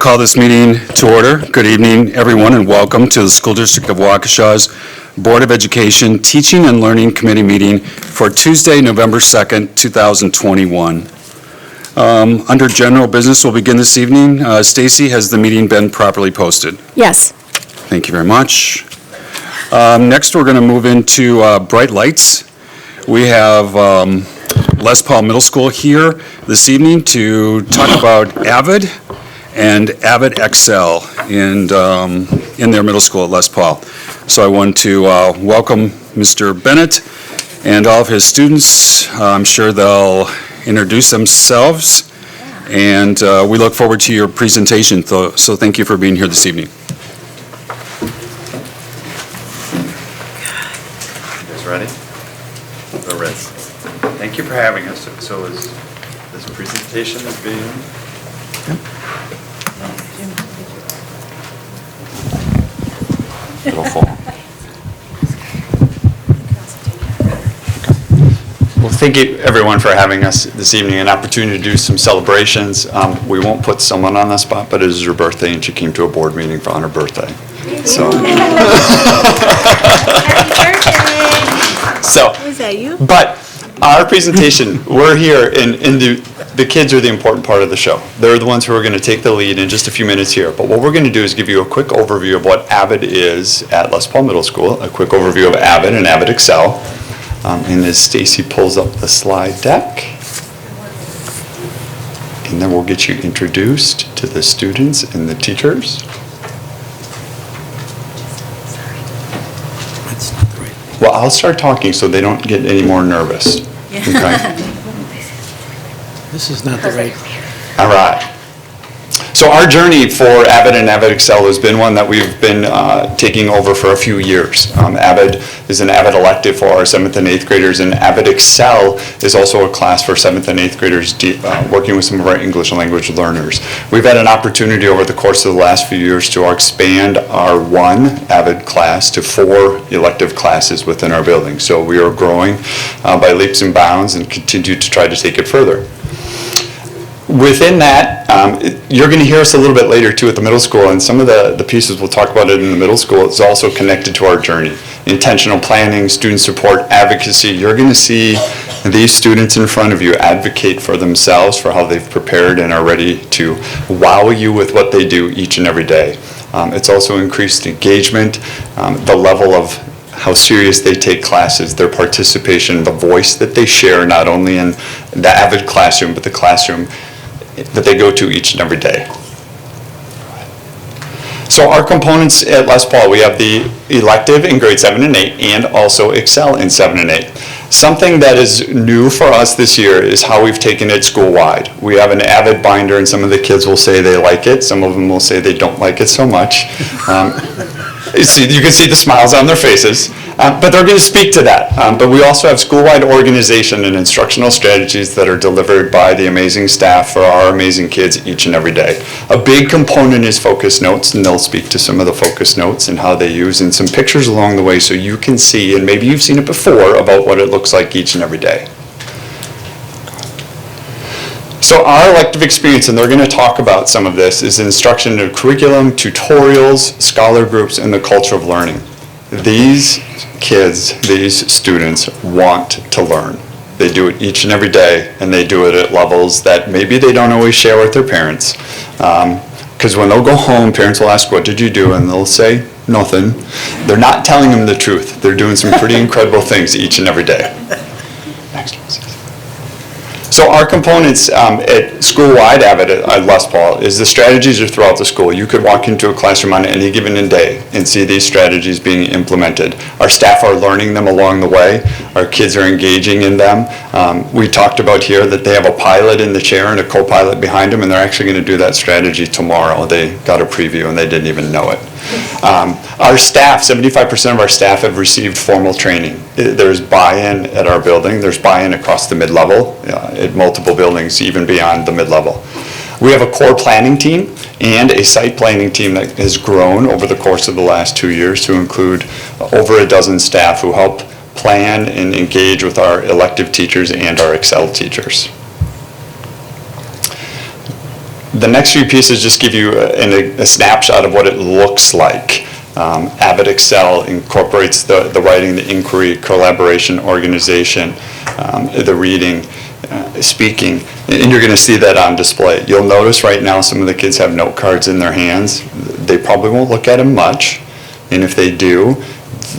call this meeting to order. Good evening, everyone, and welcome to the School District of Waukesha's Board of Education Teaching and Learning Committee meeting for Tuesday, November 2nd, 2021. Under general business, we'll begin this evening. Stacy, has the meeting been properly posted? Yes. Thank you very much. Next, we're going to move into bright lights. We have Les Paul Middle School here this evening to talk about Avid and Avid Excel in their middle school at Les Paul. So I want to welcome Mr. Bennett and all of his students. I'm sure they'll introduce themselves, and we look forward to your presentation. So thank you for being here this evening. You guys ready? We're ready. Thank you for having us. So is this presentation is being... It'll fall. Well, thank you everyone for having us this evening, an opportunity to do some celebrations. We won't put someone on the spot, but it is her birthday and she came to a board meeting on her birthday. So. Happy birthday. So. Was that you? But our presentation, we're here and the kids are the important part of the show. They're the ones who are going to take the lead in just a few minutes here. But what we're going to do is give you a quick overview of what Avid is at Les Paul Middle School, a quick overview of Avid and Avid Excel. And as Stacy pulls up the slide deck, and then we'll get you introduced to the students and the teachers. Well, I'll start talking so they don't get any more nervous. Okay? This is not the right. All right. So our journey for Avid and Avid Excel has been one that we've been taking over for a few years. Avid is an Avid elective for our 7th and 8th graders, and Avid Excel is also a class for 7th and 8th graders working with some of our English language learners. We've had an opportunity over the course of the last few years to expand our one Avid class to 4 elective classes within our building. So we are growing by leaps and bounds and continue to try to take it further. Within that, you're going to hear us a little bit later too at the middle school, and some of the pieces we'll talk about it in the middle school is also connected to our journey. Intentional planning, student support, advocacy. You're going to see these students in front of you advocate for themselves, for how they've prepared and are ready to wow you with what they do each and every day. It's also increased engagement, the level of how serious they take classes, their participation, the voice that they share, not only in the Avid classroom, but the classroom that they go to each and every day. So our components at Les Paul, we have the elective in grade 7 and 8 and also Excel in 7 and 8. Something that is new for us this year is how we've taken it school-wide. We have an Avid binder and some of the kids will say they like it, some of them will say they don't like it so much. You can see the smiles on their faces, but they're going to speak to that. But we also have school-wide organization and instructional strategies that are delivered by the amazing staff for our amazing kids each and every day. A big component is focus notes, and they'll speak to some of the focus notes and how they use, and some pictures along the way so you can see, and maybe you've seen it before, about what it looks like each and every day. So our elective experience, and they're going to talk about some of this, is instruction in curriculum, tutorials, scholar groups, and the culture of learning. These kids, these students want to learn. They do it each and every day, and they do it at levels that maybe they don't always share with their parents. Because when they'll go home, parents will ask, what did you do? And they'll say, nothing. They're not telling them the truth. They're doing some pretty incredible things each and every day. Next one. So our components at school-wide Avid at Les Paul is the strategies are throughout the school. You could walk into a classroom on any given day and see these strategies being implemented. Our staff are learning them along the way. Our kids are engaging in them. We talked about here that they have a pilot in the chair and a co-pilot behind them, and they're actually going to do that strategy tomorrow. They got a preview and they didn't even know it. Our staff, 75% of our staff have received formal training. There's buy-in at our building. There's buy-in across the mid-level, at multiple buildings, even beyond the mid-level. We have a core planning team and a site planning team that has grown over the course of the last 2 years to include over a dozen staff who help plan and engage with our elective teachers and our Excel teachers. The next few pieces just give you a snapshot of what it looks like. Avid Excel incorporates the writing, the inquiry, collaboration, organization, the reading, speaking, and you're going to see that on display. You'll notice right now some of the kids have note cards in their hands. They probably won't look at them much, and if they do,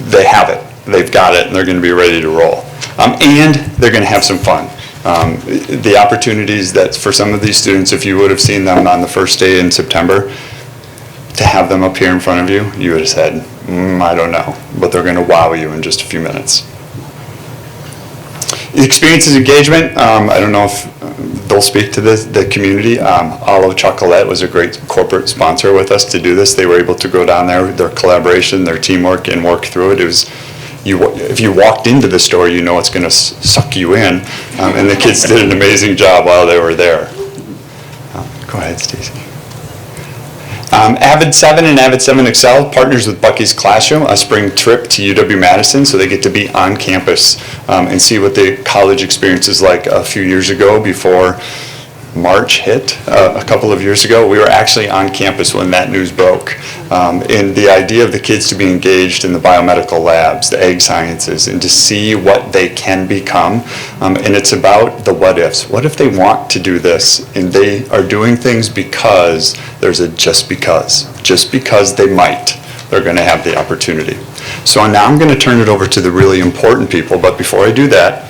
they have it. They've got it, and they're going to be ready to roll. And they're going to have some fun. The opportunities that for some of these students, if you would have seen them on the first day in September, to have them up here in front of you, you would have said, I don't know, but they're going to wow you in just a few minutes. Experiences engagement, I don't know if they'll speak to this, the community. Olive Chocolate was a great corporate sponsor with us to do this. They were able to go down there, their collaboration, their teamwork, and work through it. It was, if you walked into the store, you know it's going to suck you in, and the kids did an amazing job while they were there. Go ahead, Stacy. Avid 7 and Avid 7 Excel partners with Bucky's Classroom, a spring trip to Uw Madison, so they get to be on campus and see what the college experience is like. A few years ago, before March hit, a couple of years ago, we were actually on campus when that news broke. And the idea of the kids to be engaged in the biomedical labs, the egg sciences, and to see what they can become. And it's about the what ifs. What if they want to do this and they are doing things because there's a just because they might, they're going to have the opportunity. So now I'm going to turn it over to the really important people, but before I do that,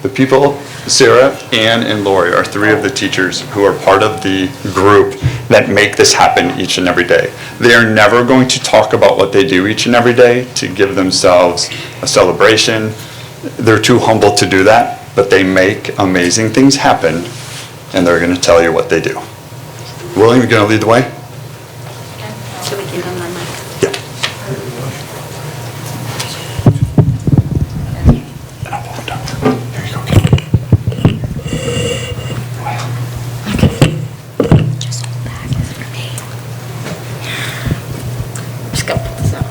the people, Sarah, Ann, and Lori are three of the teachers who are part of the group that make this happen each and every day. They are never going to talk about what they do each and every day to give themselves a celebration. They're too humble to do that, but they make amazing things happen, and they're going to tell you what they do. William, you going to lead the way? So we can come on mic. Yeah. Here you go, kid. Just hold back for me. Just go put this out.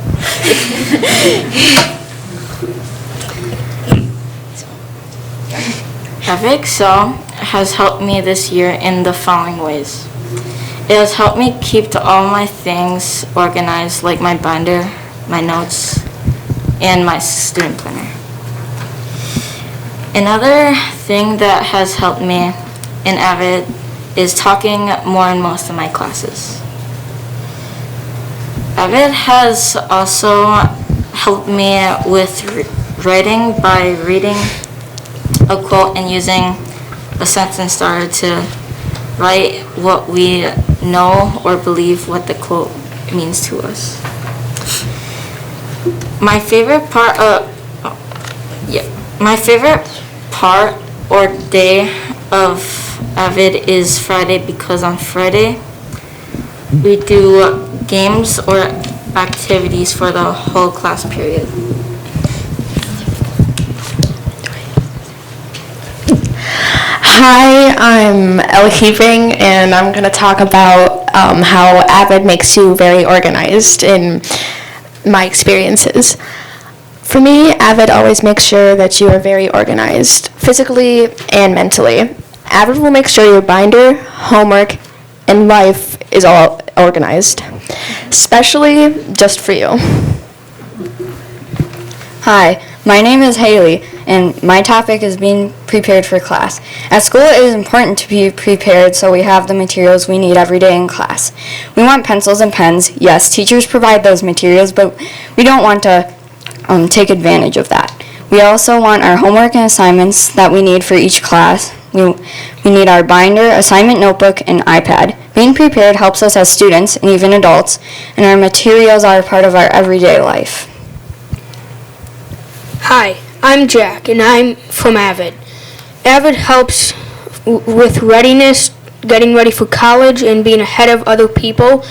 Avid Excel has helped me this year in the following ways. It has helped me keep all my things organized, like my binder, my notes, and my student planner. Another thing that has helped me in Avid is talking more in most of my classes. Avid has also helped me with writing by reading a quote and using a sentence starter to write what we know or believe what the quote means to us. My favorite part or day of Avid is Friday, because on Friday we do games or activities for the whole class period. Hi, I'm Ella Keeping, and I'm going to talk about how Avid makes you very organized in my experiences. For me, Avid always makes sure that you are very organized, physically and mentally. Avid will make sure your binder, homework, and life is all organized, especially just for you. Hi, my name is Haley, and my topic is being prepared for class. At school, it is important to be prepared so we have the materials we need every day in class. We want pencils and pens. Yes, teachers provide those materials, but we don't want to take advantage of that. We also want our homework and assignments that we need for each class. We need our binder, assignment notebook, and iPad. Being prepared helps us as students and even adults, and our materials are a part of our everyday life. Hi, I'm Jack, and I'm from Avid. Avid helps with readiness, getting ready for college, and being ahead of other people.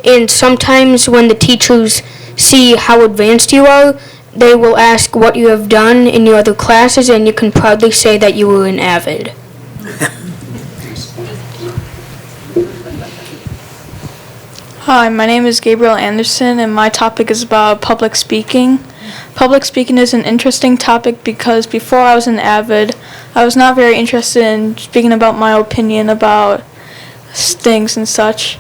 And sometimes when the teachers see how advanced you are, they will ask what you have done in your other classes, and you can proudly say that you were in Avid. Hi, my name is Gabriel Anderson, and my topic is about public speaking. Public speaking is an interesting topic because before I was in Avid, I was not very interested in speaking about my opinion about stinks and such.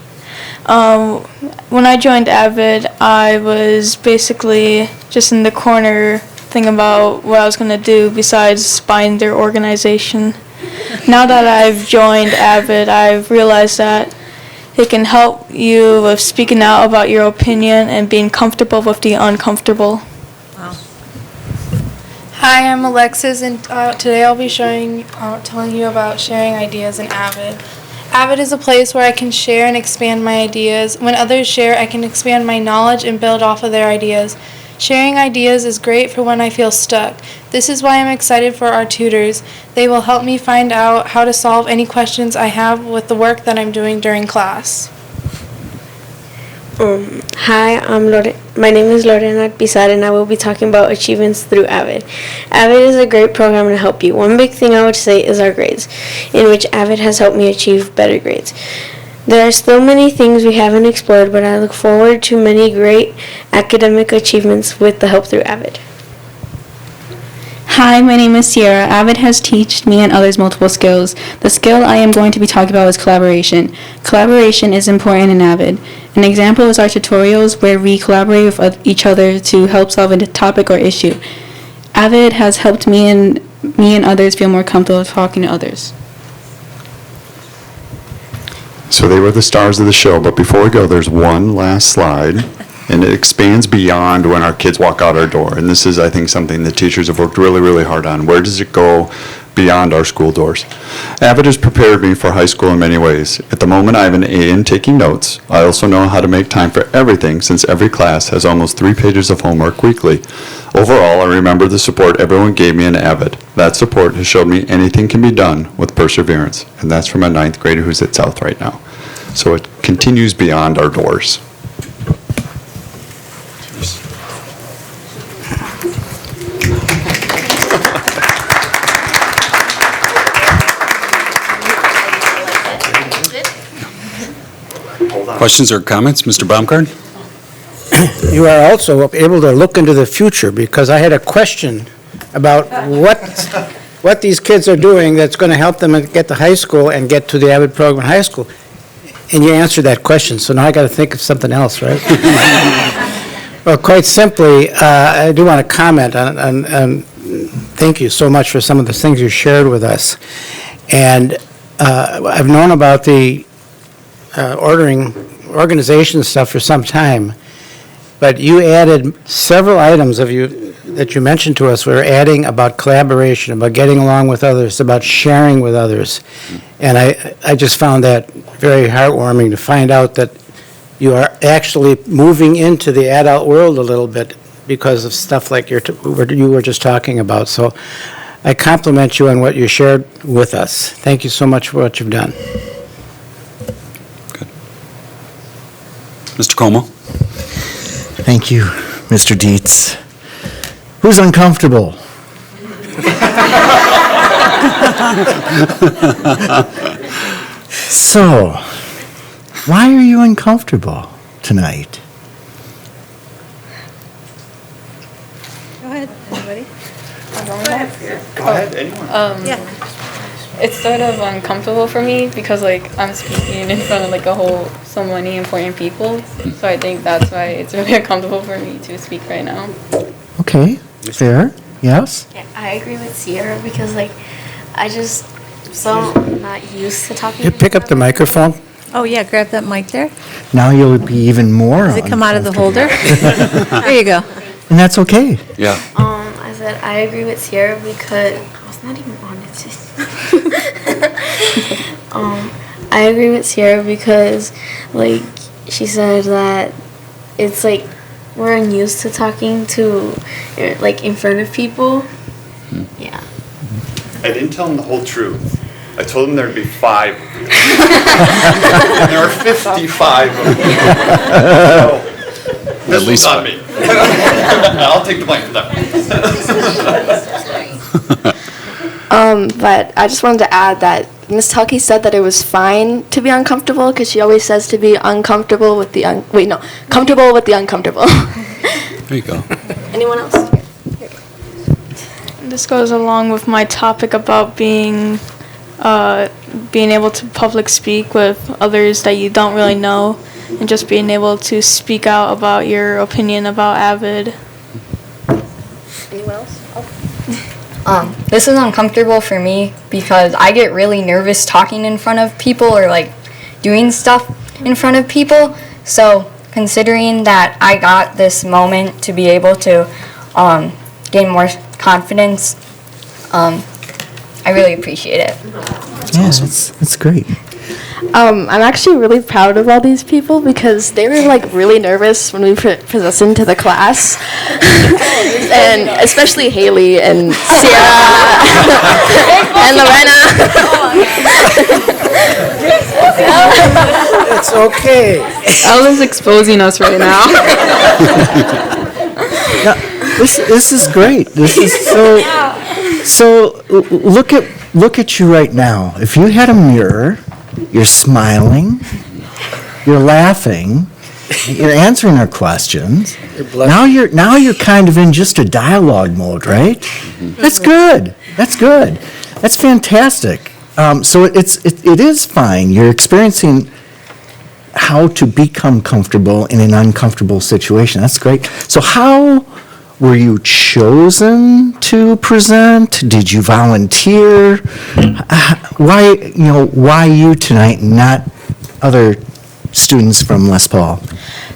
When I joined Avid, I was basically just in the corner thinking about what I was going to do besides buying their organization. Now that I've joined Avid, I've realized that it can help you with speaking out about your opinion and being comfortable with the uncomfortable. Hi, I'm Alexis, and today I'll be telling you about sharing ideas in Avid. Avid is a place where I can share and expand my ideas. When others share, I can expand my knowledge and build off of their ideas. Sharing ideas is great for when I feel stuck. This is why I'm excited for our tutors. They will help me find out how to solve any questions I have with the work that I'm doing during class. Hi, my name is Lorena Pizar, and I will be talking about achievements through Avid. Avid is a great program to help you. One big thing I would say is our grades, in which Avid has helped me achieve better grades. There are still many things we haven't explored, but I look forward to many great academic achievements with the help through Avid. Hi, my name is Sierra. Avid has taught me and others multiple skills. The skill I am going to be talking about is collaboration. Collaboration is important in Avid. An example is our tutorials where we collaborate with each other to help solve a topic or issue. Avid has helped me and others feel more comfortable talking to others. So they were the stars of the show, but before we go, there's one last slide, and it expands beyond when our kids walk out our door. And this is, I think, something the teachers have worked really, really hard on. Where does it go beyond our school doors? Avid has prepared me for high school in many ways. At the moment, I have an A in taking notes. I also know how to make time for everything, since every class has almost 3 pages of homework weekly. Overall, I remember the support everyone gave me in Avid. That support has showed me anything can be done with perseverance. And that's from a 9th grader who's at South right now. So it continues beyond our doors. Questions or comments, Mr. Baumgart? You are also able to look into the future, because I had a question about what these kids are doing that's going to help them get to high school and get to the Avid program in high school. And you answered that question, so now I got to think of something else, right? Well, quite simply, I do want to comment on thank you so much for some of the things you shared with us. And I've known about the organization stuff for some time, but you added several items that you mentioned to us. We're adding about collaboration, about getting along with others, about sharing with others. And I just found that very heartwarming to find out that you are actually moving into the adult world a little bit because of stuff like you were just talking about. So I compliment you on what you shared with us. Thank you so much for what you've done. Mr. Como? Thank you, Mr. Dietz. Who's uncomfortable? So, why are you uncomfortable tonight? Go ahead, anybody. Go ahead, anyone. Yeah. It's sort of uncomfortable for me because I'm speaking in front of so many important people. So I think that's why it's really uncomfortable for me to speak right now. Okay, fair. Yes? Yeah, I agree with Sierra because I just so not used to talking. You pick up the microphone? Oh, yeah, grab that mic there. Now you'll be even more Does it come out of the holder? There you go. And that's okay. Yeah. I said I agree with Sierra because I was not even on it. I agree with Sierra because, she said that it's we're unused to talking to, in front of people. Yeah. I didn't tell them the whole truth. I told them there'd be 5 of you. And there are 55 of you. So, this was on me. I'll take the blame for that. But I just wanted to add that Ms. Tulkey said that it was fine to be uncomfortable because she always says to be uncomfortable with the comfortable with the uncomfortable. There you go. Anyone else? This goes along with my topic about being being able to public speak with others that you don't really know, and just being able to speak out about your opinion about Avid. Anyone else? This is uncomfortable for me because I get really nervous talking in front of people or like doing stuff in front of people. So considering that I got this moment to be able to gain more confidence, I really appreciate it. Yeah, that's great. I'm actually really proud of all these people because they were like really nervous when we presented to the class, and especially Haley and Sierra and Lorena. It's okay. Ella's exposing us right now. Now, this is great. This is so look at you right now. If you had a mirror, you're smiling, you're laughing, you're answering our questions. Now you're kind of in just a dialogue mode, right? That's good. That's good. That's fantastic. So it is fine. You're experiencing how to become comfortable in an uncomfortable situation. That's great. So how were you chosen to present? Did you volunteer? Why you tonight, not other students from Les Paul?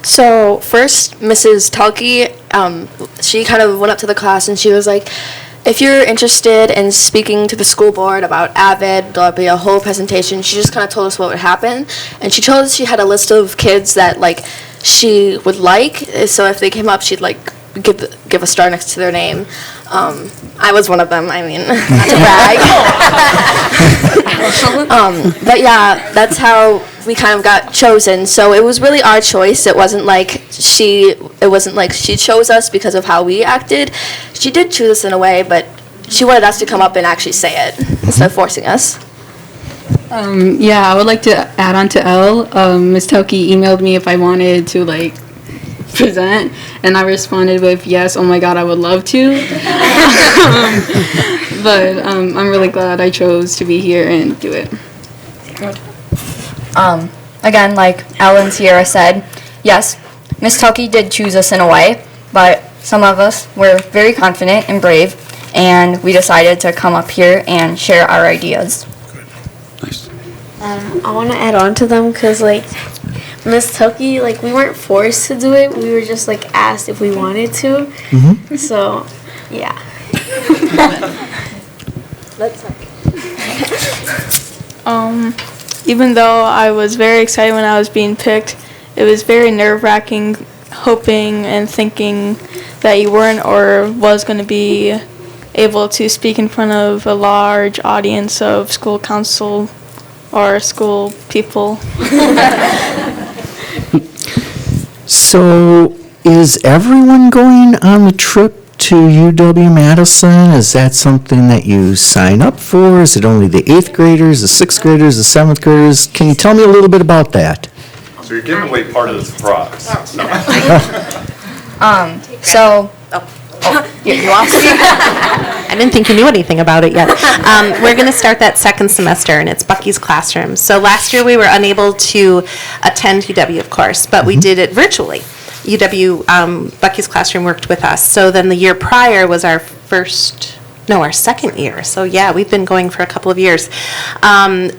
So first, Mrs. Talke, she kind of went up to the class and she was like, if you're interested in speaking to the school board about Avid, there'll be a whole presentation. She just kind of told us what would happen. And she told us she had a list of kids that like she would like. So if they came up, she'd like give a star next to their name. I was one of them, I mean, not to brag. But yeah, that's how we kind of got chosen. So it was really our choice. It wasn't like she chose us because of how we acted. She did choose us in a way, but she wanted us to come up and actually say it instead of forcing us. Yeah, I would like to add on to Elle. Ms. Toki emailed me if I wanted to present, and I responded with yes, oh my god, I would love to. But I'm really glad I chose to be here and do it. Again, like Elle and Sierra said, yes, Miss Toki did choose us in a way, but some of us were very confident and brave, and we decided to come up here and share our ideas. Nice. I want to add on to them because, Miss Toki, we weren't forced to do it. We were just, asked if we wanted to. Mm-hmm. So, yeah. Even though I was very excited when I was being picked, it was very nerve-wracking hoping and thinking that you weren't or was going to be able to speak in front of a large audience of school council or school people. So is everyone going on the trip to UW Madison? Is that something that you sign up for? Is it only the 8th graders, the 6th graders, the 7th graders? Can you tell me a little bit about that? So you're giving away part of the surprise. You lost me. I didn't think you knew anything about it yet. We're going to start that second semester, and it's Bucky's Classroom. So last year we were unable to attend UW, of course, but we did it virtually. UW, Bucky's Classroom worked with us. So then the year prior was our second year. So yeah, we've been going for a couple of years.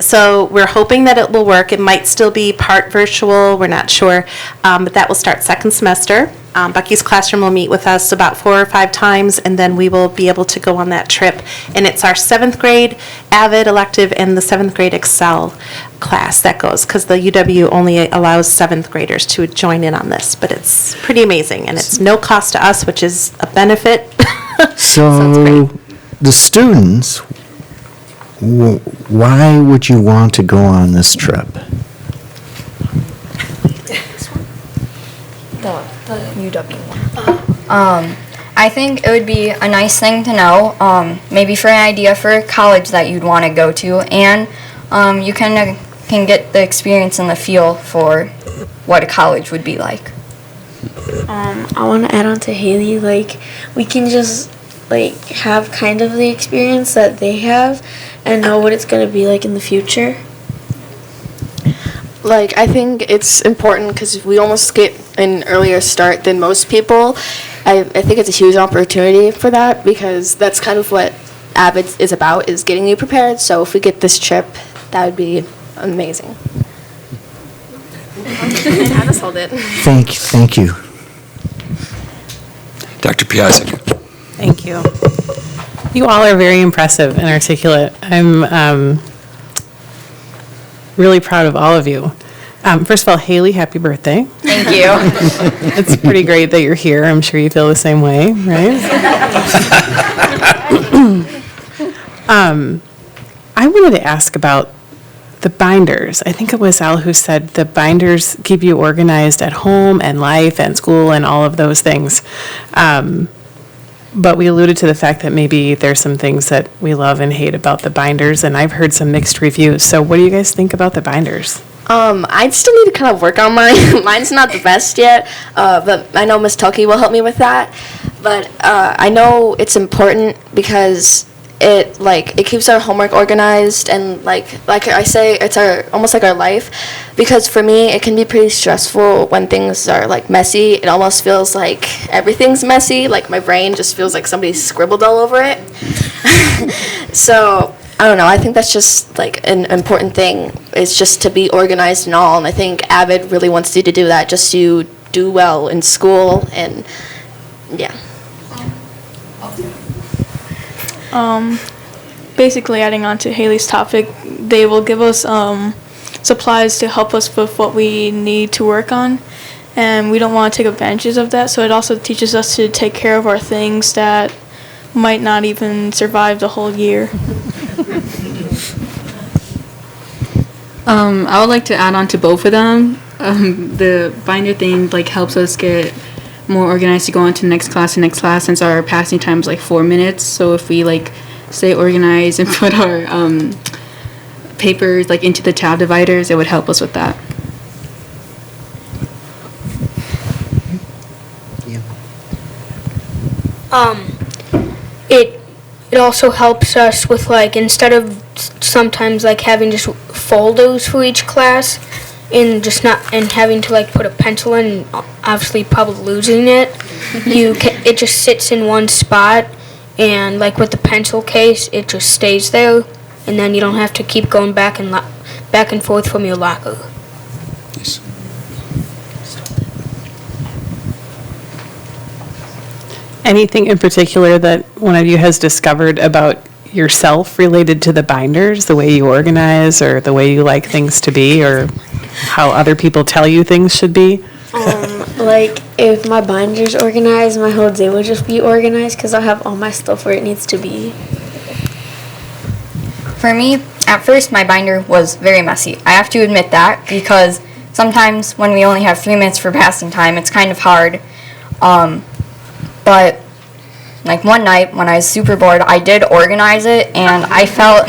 So we're hoping that it will work. It might still be part virtual. We're not sure. But that will start second semester. Bucky's Classroom will meet with us about 4 or 5 times, and then we will be able to go on that trip. And it's our 7th grade Avid elective and the 7th grade Excel class that goes, because the UW only allows 7th graders to join in on this. But it's pretty amazing, and it's no cost to us, which is a benefit. So the students, why would you want to go on this trip? The UW one. I think it would be a nice thing to know, maybe for an idea for a college that you'd want to go to, and you can get the experience and the feel for what a college would be like. I want to add on to Haley, we can just like have kind of the experience that they have and know what it's going to be like in the future? Like, I think it's important because we almost get an earlier start than most people. I think it's a huge opportunity for that because that's kind of what Avid is about, is getting you prepared. So if we get this trip, that would be amazing. I just hold it. Thank you. Dr. Piazza. Thank you. You all are very impressive and articulate. I'm really proud of all of you. First of all, Haley, happy birthday. Thank you. It's pretty great that you're here. I'm sure you feel the same way, right? I wanted to ask about the binders. I think it was Al who said the binders keep you organized at home and life and school and all of those things. But we alluded to the fact that maybe there's some things that we love and hate about the binders, and I've heard some mixed reviews. So what do you guys think about the binders? I still need to kind of work on mine. Mine's not the best yet, but I know Miss Toki will help me with that. But I know it's important because it keeps our homework organized, and like I say, it's almost like our life. Because for me, it can be pretty stressful when things are like messy. It almost feels like everything's messy. Like my brain just feels like somebody scribbled all over it. So I don't know. I think that's just like an important thing. Is just to be organized and all. And I think Avid really wants you to do that, just to do well in school and yeah. Basically, adding on to Haley's topic, they will give us supplies to help us with what we need to work on, and we don't want to take advantage of that. So it also teaches us to take care of our things that might not even survive the whole year. I would like to add on to both of them. The binder thing helps us get more organized to go on to next class, since our passing time is 4 minutes. So if we stay organized and put our papers into the tab dividers, it would help us with that. It also helps us with instead of sometimes having just folders for each class and having to put a pencil in and obviously probably losing it. It just sits in one spot, and with the pencil case, it just stays there, and then you don't have to keep going back and forth from your locker. Nice. Anything in particular that one of you has discovered about yourself related to the binders, the way you organize or the way you like things to be, or how other people tell you things should be? If my binder's organized, my whole day will just be organized because I'll have all my stuff where it needs to be. For me, at first my binder was very messy. I have to admit that, because sometimes when we only have 3 minutes for passing time, it's kind of hard. But one night when I was super bored, I did organize it, and I felt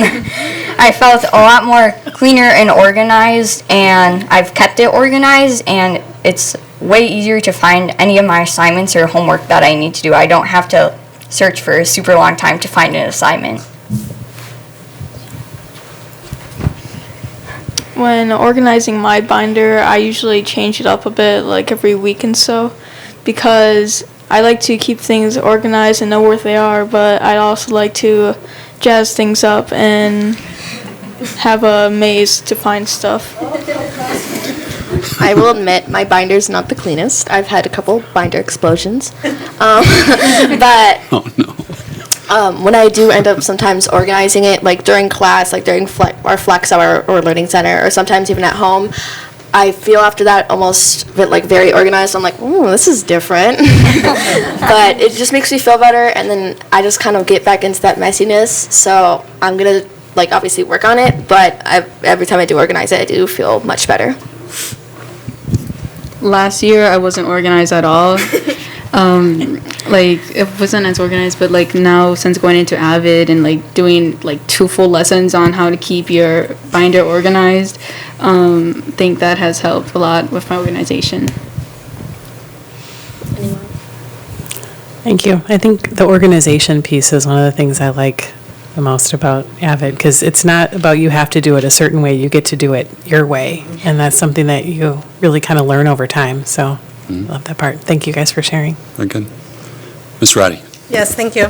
a lot more cleaner and organized, and I've kept it organized, and it's way easier to find any of my assignments or homework that I need to do. I don't have to search for a super long time to find an assignment. When organizing my binder, I usually change it up a bit, every week and so, because I like to keep things organized and know where they are, but I also like to jazz things up and have a maze to find stuff. I will admit, my binder's not the cleanest. I've had a couple binder explosions. But Oh, no. when I do end up sometimes organizing it, during class, during our flex hour or learning center, or sometimes even at home, I feel after that almost very organized. I'm ooh, this is different. But it just makes me feel better, and then I just kind of get back into that messiness. So I'm going to obviously work on it, but every time I do organize it, I do feel much better. Last year, I wasn't organized at all. It wasn't as organized, but now, since going into Avid and doing 2 full lessons on how to keep your binder organized, think that has helped a lot with my organization. Thank you. I think the organization piece is one of the things I like the most about Avid, because it's not about you have to do it a certain way, you get to do it your way, and that's something that you really kind of learn over time, so I love that part. Thank you guys for sharing. Very good. Ms. Roddy? Yes, thank you.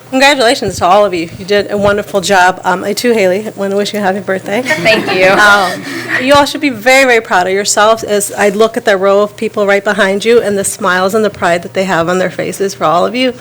Congratulations to all of you. You did a wonderful job. I too, Haley, want to wish you a happy birthday. Thank you. You all should be very, very proud of yourselves as I look at the row of people right behind you and the smiles and the pride that they have on their faces for all of you.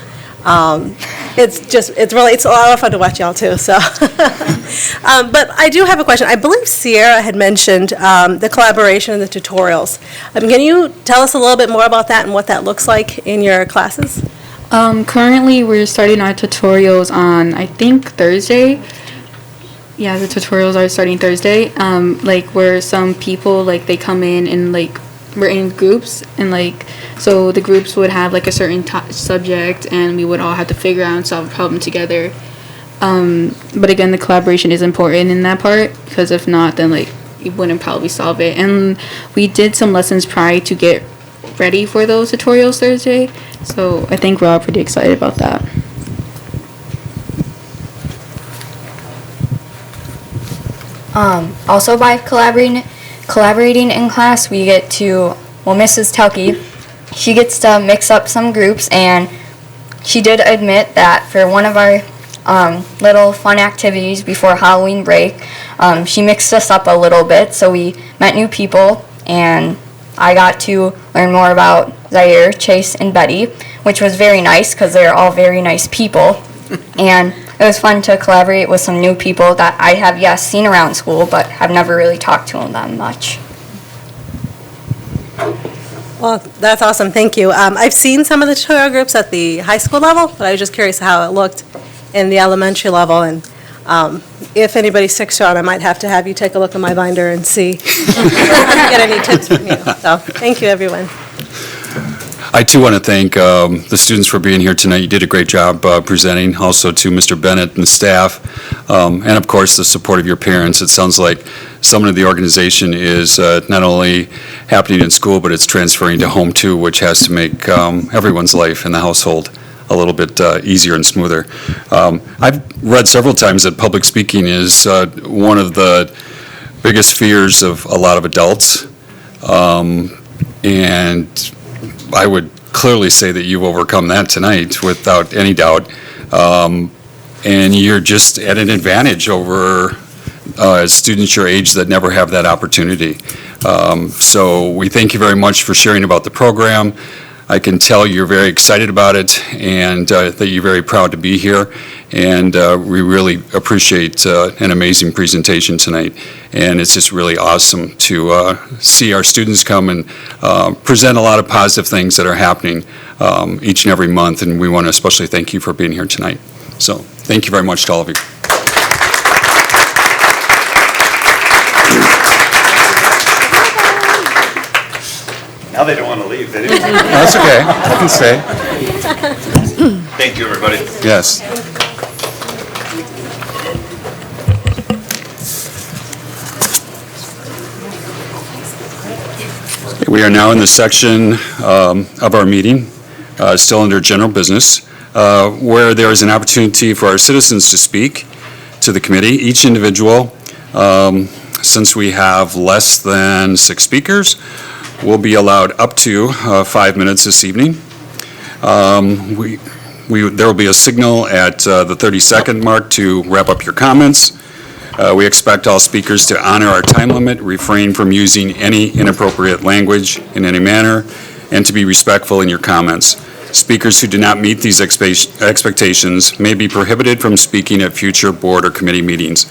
It's a lot of fun to watch y'all too, so. But I do have a question. I believe Sierra had mentioned the collaboration and the tutorials. Can you tell us a little bit more about that and what that looks like in your classes? Currently, we're starting our tutorials on, I think, Thursday. Yeah, the tutorials are starting Thursday. Where some people, they come in and, we're in groups, and, so the groups would have, a certain subject, and we would all have to figure out and solve a problem together. But again, the collaboration is important in that part, because if not, then, you wouldn't probably solve it. And we did some lessons prior to get ready for those tutorials Thursday, so I think we're all pretty excited about that. Also by collaborating in class, we get to, Mrs. Telke, she gets to mix up some groups, and she did admit that for one of our little fun activities before Halloween break, she mixed us up a little bit, so we met new people, and I got to learn more about Zaire, Chase, and Betty, which was very nice because they're all very nice people. And it was fun to collaborate with some new people that I have, yes, seen around school, but have never really talked to them much. Well, that's awesome. Thank you. I've seen some of the tutorial groups at the high school level, but I was just curious how it looked in the elementary level. And if anybody sticks around, I might have to have you take a look at my binder and see if I can get any tips from you. So thank you, everyone. I too want to thank the students for being here tonight. You did a great job presenting. Also to Mr. Bennett and the staff, and of course the support of your parents. It sounds like some of the organization is not only happening in school, but it's transferring to home too, which has to make everyone's life in the household a little bit easier and smoother. I've read several times that public speaking is one of the biggest fears of a lot of adults, and I would clearly say that you've overcome that tonight without any doubt, and you're just at an advantage over students your age that never have that opportunity. So we thank you very much for sharing about the program. I can tell you're very excited about it, and that you're very proud to be here, and we really appreciate an amazing presentation tonight, and it's just really awesome to see our students come and present a lot of positive things that are happening each and every month, and we want to especially thank you for being here tonight. So thank you very much to all of you. Now they don't want to leave. They didn't. That's okay. I can stay. Thank you, everybody. Yes. We are now in the section of our meeting, still under general business, where there is an opportunity for our citizens to speak to the committee. Each individual, since we have less than 6 speakers, will be allowed up to 5 minutes this evening. There will be a signal at the 30-second mark to wrap up your comments. We expect all speakers to honor our time limit, refrain from using any inappropriate language in any manner, and to be respectful in your comments. Speakers who do not meet these expectations may be prohibited from speaking at future board or committee meetings.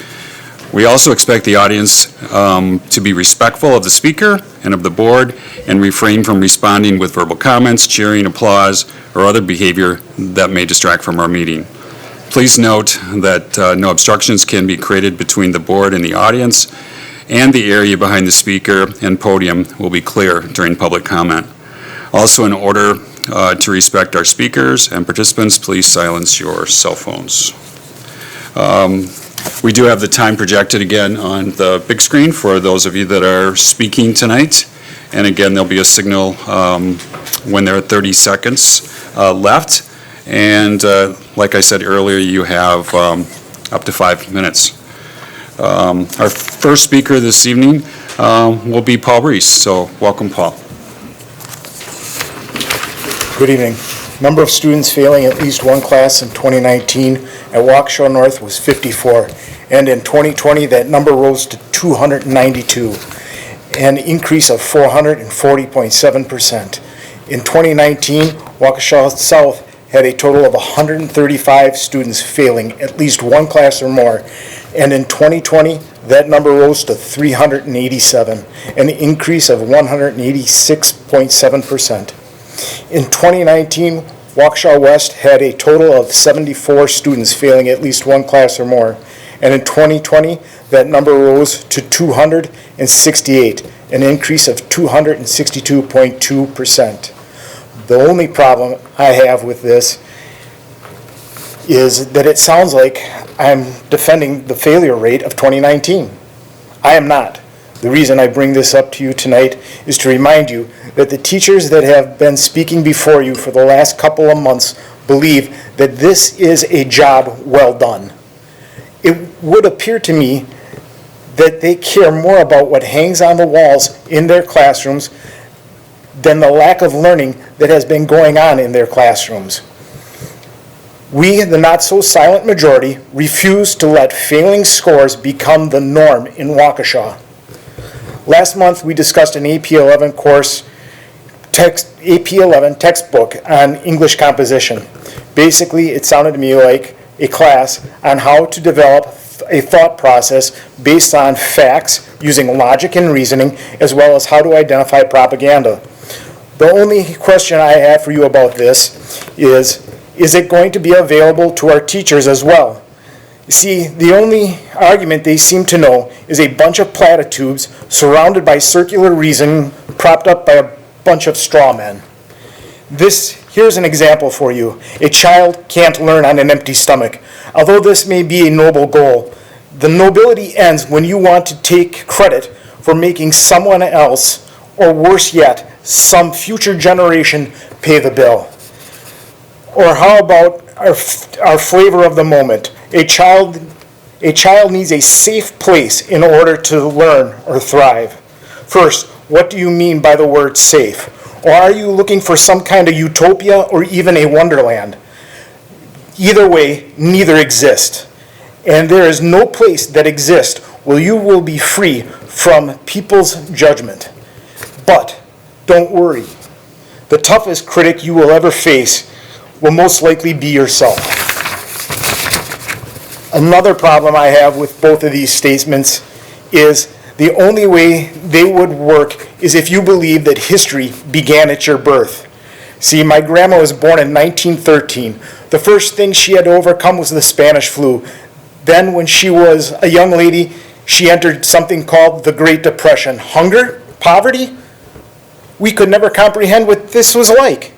We also expect the audience to be respectful of the speaker and of the board, and refrain from responding with verbal comments, cheering, applause, or other behavior that may distract from our meeting. Please note that no obstructions can be created between the board and the audience, and the area behind the speaker and podium will be clear during public comment. Also, in order to respect our speakers and participants, please silence your cell phones. We do have the time projected again on the big screen for those of you that are speaking tonight. And again, there'll be a signal when there are 30 seconds left. And like I said earlier, you have up to 5 minutes. Our first speaker this evening will be Paul Reese. So welcome, Paul. Good evening. Number of students failing at least one class in 2019 at Waukesha North was 54, and in 2020 that number rose to 292, an increase of 440.7%. In 2019, Waukesha South had a total of 135 students failing at least one class or more, and in 2020 that number rose to 387, an increase of 186.7%. In 2019, Waukesha West had a total of 74 students failing at least one class or more, and in 2020, that number rose to 268, an increase of 262.2%. The only problem I have with this is that it sounds like I'm defending the failure rate of 2019. I am not. The reason I bring this up to you tonight is to remind you that the teachers that have been speaking before you for the last couple of months believe that this is a job well done. It would appear to me that they care more about what hangs on the walls in their classrooms than the lack of learning that has been going on in their classrooms. We, the not-so-silent majority, refuse to let failing scores become the norm in Waukesha. Last month, we discussed an AP 11 course, AP 11 textbook on English composition. Basically, it sounded to me like a class on how to develop a thought process based on facts using logic and reasoning, as well as how to identify propaganda. The only question I have for you about this is it going to be available to our teachers as well? You see, the only argument they seem to know is a bunch of platitudes surrounded by circular reasoning propped up by a bunch of straw men. Here's an example for you. A child can't learn on an empty stomach. Although this may be a noble goal, the nobility ends when you want to take credit for making someone else, or worse yet, some future generation, pay the bill. Or how about our flavor of the moment? A child needs a safe place in order to learn or thrive. First, what do you mean by the word safe? Or are you looking for some kind of utopia or even a wonderland? Either way, neither exist. And there is no place that exists where you will be free from people's judgment. But don't worry. The toughest critic you will ever face will most likely be yourself. Another problem I have with both of these statements is the only way they would work is if you believe that history began at your birth. See, my grandma was born in 1913. The first thing she had to overcome was the Spanish flu. Then when she was a young lady, she entered something called the Great Depression. Hunger? Poverty? We could never comprehend what this was like.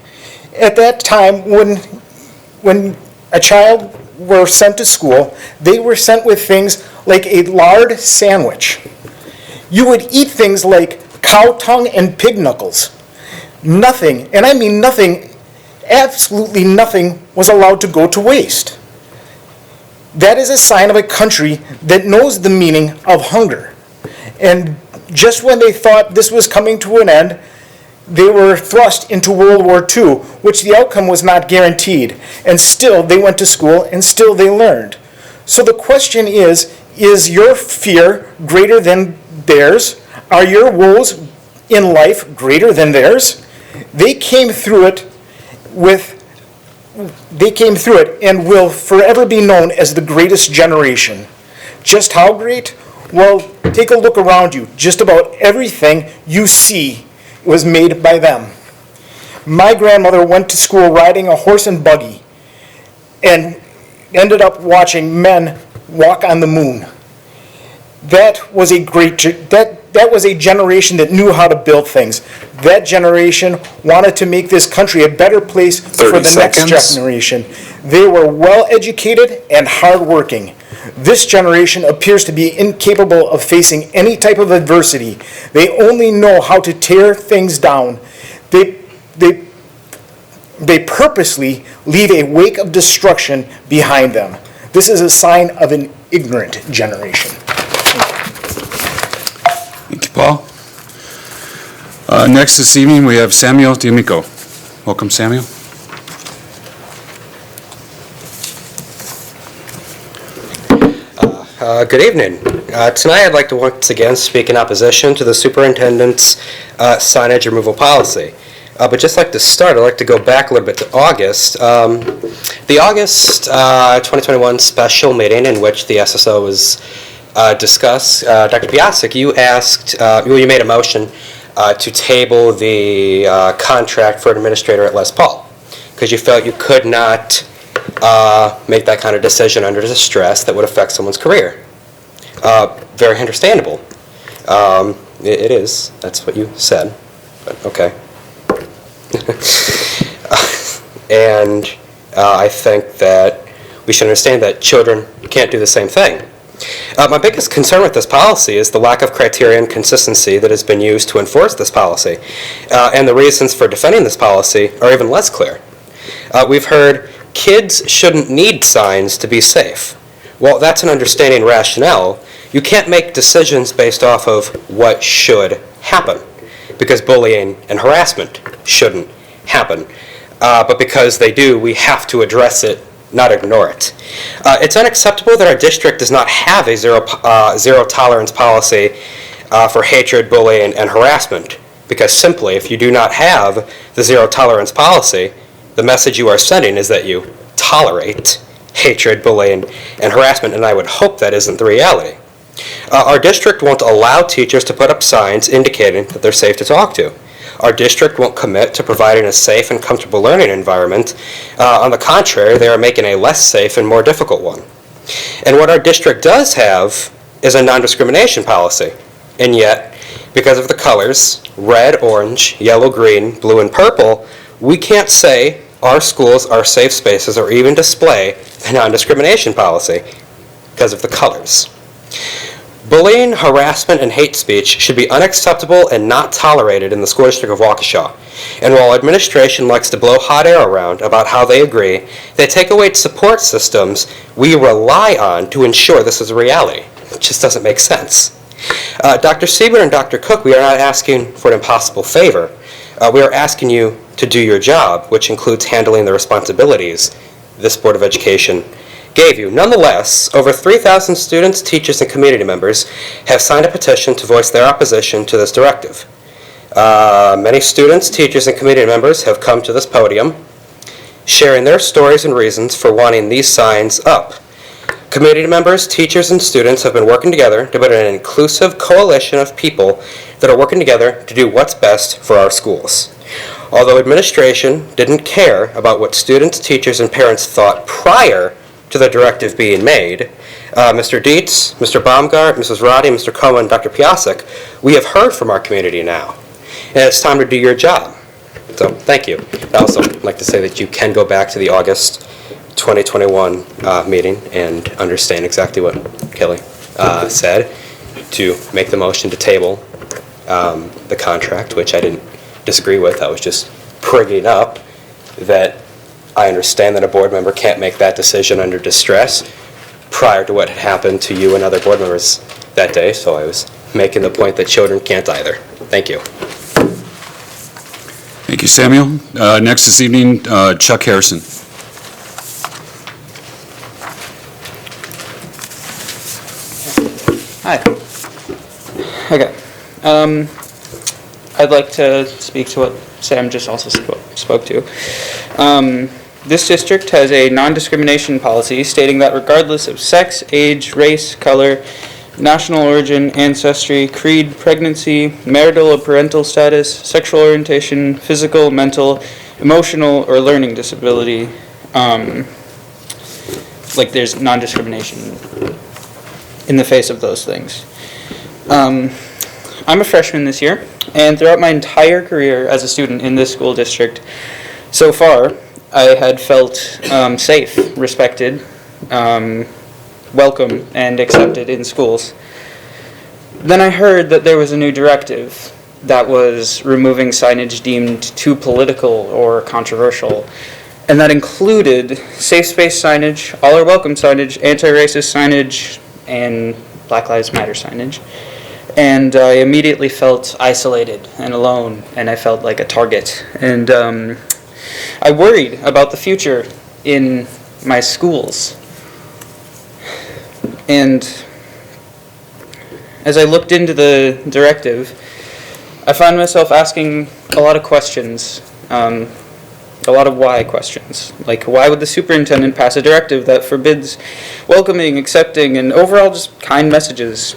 At that time, when a child were sent to school, they were sent with things like a lard sandwich. You would eat things like cow tongue and pig knuckles. Nothing, and I mean nothing, absolutely nothing was allowed to go to waste. That is a sign of a country that knows the meaning of hunger. And just when they thought this was coming to an end, they were thrust into World War II, which the outcome was not guaranteed. And still they went to school and still they learned. So the question is your fear greater than theirs? Are your woes in life greater than theirs? They came through it and will forever be known as the greatest generation. Just how great? Well, take a look around you. Just about everything you see was made by them. My grandmother went to school riding a horse and buggy and ended up watching men walk on the moon. That was a generation that knew how to build things. That generation wanted to make this country a better place for the next generation. They were well educated and hardworking. This generation appears to be incapable of facing any type of adversity. They only know how to tear things down. They They purposely leave a wake of destruction behind them. This is a sign of an ignorant generation. Thank you, Paul. Next this evening, we have Samuel D'Amico. Welcome, Samuel. Good evening. Tonight I'd like to once again speak in opposition to the superintendent's signage removal policy. But just like to start, I'd like to go back a little bit to August. The August 2021 special meeting in which the SSO was discussed, Dr. Piasek, you made a motion to table the contract for an administrator at Les Paul because you felt you could not make that kind of decision under distress that would affect someone's career. Very understandable. It is. That's what you said. But okay. And I think that we should understand that children can't do the same thing. My biggest concern with this policy is the lack of criteria and consistency that has been used to enforce this policy. And the reasons for defending this policy are even less clear. We've heard kids shouldn't need signs to be safe. Well, that's an understanding rationale. You can't make decisions based off of what should happen, because bullying and harassment shouldn't happen. But because they do, we have to address it, not ignore it. It's unacceptable that our district does not have a zero tolerance policy for hatred, bullying, and harassment, because simply, if you do not have the zero tolerance policy, the message you are sending is that you tolerate hatred, bullying, and harassment, and I would hope that isn't the reality. Our district won't allow teachers to put up signs indicating that they're safe to talk to. Our district won't commit to providing a safe and comfortable learning environment. On the contrary, they are making a less safe and more difficult one. And what our district does have is a non-discrimination policy. And yet, because of the colors, red, orange, yellow, green, blue, and purple, we can't say our schools are safe spaces or even display a non-discrimination policy because of the colors. Bullying, harassment, and hate speech should be unacceptable and not tolerated in the school district of Waukesha. And while administration likes to blow hot air around about how they agree, they take away support systems we rely on to ensure this is a reality. It just doesn't make sense. Dr. Siebert and Dr. Cook, we are not asking for an impossible favor. We are asking you to do your job, which includes handling the responsibilities this Board of Education gave you. Nonetheless, over 3,000 students, teachers, and community members have signed a petition to voice their opposition to this directive. Many students, teachers, and community members have come to this podium sharing their stories and reasons for wanting these signs up. Community members, teachers, and students have been working together to build an inclusive coalition of people that are working together to do what's best for our schools. Although administration didn't care about what students, teachers, and parents thought prior to the directive being made, Mr. Dietz, Mr. Baumgart, Mrs. Roddy, Mr. Cohen, and Dr. Piasek, we have heard from our community now, and it's time to do your job. So, thank you. I'd also like to say that you can go back to the August 2021 meeting and understand exactly what Kelly said to make the motion to table the contract, which I didn't disagree with. I was just bringing up that I understand that a board member can't make that decision under distress prior to what had happened to you and other board members that day, so I was making the point that children can't either. Thank you. Thank you, Samuel. Next this evening, Chuck Harrison. Hi. Okay. I'd like to speak to what Sam just also spoke to. This district has a non-discrimination policy stating that regardless of sex, age, race, color, national origin, ancestry, creed, pregnancy, marital or parental status, sexual orientation, physical, mental, emotional, or learning disability, there's non-discrimination in the face of those things. I'm a freshman this year, and throughout my entire career as a student in this school district, so far, I had felt safe, respected, welcome, and accepted in schools. Then I heard that there was a new directive, that was removing signage deemed too political or controversial. And that included safe space signage, all are welcome signage, anti-racist signage, and Black Lives Matter signage. And I immediately felt isolated and alone, and I felt like a target. And I worried about the future in my schools. And as I looked into the directive, I found myself asking a lot of questions, a lot of why questions. Like, why would the superintendent pass a directive that forbids welcoming, accepting, and overall just kind messages?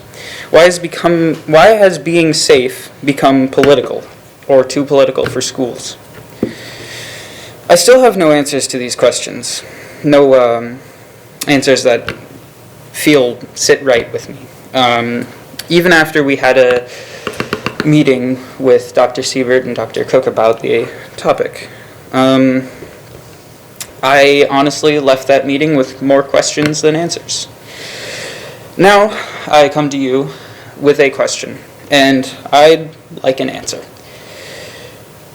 Why has being safe become political, or too political for schools? I still have no answers to these questions. No answers that sit right with me. Even after we had a meeting with Dr. Siebert and Dr. Cook about the topic. I honestly left that meeting with more questions than answers. Now, I come to you with a question, and I'd like an answer.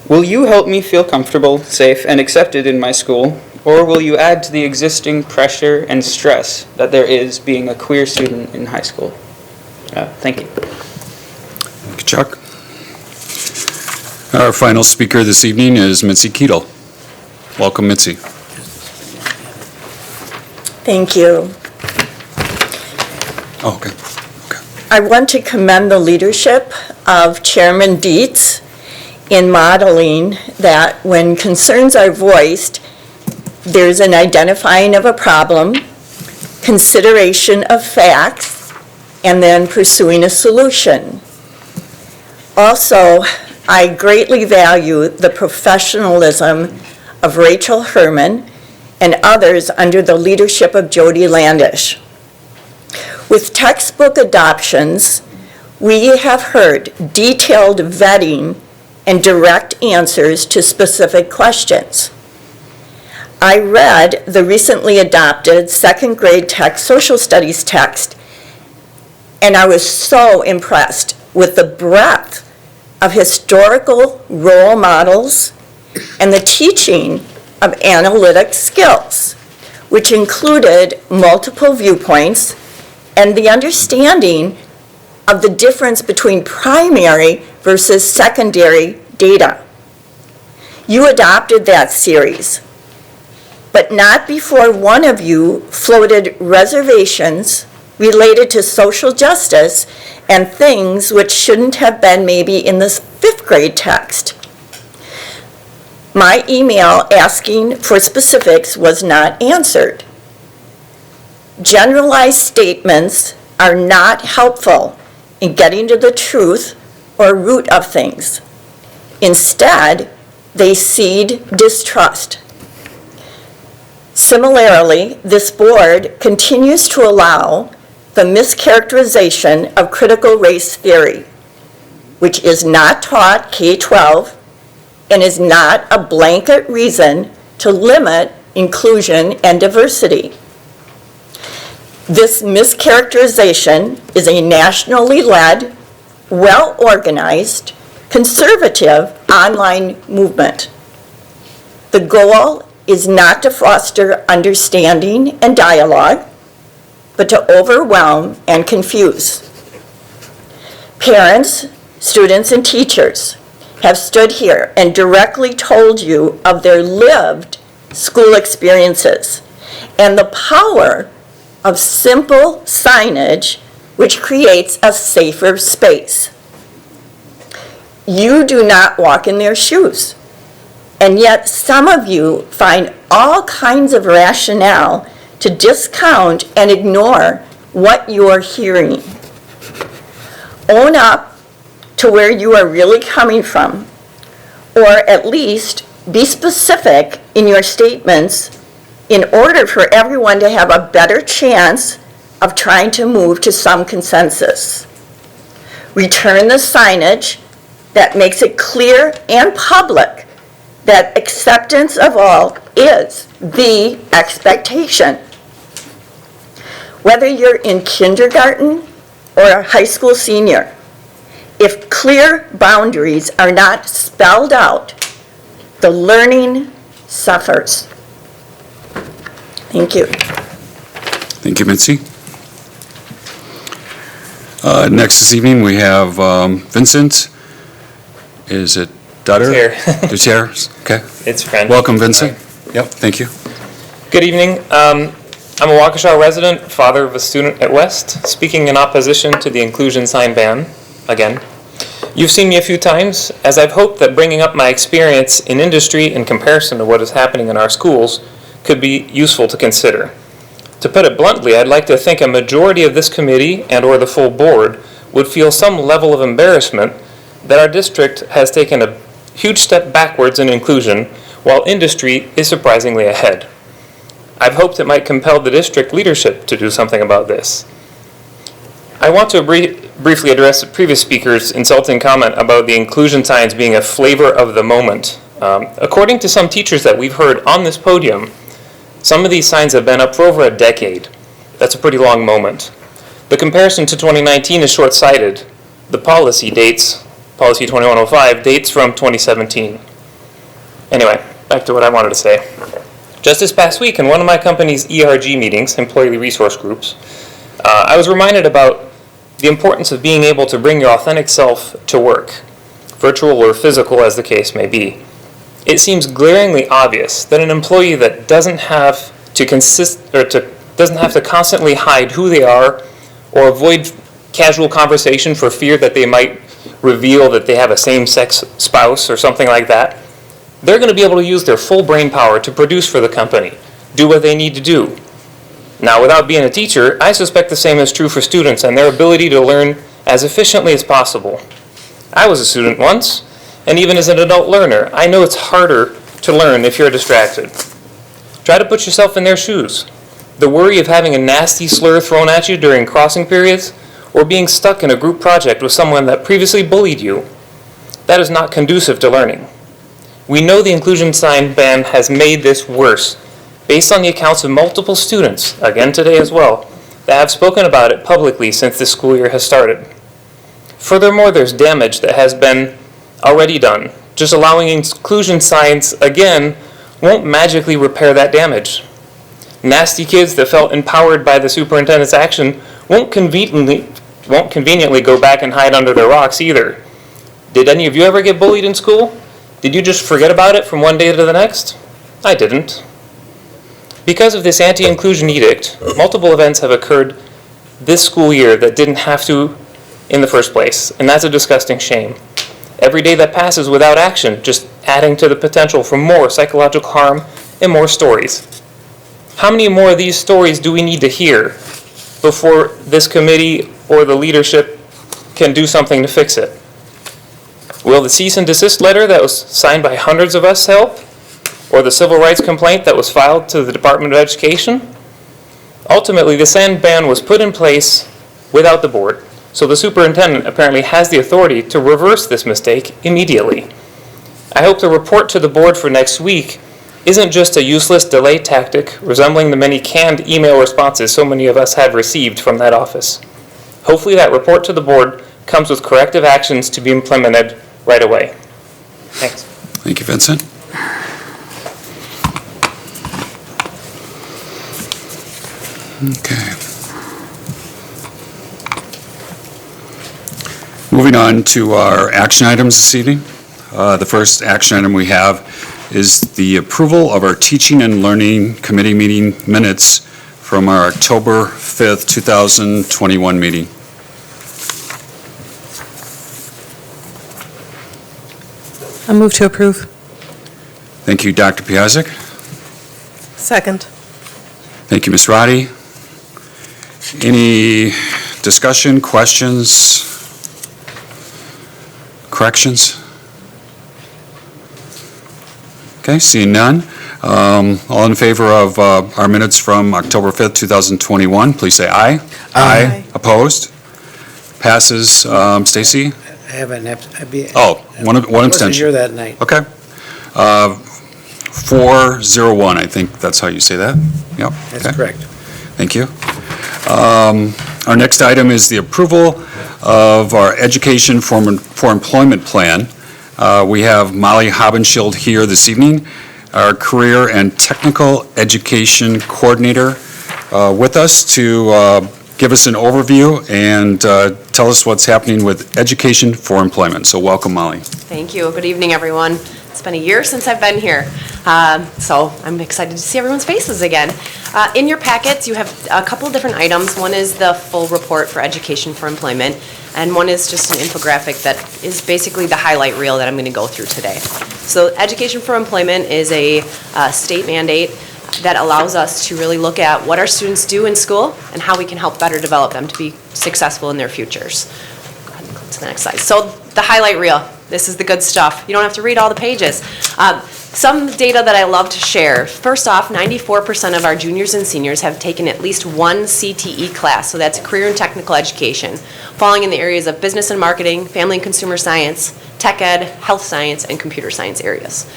Will you help me feel comfortable, safe, and accepted in my school, or will you add to the existing pressure and stress that there is being a queer student in high school? Thank you. Thank you, Chuck. Our final speaker this evening is Missy Keitel. Welcome, Mitzi. Thank you. Oh, okay. I want to commend the leadership of Chairman Dietz in modeling that when concerns are voiced, there's an identifying of a problem, consideration of facts, and then pursuing a solution. Also, I greatly value the professionalism of Rachel Herman and others under the leadership of Jody Landish. With textbook adoptions, we have heard detailed vetting and direct answers to specific questions. I read the recently adopted second grade text, social studies text, and I was so impressed with the breadth of historical role models and the teaching of analytic skills, which included multiple viewpoints and the understanding of the difference between primary versus secondary data. You adopted that series, but not before one of you floated reservations related to social justice and things which shouldn't have been maybe in this fifth grade text. My email asking for specifics was not answered. Generalized statements are not helpful in getting to the truth or root of things. Instead, they seed distrust. Similarly, this board continues to allow the mischaracterization of critical race theory, which is not taught K-12 and is not a blanket reason to limit inclusion and diversity. This mischaracterization is a nationally led, well-organized, conservative online movement. The goal is not to foster understanding and dialogue, but to overwhelm and confuse. Parents, students, and teachers have stood here and directly told you of their lived school experiences and the power of simple signage which creates a safer space. You do not walk in their shoes, and yet some of you find all kinds of rationale to discount and ignore what you are hearing. Own up to where you are really coming from, or at least be specific in your statements in order for everyone to have a better chance of trying to move to some consensus. Return the signage that makes it clear and public that acceptance of all is the expectation. Whether you're in kindergarten or a high school senior, If clear boundaries are not spelled out, the learning suffers. Thank you. Thank you, Mitzi. Next this evening, we have Vincent. Is it Dutter? Dutierre. Okay. It's French. Welcome, Vincent. Yep, thank you. Good evening. I'm a Waukesha resident, father of a student at West, speaking in opposition to the inclusion sign ban, again. You've seen me a few times, as I've hoped that bringing up my experience in industry in comparison to what is happening in our schools could be useful to consider. To put it bluntly, I'd like to think a majority of this committee and or the full board would feel some level of embarrassment that our district has taken a huge step backwards in inclusion while industry is surprisingly ahead. I've hoped it might compel the district leadership to do something about this. I want to briefly address the previous speaker's insulting comment about the inclusion signs being a flavor of the moment. According to some teachers that we've heard on this podium, some of these signs have been up for over a decade. That's a pretty long moment. The comparison to 2019 is short-sighted. The policy 2105, dates from 2017. Anyway, back to what I wanted to say. Just this past week, in one of my company's ERG meetings, employee resource groups, I was reminded about the importance of being able to bring your authentic self to work, virtual or physical as the case may be. It seems glaringly obvious that an employee that doesn't have to constantly hide who they are or avoid casual conversation for fear that they might reveal that they have a same-sex spouse or something like that, they're going to be able to use their full brain power to produce for the company, do what they need to do. Now, without being a teacher, I suspect the same is true for students and their ability to learn as efficiently as possible. I was a student once, and even as an adult learner, I know it's harder to learn if you're distracted. Try to put yourself in their shoes. The worry of having a nasty slur thrown at you during crossing periods, or being stuck in a group project with someone that previously bullied you, that is not conducive to learning. We know the inclusion sign ban has made this worse, based on the accounts of multiple students, again today as well, that have spoken about it publicly since this school year has started. Furthermore, there's damage that has been already done. Just allowing inclusion signs again won't magically repair that damage. Nasty kids that felt empowered by the superintendent's action won't conveniently go back and hide under their rocks either. Did any of you ever get bullied in school? Did you just forget about it from one day to the next? I didn't. Because of this anti-inclusion edict, multiple events have occurred this school year that didn't have to in the first place, and that's a disgusting shame. Every day that passes without action, just adding to the potential for more psychological harm and more stories. How many more of these stories do we need to hear before this committee or the leadership can do something to fix it? Will the cease and desist letter that was signed by hundreds of us help? Or the civil rights complaint that was filed to the Department of Education? Ultimately, the sign ban was put in place without the board, so the superintendent apparently has the authority to reverse this mistake immediately. I hope the report to the board for next week isn't just a useless delay tactic resembling the many canned email responses so many of us have received from that office. Hopefully that report to the board comes with corrective actions to be implemented right away. Thanks. Thank you, Vincent. Okay. Moving on to our action items this evening. The first action item we have is the approval of our Teaching and Learning Committee meeting minutes from our October 5th, 2021 meeting. I move to approve. Thank you, Dr. Piasek. Second. Thank you, Ms. Roddy. Any discussion, questions, corrections? Okay, seeing none. All in favor of our minutes from October 5th, 2021, please say aye. Aye. Opposed? Passes. Stacy? I have an one abstention. I wasn't here that night. Okay. 401, I think that's how you say that. Yep. That's okay. correct. Thank you. Our next item is the approval of our Education for Employment Plan. We have Molly Hobenschild here this evening, our Career and Technical Education Coordinator, with us to give us an overview and tell us what's happening with Education for Employment. So welcome, Molly. Thank you. Good evening, everyone. It's been a year since I've been here, so I'm excited to see everyone's faces again. In your packets, you have a couple different items. One is the full report for Education for Employment, and one is just an infographic that is basically the highlight reel that I'm going to go through today. So Education for Employment is a state mandate that allows us to really look at what our students do in school and how we can help better develop them to be successful in their futures. Go ahead and click to the next slide. So the highlight reel, this is the good stuff. You don't have to read all the pages. Some data that I love to share. First off, 94% of our juniors and seniors have taken at least one CTE class, so that's career and technical education, falling in the areas of business and marketing, family and consumer science, tech ed, health science, and computer science areas.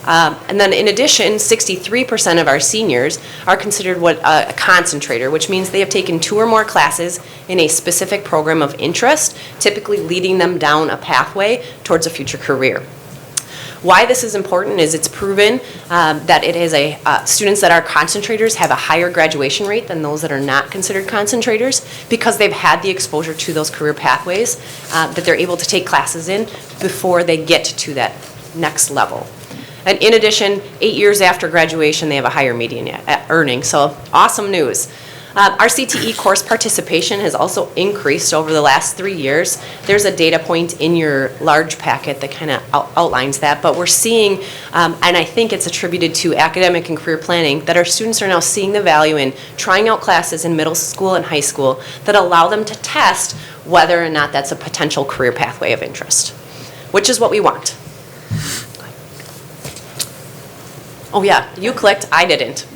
And then in addition, 63% of our seniors are considered what a concentrator, which means they have taken 2 or more classes in a specific program of interest, typically leading them down a pathway towards a future career. Why this is important is it's proven that it is students that are concentrators have a higher graduation rate than those that are not considered concentrators because they've had the exposure to those career pathways that they're able to take classes in before they get to that next level. And in addition, 8 years after graduation, they have a higher median earning. So awesome news. Our CTE course participation has also increased over the last 3 years. There's a data point in your large packet that kind of outlines that. But we're seeing, and I think it's attributed to academic and career planning, that our students are now seeing the value in trying out classes in middle school and high school that allow them to test whether or not that's a potential career pathway of interest, which is what we want. Oh yeah, you clicked, I didn't.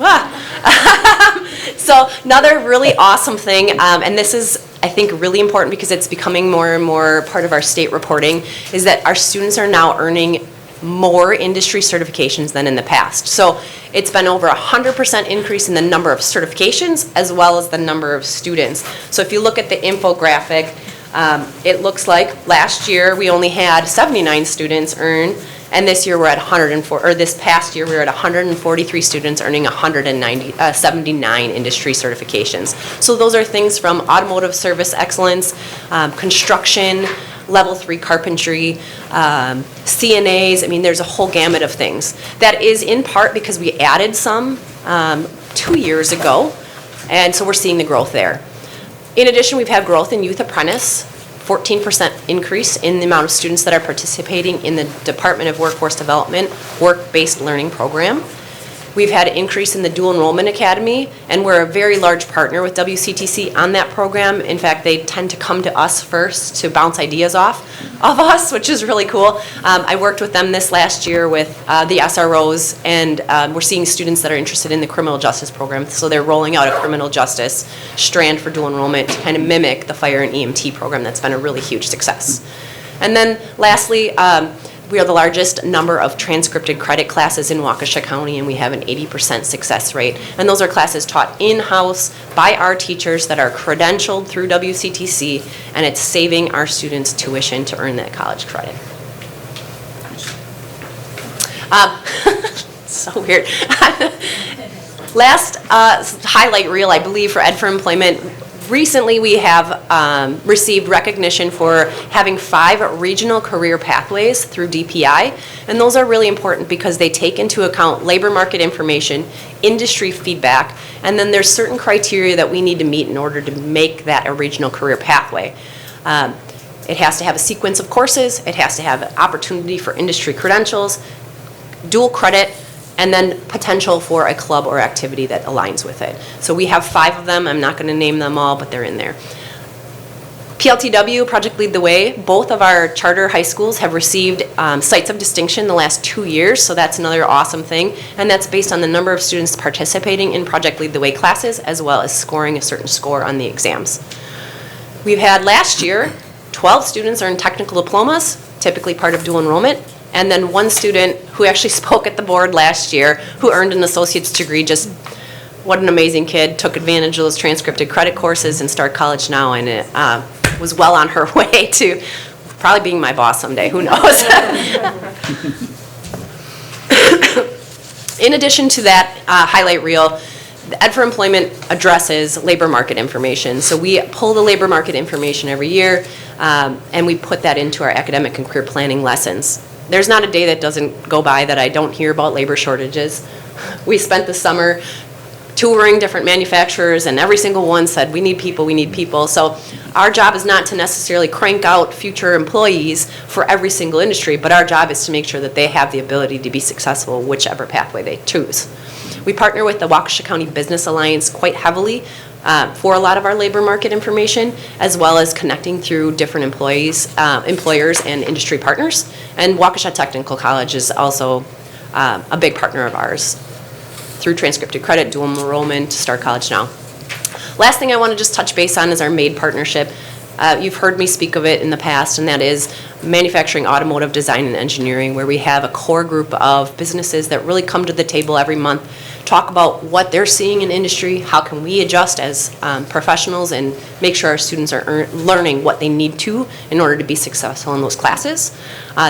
So another really awesome thing, and this is, I think, really important because it's becoming more and more part of our state reporting, is that our students are now earning more industry certifications than in the past. So it's been over 100% increase in the number of certifications as well as the number of students. So if you look at the infographic, it looks like last year we only had 79 students earn, and this year we're at 104, or this past year we were at 143 students earning 79 industry certifications. So those are things from automotive service excellence, construction, level 3 carpentry, CNAs. I mean, there's a whole gamut of things. That is in part because we added some 2 years ago, and so we're seeing the growth there. In addition, we've had growth in youth apprentice. 14% increase in the amount of students that are participating in the Department of Workforce Development work-based learning program. We've had an increase in the Dual Enrollment Academy, and we're a very large partner with WCTC on that program. In fact, they tend to come to us first to bounce ideas off of us, which is really cool. I worked with them this last year with the SROs, and we're seeing students that are interested in the criminal justice program, so they're rolling out a criminal justice strand for dual enrollment to kind of mimic the fire and EMT program. That's been a really huge success. And then lastly, we are the largest number of transcripted credit classes in Waukesha County, and we have an 80% success rate. And those are classes taught in-house by our teachers that are credentialed through WCTC, and it's saving our students tuition to earn that college credit. So weird. Last highlight reel, I believe, for Ed for Employment. Recently, we have received recognition for having 5 regional career pathways through DPI, and those are really important because they take into account labor market information, industry feedback, and then there's certain criteria that we need to meet in order to make that a regional career pathway. It has to have a sequence of courses, it has to have an opportunity for industry credentials, dual credit, and then potential for a club or activity that aligns with it. So we have 5 of them. I'm not going to name them all, but they're in there. PLTW, Project Lead the Way, both of our charter high schools have received Sites of Distinction the last 2 years, so that's another awesome thing, and that's based on the number of students participating in Project Lead the Way classes, as well as scoring a certain score on the exams. We've had last year, 12 students earn technical diplomas, typically part of dual enrollment, and then 1 student who actually spoke at the board last year who earned an associate's degree just what an amazing kid, took advantage of those transcripted credit courses and started college now, and it was well on her way to probably being my boss someday, who knows? In addition to that highlight reel, the Ed for Employment addresses labor market information. So we pull the labor market information every year, and we put that into our academic and career planning lessons. There's not a day that doesn't go by that I don't hear about labor shortages. We spent the summer touring different manufacturers, and every single one said, we need people, we need people. So our job is not to necessarily crank out future employees for every single industry, but our job is to make sure that they have the ability to be successful whichever pathway they choose. We partner with the Waukesha County Business Alliance quite heavily for a lot of our labor market information, as well as connecting through different employers and industry partners. And Waukesha Technical College is also a big partner of ours through transcripted credit, dual enrollment, Start College Now. Last thing I want to just touch base on is our MADE partnership. You've heard me speak of it in the past, and that is manufacturing, automotive design, and engineering, where we have a core group of businesses that really come to the table every month, talk about what they're seeing in industry, how can we adjust as professionals and make sure our students are learning what they need to in order to be successful in those classes.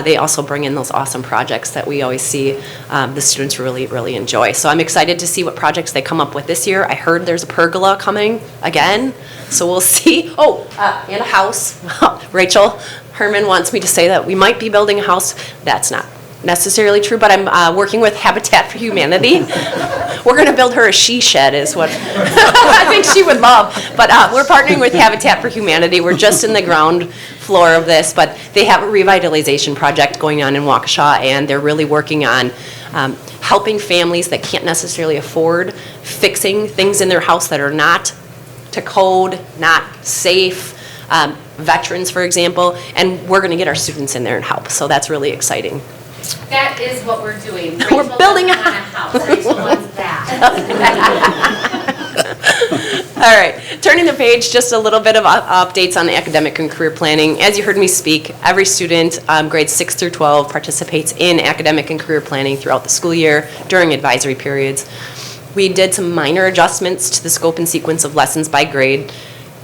They also bring in those awesome projects that we always see the students really, really enjoy. So I'm excited to see what projects they come up with this year. I heard there's a pergola coming again, so we'll see. Oh, and a house. Rachel Herman wants me to say that we might be building a house. That's not necessarily true, but I'm working with Habitat for Humanity. We're going to build her a she shed is what I think she would love. But we're partnering with Habitat for Humanity. We're just in the ground floor of this, but they have a revitalization project going on in Waukesha, and they're really working on helping families that can't necessarily afford fixing things in their house that are not to code, not safe, veterans, for example, and we're going to get our students in there and help. So that's really exciting. That is what we're doing. We're building a house. Rachel wants that. All right, turning the page, just a little bit of updates on academic and career planning. As you heard me speak, every student, grades 6 through 12, participates in academic and career planning throughout the school year during advisory periods. We did some minor adjustments to the scope and sequence of lessons by grade.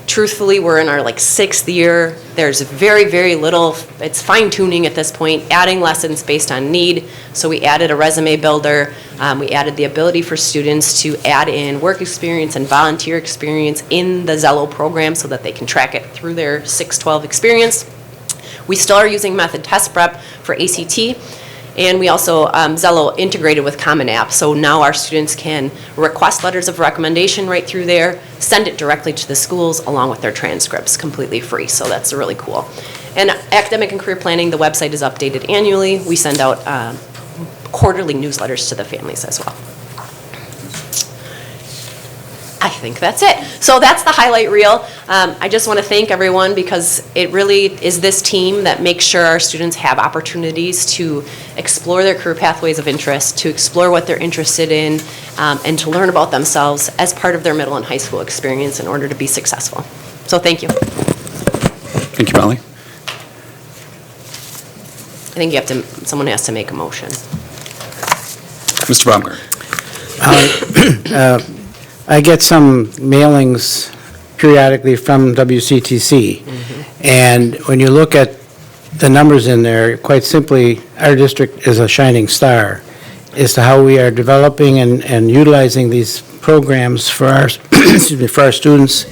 Truthfully, we're in our 6th year. There's very, very little, it's fine tuning at this point, adding lessons based on need. So we added a resume builder. We added the ability for students to add in work experience and volunteer experience in the Zello program so that they can track it through their 6-12 experience. We still are using method test prep for ACT. And we also, Zello integrated with Common App, so now our students can request letters of recommendation right through there, send it directly to the schools along with their transcripts, completely free, so that's really cool. And academic and career planning, the website is updated annually. We send out quarterly newsletters to the families as well. I think that's it. So that's the highlight reel. I just want to thank everyone because it really is this team that makes sure our students have opportunities to explore their career pathways of interest, to explore what they're interested in, and to learn about themselves as part of their middle and high school experience in order to be successful. So thank you. Thank you, Molly. I think someone has to make a motion. Mr. Baumgart. I get some mailings periodically from WCTC, and when you look at the numbers in there, quite simply, our district is a shining star as to how we are developing and utilizing these programs for our, excuse me, for our students,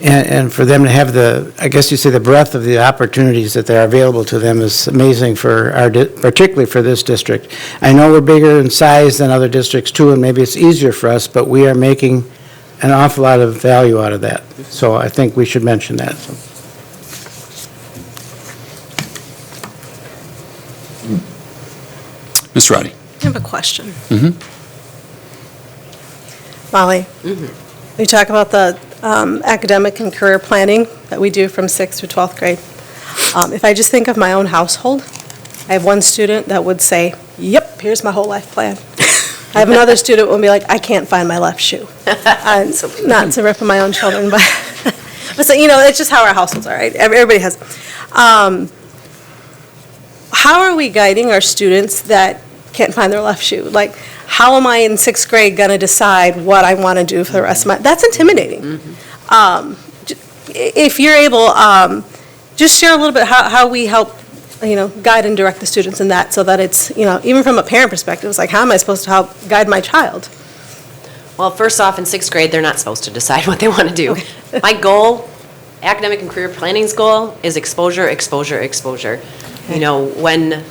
and for them to have the, I guess you say, the breadth of the opportunities that are available to them is amazing for our, particularly for this district. I know we're bigger in size than other districts too, and maybe it's easier for us, but we are making an awful lot of value out of that. So I think we should mention that. So. Ms. Roddy. I have a question. Mm-hmm. Molly, we talk about the academic and career planning that we do from 6th through 12th grade. If I just think of my own household, I have one student that would say, yep, here's my whole life plan. I have another student who will be like, I can't find my left shoe. Not to rip on my own children, but so, it's just how our households are, right? Everybody has. How are we guiding our students that can't find their left shoe. Like, how am I in 6th grade going to decide what I want to do for the rest of my, that's intimidating. If you're able, just share a little bit how we help, guide and direct the students in that, so that it's, even from a parent perspective, it's like, how am I supposed to help guide my child? Well, first off, in 6th grade, they're not supposed to decide what they want to do. My goal, academic and career planning's goal, is exposure, exposure, exposure. When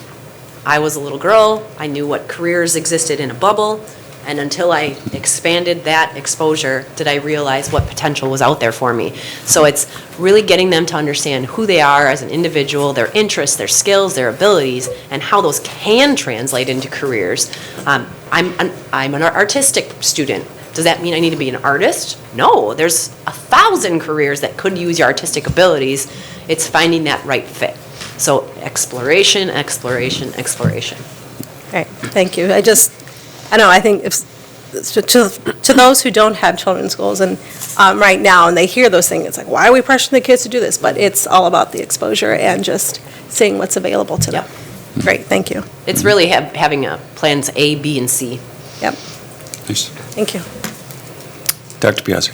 I was a little girl, I knew what careers existed in a bubble, and until I expanded that exposure, did I realize what potential was out there for me. So it's really getting them to understand who they are as an individual, their interests, their skills, their abilities, and how those can translate into careers. I'm an artistic student. Does that mean I need to be an artist? No, there's 1,000 careers that could use your artistic abilities. It's finding that right fit. So exploration, exploration, exploration. Right, thank you. I think to those who don't have children's schools and right now, and they hear those things, it's like, why are we pressuring the kids to do this? But it's all about the exposure and just seeing what's available to them. Great, thank you. It's really having plans A, B, and C. Yep. Nice. Thank you. Dr. Piazza.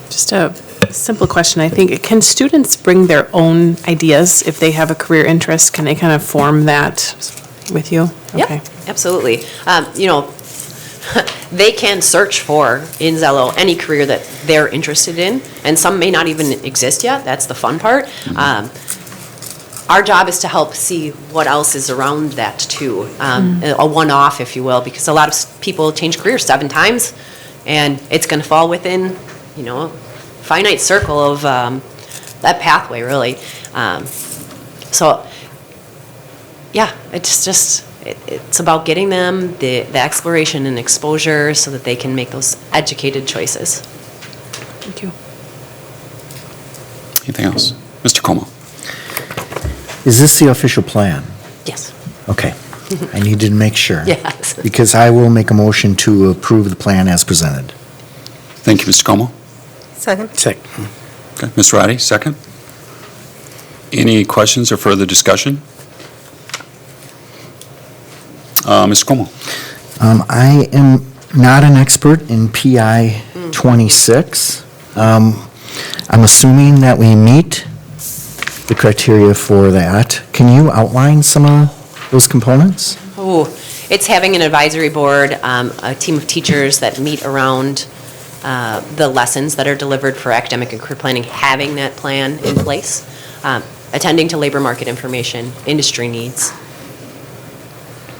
Just a simple question, I think. Can students bring their own ideas if they have a career interest? Can they kind of form that with you? Yep, Okay. absolutely. They can search for, in Zello, any career that they're interested in, and some may not even exist yet. That's the fun part. Our job is to help see what else is around that, too. A one-off, if you will, because a lot of people change careers 7 times, and it's going to fall within, a finite circle of that pathway, really. It's about getting them the exploration and exposure so that they can make those educated choices. Thank you. Anything else? Mr. Como. Is this the official plan? Yes. Okay. I needed to make sure. Yes. Because I will make a motion to approve the plan as presented. Thank you, Mr. Como. Second. Second. Okay, Ms. Roddy, second. Any questions or further discussion? Mr. Como. I am not an expert in PI 26. I'm assuming that we meet the criteria for that. Can you outline some of those components? It's having an advisory board, a team of teachers that meet around the lessons that are delivered for academic and career planning, having that plan in place, attending to labor market information, industry needs,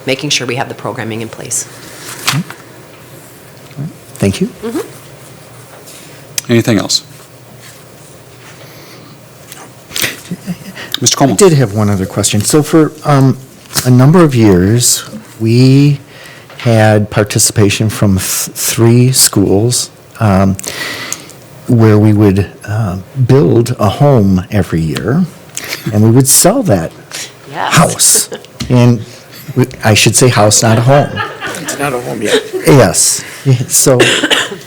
making sure we have the programming in place. Thank you. Anything else? Mr. Como. I did have one other question. So for a number of years, we had participation from 3 schools where we would build a home every year, and we would sell that house. And I should say house, not a home. It's not a home yet. Yes. So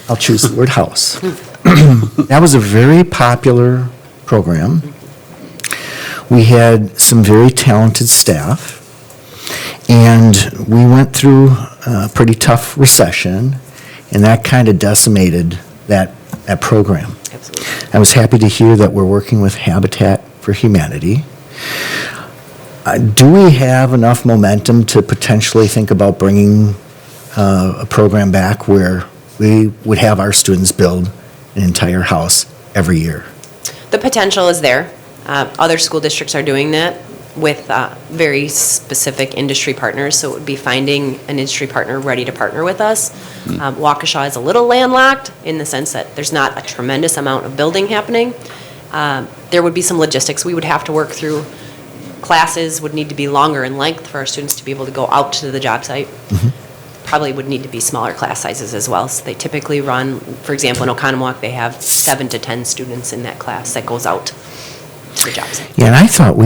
I'll choose the word house. That was a very popular program. We had some very talented staff, and we went through a pretty tough recession, and that kind of decimated that program. Absolutely. I was happy to hear that we're working with Habitat for Humanity. Do we have enough momentum to potentially think about bringing a program back where we would have our students build an entire house every year? The potential is there. Other school districts are doing that with very specific industry partners, so it would be finding an industry partner ready to partner with us. Waukesha is a little landlocked in the sense that there's not a tremendous amount of building happening. There would be some logistics we would have to work through. Classes would need to be longer in length for our students to be able to go out to the job site. Probably would need to be smaller class sizes as well. So they typically run, for example, in Oconomowoc, they have 7 to 10 students in that class that goes out to the job site. Yeah, and I thought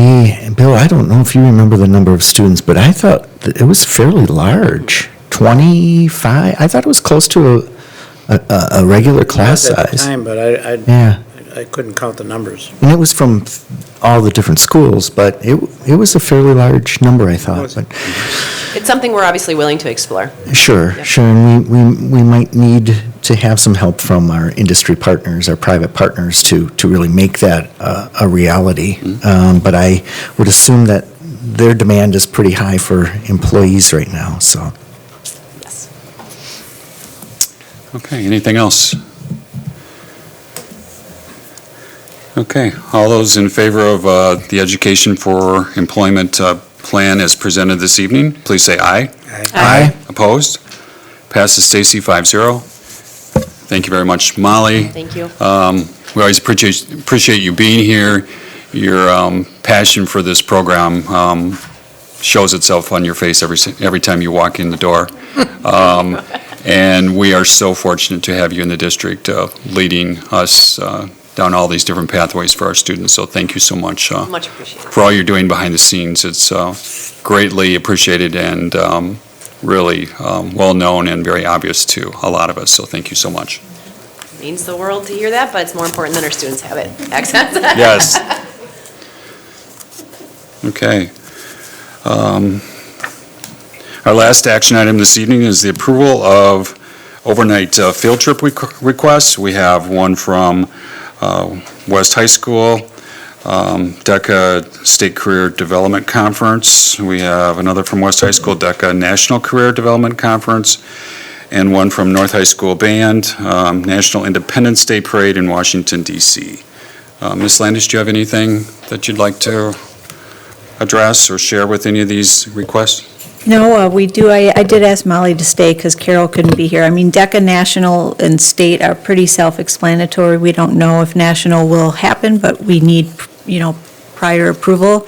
Bill, I don't know if you remember the number of students, but I thought that it was fairly large. 25, I thought it was close to a regular class At the size. time, but Yeah. I couldn't count the numbers. And it was from all the different schools, but it was a fairly large number, I thought. But It's something we're obviously willing to explore. sure, and we might need to have some help from our industry partners, our private partners, to really make that a reality. But I would assume that their demand is pretty high for employees right now, so. Yes. Okay, anything else? Okay, all those in favor of the Education for Employment plan as presented this evening, please say aye. Aye. Opposed? Passes Stacy 5-0. Thank you very much, Molly. Thank you. We always appreciate you being here. Your passion for this program shows itself on your face every time you walk in the door. And we are so fortunate to have you in the district leading us down all these different pathways for our students. So thank you so much. Much appreciated. For all you're doing behind the scenes. It's greatly appreciated and really well-known and very obvious to a lot of us. So thank you so much. Means the world to hear that, but it's more important that our students have it. Accents. Yes. Okay. Our last action item this evening is the approval of overnight field trip requests. We have one from West High School, DECA State Career Development Conference. We have another from West High School, DECA National Career Development Conference, and one from North High School Band, National Independence Day Parade in Washington, D.C. Ms. Landis, do you have anything that you'd like to address or share with any of these requests? No, we do. I did ask Molly to stay because Carol couldn't be here. I mean, DECA National and State are pretty self-explanatory. We don't know if National will happen, but we need, prior approval,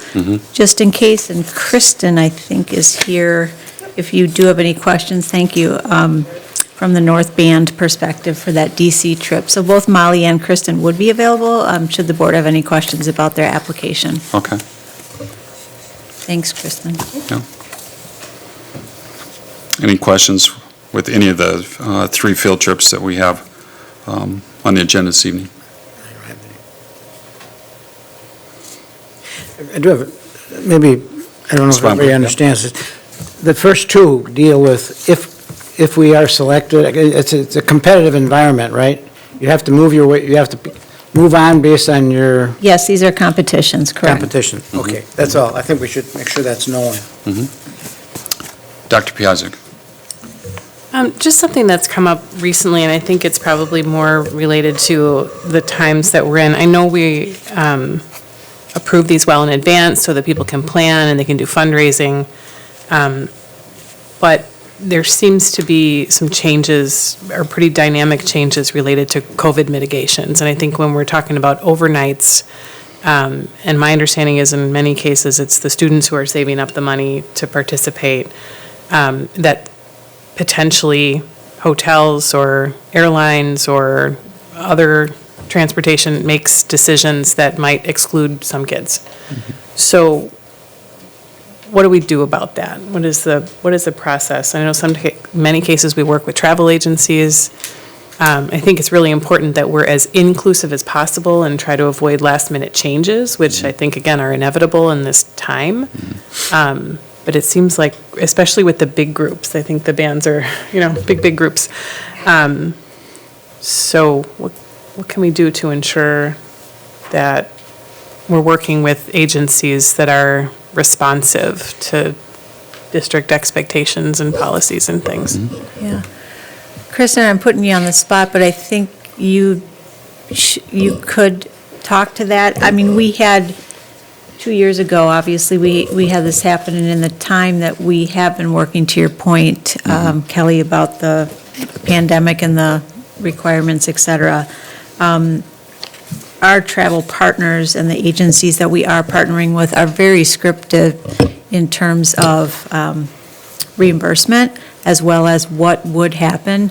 just in case. And Kristen, I think, is here. If you do have any questions, thank you, from the North Band perspective for that DC trip. So both Molly and Kristen would be available, should the board have any questions about their application. Okay. Thanks, Kristen. Yeah. Any questions with any of the 3 field trips that we have on the agenda this evening? I do have, maybe, I don't know if everybody understands it. The first 2 deal with if we are selected, it's a competitive environment, right? You have to move your way, you have to move on based on your Yes, these are competitions, correct. competition. Okay, that's all. I think we should make sure that's known. Dr. Piazzik. Just something that's come up recently, and I think it's probably more related to the times that we're in. I know we approve these well in advance so that people can plan and they can do fundraising. But there seems to be some changes, or pretty dynamic changes related to COVID mitigations. And I think when we're talking about overnights, and my understanding is in many cases, it's the students who are saving up the money to participate, that potentially hotels or airlines or other transportation makes decisions that might exclude some kids. So what do we do about that? What is the process? I know many cases we work with travel agencies. I think it's really important that we're as inclusive as possible and try to avoid last minute changes, which I think again are inevitable in this time. But it seems like, especially with the big groups, I think the bands are, big groups. So what can we do to ensure that we're working with agencies that are responsive to district expectations and policies and things? Yeah. Kristen, I'm putting you on the spot, but I think you could talk to that. I mean, we had 2 years ago, obviously, we had this happen, and in the time that we have been working, to your point, Kelly, about the pandemic and the requirements, et cetera, our travel partners and the agencies that we are partnering with are very scripted in terms of reimbursement, as well as what would happen,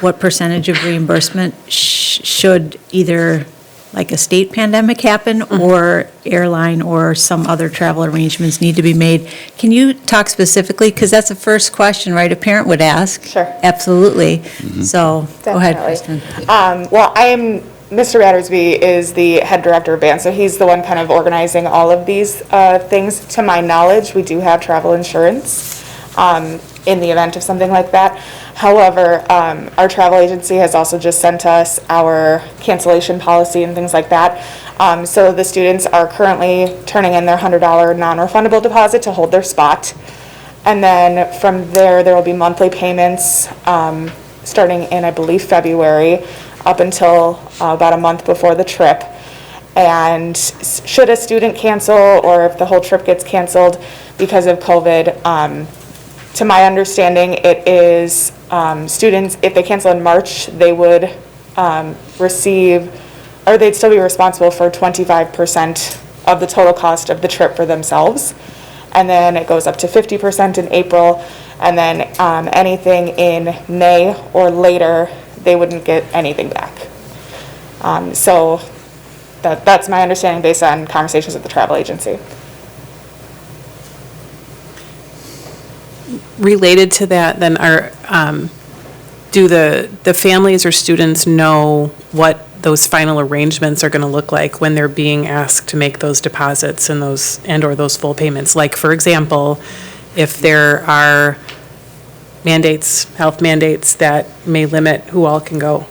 what percentage of reimbursement should either like a state pandemic happen or airline or some other travel arrangements need to be made. Can you talk specifically, because that's the first question, right? A parent would ask. Sure. Absolutely. So, go ahead, Definitely. Kristen. Well, I am Mr. Battersby is the head director of band, so he's the one kind of organizing all of these things. To my knowledge, we do have travel insurance in the event of something like that. However, our travel agency has also just sent us our cancellation policy and things like that. So the students are currently turning in their $100 non-refundable deposit to hold their spot. And then from there will be monthly payments starting in, I believe, February, up until about a month before the trip. And should a student cancel, or if the whole trip gets canceled because of COVID, to my understanding, it is students, if they cancel in March, they would receive, or they'd still be responsible for 25% of the total cost of the trip for themselves. And then it goes up to 50% in April, and then anything in May or later, they wouldn't get anything back. So that's my understanding based on conversations with the travel agency. Related to that, then, do the families or students know what those final arrangements are going to look like when they're being asked to make those deposits and or those full payments? Like, for example, if there are health mandates that may limit who all can go.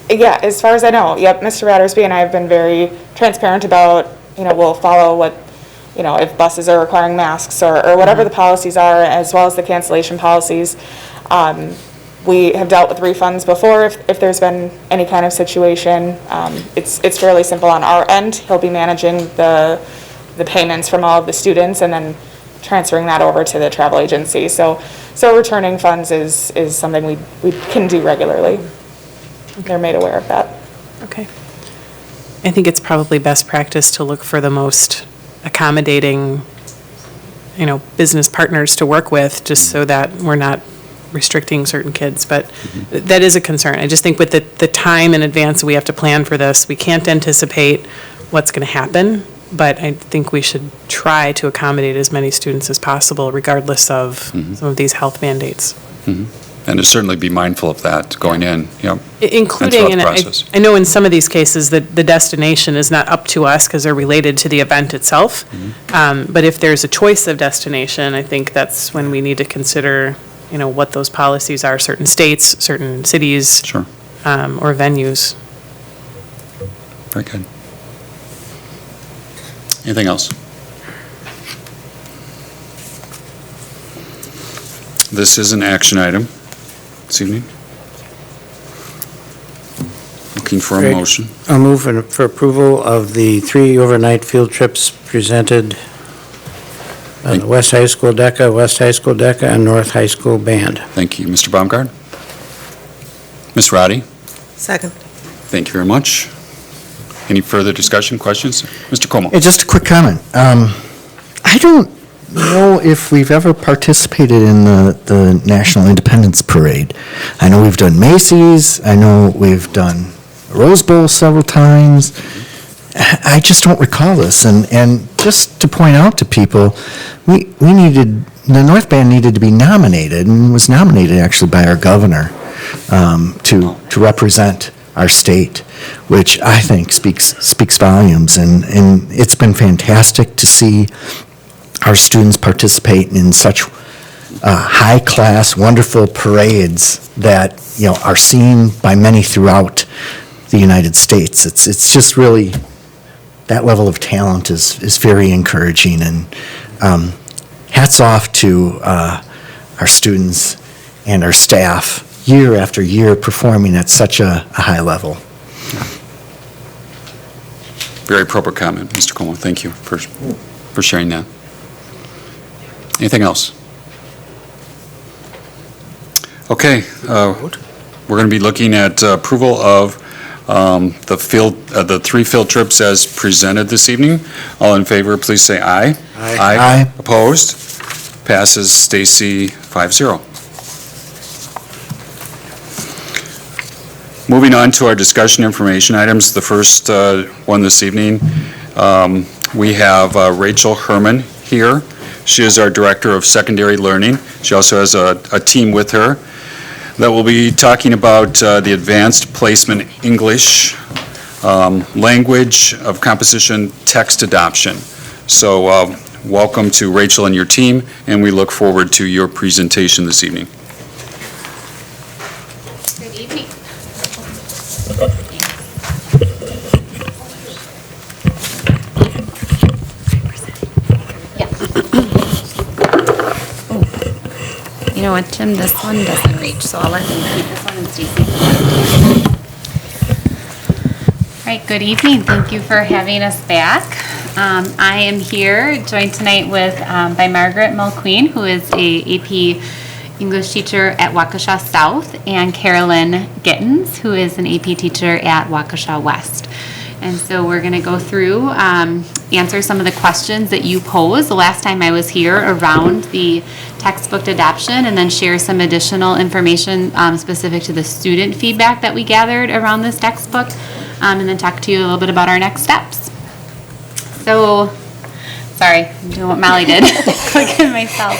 Yeah, as far as I know, yep, Mr. Battersby and I have been very transparent about, we'll follow what, if buses are requiring masks or whatever the policies are, as well as the cancellation policies. We have dealt with refunds before if there's been any kind of situation. It's fairly simple on our end. He'll be managing the payments from all of the students and then transferring that over to the travel agency. So returning funds is something we can do regularly. They're made aware of that. Okay. I think it's probably best practice to look for the most accommodating, business partners to work with, just so that we're not restricting certain kids, but that is a concern. I just think with the time in advance we have to plan for this, we can't anticipate what's going to happen, but I think we should try to accommodate as many students as possible, regardless of some of these health mandates. And to certainly be mindful of that going in, Including, and and throughout the process. I know in some of these cases that the destination is not up to us because they're related to the event itself. But if there's a choice of destination, I think that's when we need to consider, what those policies are, certain states, certain cities. Sure. Or venues. Very good. Anything else? This is an action item this evening. Looking for a Great. motion. I'll move for approval of the 3 overnight field trips presented by the West High School DECA, West High School DECA, and North High School Band. Thank you. Mr. Baumgart? Ms. Roddy? Second. Thank you very much. Any further discussion, questions? Mr. Como? Hey, just a quick comment. I don't know if we've ever participated in the National Independence Parade. I know we've done Macy's. I know we've done Rose Bowl several times. I just don't recall this. And just to point out to people, the North Band needed to be nominated, and was nominated actually by our governor to represent our state, which I think speaks volumes. And it's been fantastic to see our students participate in such high-class, wonderful parades that are seen by many throughout the United States. It's just really, that level of talent is very encouraging, and hats off to our students and our staff year after year performing at such a high level. Very appropriate comment, Mr. Como. Thank you for sharing that. Anything else? Okay, we're going to be looking at approval of the 3 field trips as presented this evening. All in favor, please say aye. Aye. Aye. Opposed? Passes, Stacy, 5-0. Moving on to our discussion information items. The first one this evening, we have Rachel Herman here. She is our Director of Secondary Learning. She also has a team with her. that will be talking about the Advanced Placement English language of composition text adoption. So welcome to Rachel and your team, and we look forward to your presentation this evening. Good evening. You know what, Tim, this one doesn't reach, so I'll let him keep this one and Stacy. All right, good evening. Thank you for having us back. I am here joined tonight with by Margaret Mulqueen, who is a AP English teacher at Waukesha South, and Carolyn Gittens, who is an AP teacher at Waukesha West. And so we're going to go through, answer some of the questions that you posed the last time I was here around the textbook adoption, and then share some additional information specific to the student feedback that we gathered around this textbook, and then talk to you a little bit about our next steps. So, sorry, I'm doing what Molly did, clicking myself.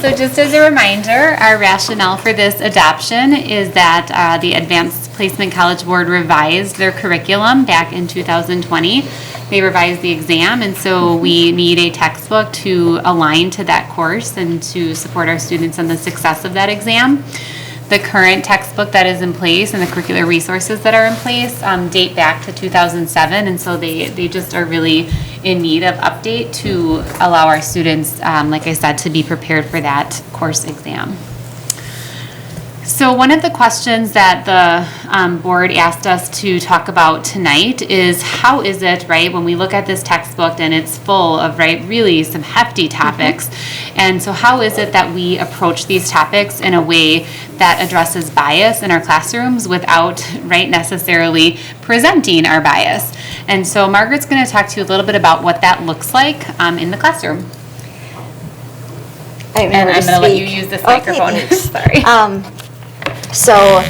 So just as a reminder, our rationale for this adoption is that the Advanced Placement College Board revised their curriculum back in 2020. They revised the exam, and so we need a textbook to align to that course and to support our students in the success of that exam. The current textbook that is in place and the curricular resources that are in place date back to 2007, and so they just are really in need of update to allow our students, like I said, to be prepared for that course exam. So one of the questions that the board asked us to talk about tonight is how is it, right, when we look at this textbook and it's full of, right, really some hefty topics, and so how is it that we approach these topics in a way that addresses bias in our classrooms without, right, necessarily presenting our bias? And so Margaret's going to talk to you a little bit about what that looks like in the classroom. And I'm going to let you use this microphone. Sorry. So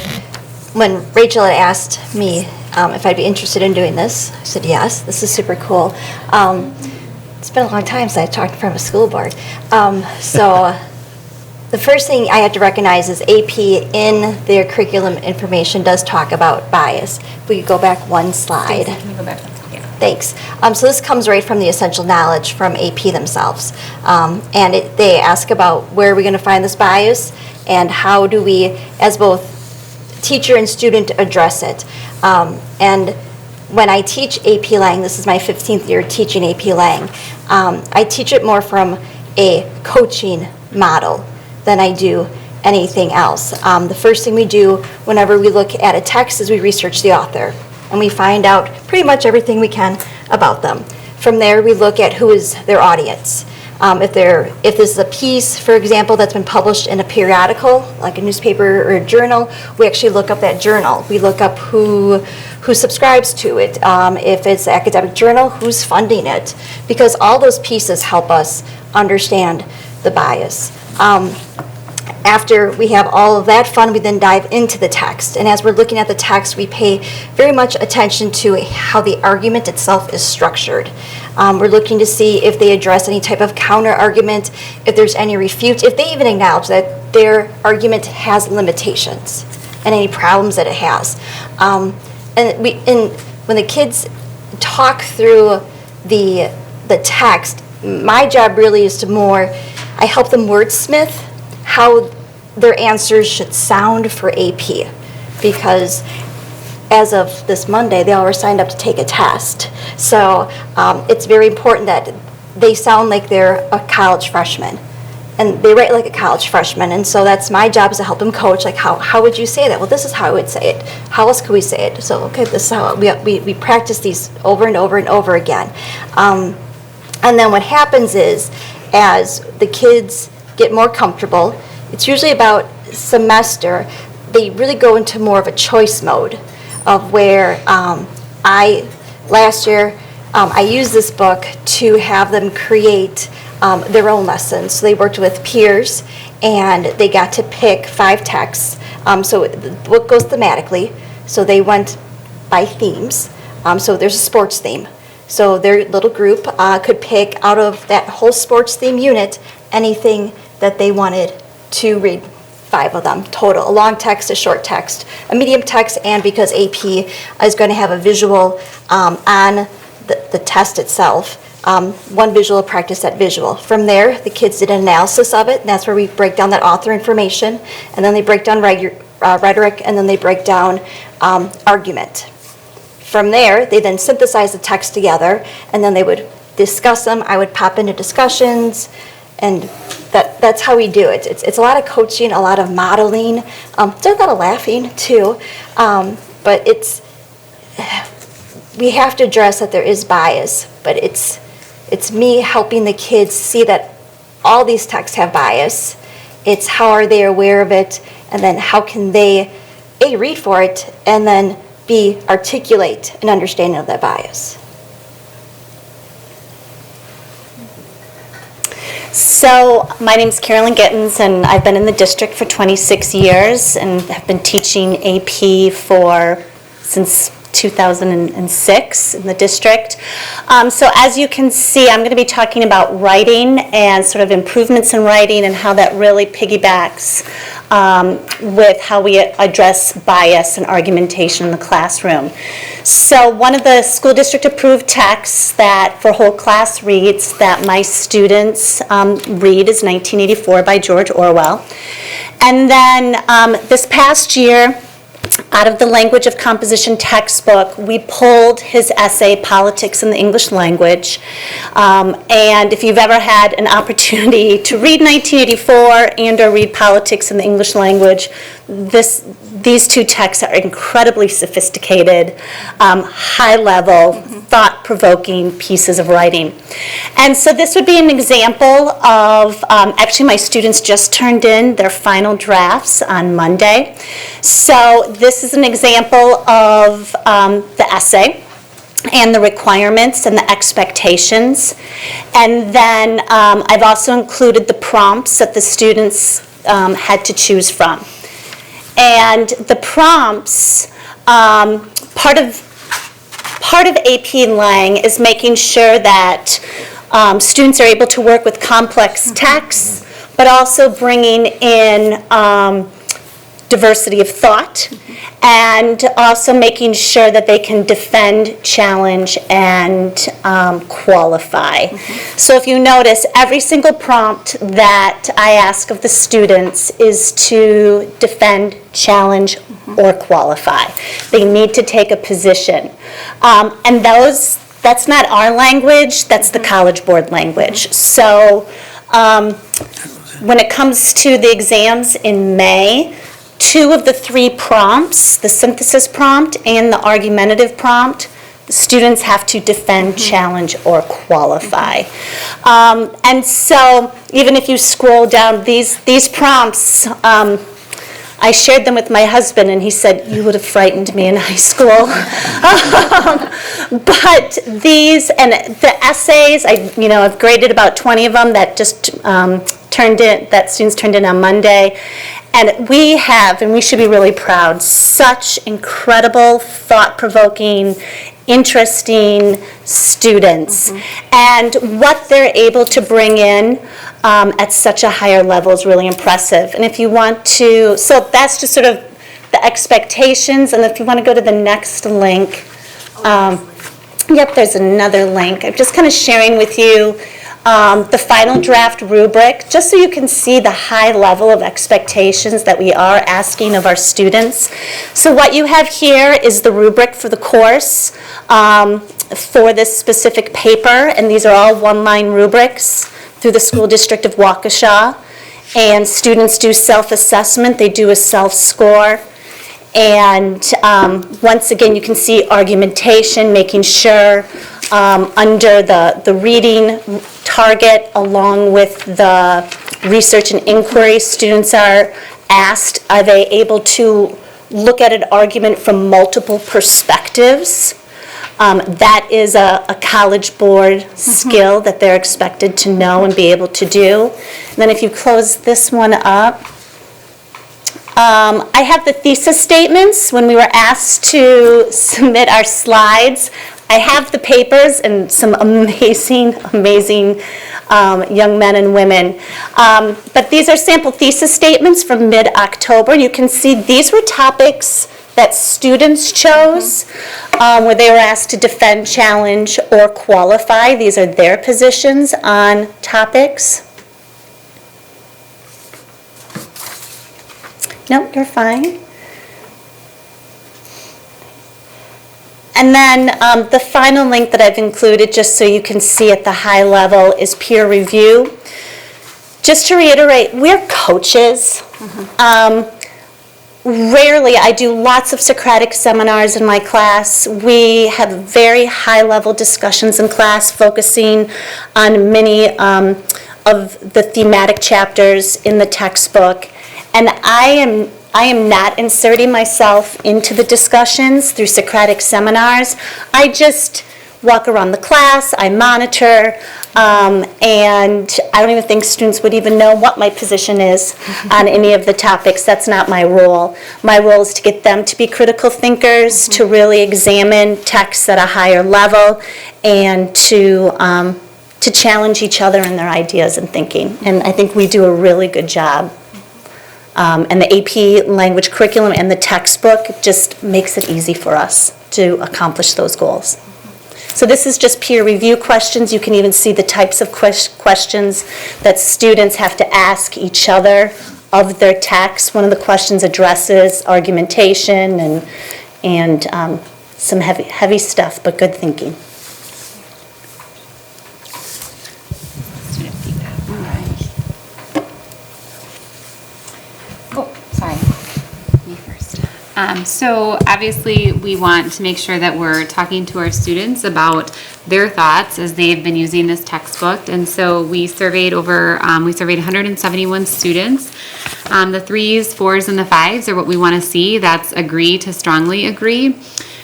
when Rachel had asked me if I'd be interested in doing this, I said yes, this is super cool. It's been a long time since I talked in front of a school board. So the first thing I have to recognize is AP in their curriculum information does talk about bias. If we could go back one slide. Stacey, can you go back one slide? Thanks. So this comes right from the essential knowledge from AP themselves. And they ask about where are we going to find this bias and how do we, as both teacher and student, address it. And when I teach AP Lang, this is my 15th year teaching AP Lang, I teach it more from a coaching model than I do anything else. The first thing we do whenever we look at a text is we research the author, and we find out pretty much everything we can about them. From there, we look at who is their audience. If this is a piece, for example, that's been published in a periodical, like a newspaper or a journal, we actually look up that journal. We look up who subscribes to it. If it's an academic journal, who's funding it? Because all those pieces help us understand the bias. After we have all of that fun, we then dive into the text. And as we're looking at the text, we pay very much attention to how the argument itself is structured. We're looking to see if they address any type of counter argument, if there's any refute, if they even acknowledge that their argument has limitations and any problems that it has. And when the kids talk through the text, my job really is I help them wordsmith how their answers should sound for AP, because as of this Monday, they all were signed up to take a test. So it's very important that they sound like they're a college freshman, and they write like a college freshman. And so that's my job, is to help them coach, like how would you say that? Well, this is how I would say it. How else could we say it? So, okay, this is how we practice these over and over and over again. And then what happens is, as the kids get more comfortable, it's usually about semester, they really go into more of a choice mode of where last year, I used this book to have them create their own lessons. So they worked with peers, and they got to pick 5 texts. So the book goes thematically, so they went by themes. So there's a sports theme. So their little group could pick out of that whole sports theme unit anything that they wanted to read 5 of them total, a long text, a short text, a medium text, and because AP is going to have a visual on the test itself, one visual practice that visual. From there, the kids did an analysis of it, and that's where we break down that author information, and then they break down rhetoric, and then they break down argument. From there, they then synthesize the text together, and then they would discuss them. I would pop into discussions, and that's how we do it. It's a lot of coaching, a lot of modeling. There's a lot of laughing, too, but we have to address that there is bias, but it's me helping the kids see that all these texts have bias. It's how are they aware of it, and then how can they, A, read for it, and then B, articulate an understanding of that bias. So my name's Carolyn Gittins, and I've been in the district for 26 years and have been teaching AP since 2006 in the district. So as you can see, I'm going to be talking about writing and sort of improvements in writing and how that really piggybacks with how we address bias and argumentation in the classroom. So one of the school district approved texts that for whole class reads that my students read is 1984 by George Orwell. And then this past year, out of the language of composition textbook, we pulled his essay, Politics in the English Language. And if you've ever had an opportunity to read 1984 and or read Politics in the English Language, these two texts are incredibly sophisticated, high-level, thought-provoking pieces of writing. And so this would be an example of, actually my students just turned in their final drafts on Monday. So this is an example of the essay and the requirements and the expectations. And then I've also included the prompts that the students had to choose from. And the prompts, part of AP Lang is making sure that students are able to work with complex texts, but also bringing in diversity of thought, and also making sure that they can defend, challenge, and qualify. So if you notice, every single prompt that I ask of the students is to defend, challenge, or qualify. They need to take a position. And that's not our language, that's the College Board language. So when it comes to the exams in May, 2 of the 3 prompts, the synthesis prompt and the argumentative prompt, the students have to defend, challenge, or qualify. And so even if you scroll down these prompts, I shared them with my husband, and he said, "You would have frightened me in high school." But these, and the essays, I've graded about 20 of them that just students turned in on Monday. And we have, and we should be really proud, such incredible, thought-provoking, interesting students. And what they're able to bring in at such a higher level is really impressive. And if you want to, so that's just sort of the expectations. And if you want to go to the next link, yep, there's another link. I'm just kind of sharing with you the final draft rubric, just so you can see the high level of expectations that we are asking of our students. So what you have here is the rubric for the course for this specific paper, and these are all one-line rubrics through the School District of Waukesha. And students do self-assessment, they do a self-score. And once again, you can see argumentation, making sure under the reading target, along with the research and inquiry, students are asked, are they able to look at an argument from multiple perspectives? That is a College Board skill that they're expected to know and be able to do. And then if you close this one up, I have the thesis statements. When we were asked to submit our slides, I have the papers and some amazing, amazing young men and women. But these are sample thesis statements from mid-October. You can see these were topics that students chose, where they were asked to defend, challenge, or qualify. These are their positions on topics. No, you're fine. And then the final link that I've included, just so you can see at the high level, is peer review. Just to reiterate, we're coaches. Rarely, I do lots of Socratic seminars in my class. We have very high-level discussions in class focusing on many of the thematic chapters in the textbook. And I am not inserting myself into the discussions through Socratic seminars. I just walk around the class, I monitor, and I don't even think students would even know what my position is on any of the topics. That's not my role. My role is to get them to be critical thinkers, to really examine texts at a higher level, and to challenge each other in their ideas and thinking. And I think we do a really good job. And the AP language curriculum and the textbook just makes it easy for us to accomplish those goals. So this is just peer review questions. You can even see the types of questions that students have to ask each other of their text. One of the questions addresses argumentation and some heavy stuff, but good thinking. So obviously we want to make sure that we're talking to our students about their thoughts as they've been using this textbook. And so we surveyed 171 students. The 3s, 4s, and the 5s are what we want to see. That's agree to strongly agree.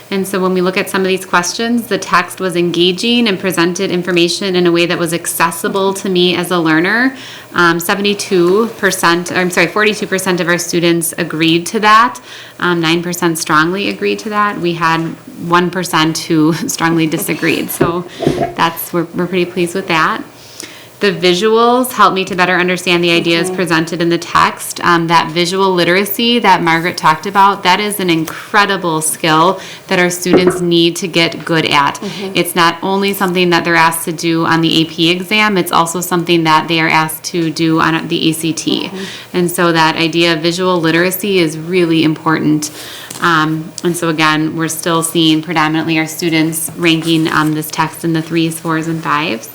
And so when we look at some of these questions, the text was engaging and presented information in a way that was accessible to me as a learner. 42% of our students agreed to that. 9% strongly agreed to that. We had 1% who strongly disagreed. So we're pretty pleased with that. The visuals help me to better understand the ideas presented in the text. That visual literacy that Margaret talked about, that is an incredible skill that our students need to get good at. It's not only something that they're asked to do on the AP exam, it's also something that they are asked to do on the ACT. And so that idea of visual literacy is really important. And so again, we're still seeing predominantly our students ranking this text in the 3s, 4s, and 5s.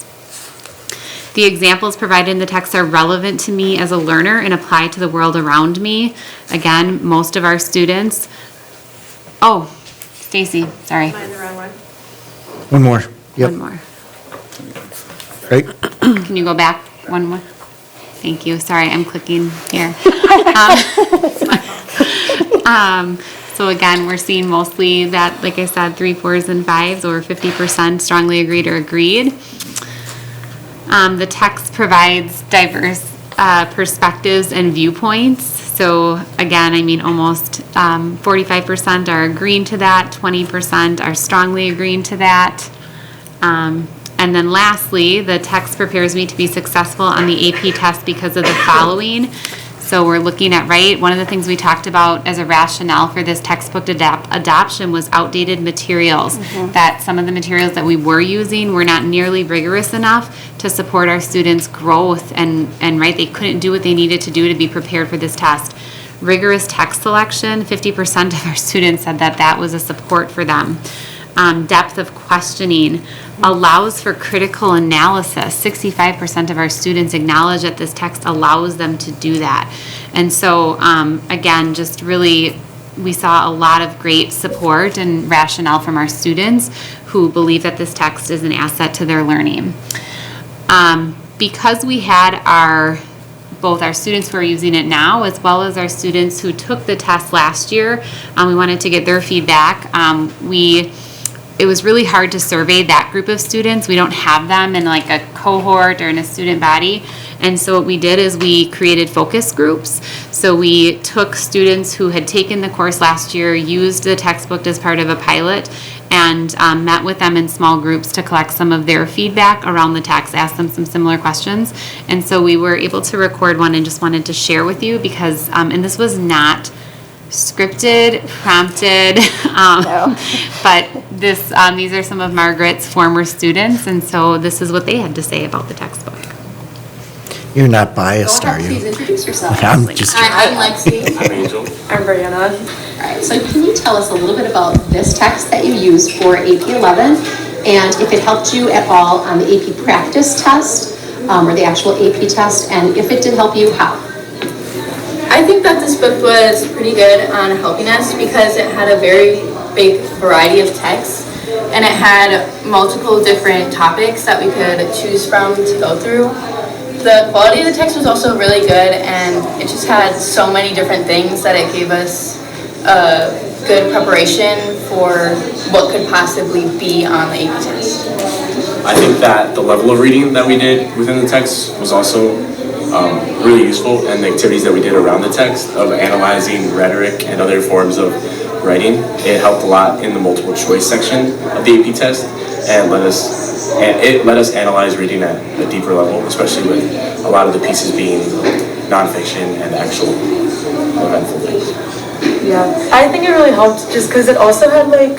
The examples provided in the text are relevant to me as a learner and apply to the world around me. Again, most of our students. Oh, Stacy, sorry. Am I in the wrong one? One more. Yep. One more. Right? Can you go back one more? Thank you. Sorry, I'm clicking here. So again, we're seeing mostly that, like I said, 3, 4s, and 5s, over 50% strongly agreed or agreed. The text provides diverse perspectives and viewpoints. So again, I mean, almost 45% are agreeing to that, 20% are strongly agreeing to that. And then lastly, the text prepares me to be successful on the AP test because of the following. So we're looking at, one of the things we talked about as a rationale for this textbook adoption was outdated materials. That some of the materials that we were using were not nearly rigorous enough to support our students' growth and they couldn't do what they needed to do to be prepared for this test. Rigorous text selection, 50% of our students said that was a support for them. Depth of questioning allows for critical analysis. 65% of our students acknowledge that this text allows them to do that. And so, again, just really, we saw a lot of great support and rationale from our students who believe that this text is an asset to their learning. Because we had both our students who are using it now as well as our students who took the test last year, we wanted to get their feedback. We it was really hard to survey that group of students. We don't have them in like a cohort or in a student body. And so what we did is we created focus groups. So we took students who had taken the course last year, used the textbook as part of a pilot, and met with them in small groups to collect some of their feedback around the text, ask them some similar questions. And so we were able to record one and just wanted to share with you because, and this was not scripted, prompted, but these are some of Margaret's former students, and so this is what they had to say about the textbook. You're not biased, are you? Please introduce yourself. I'm just I'm Lexi. I'm Angel. I'm Brianna. All right, so can you tell us a little bit about this text that you used for AP 11 and if it helped you at all on the AP practice test or the actual AP test, and if it did help you, how? I think that this book was pretty good on helping us because it had a very big variety of texts and it had multiple different topics that we could choose from to go through. The quality of the text was also really good and it just had so many different things that it gave us a good preparation for what could possibly be on the AP test. I think that the level of reading that we did within the text was also really useful, and the activities that we did around the text of analyzing rhetoric and other forms of writing, it helped a lot in the multiple choice section of the AP test, and it let us analyze reading at a deeper level, especially with a lot of the pieces being nonfiction and actual eventful things. Yeah, I think it really helped just because it also had like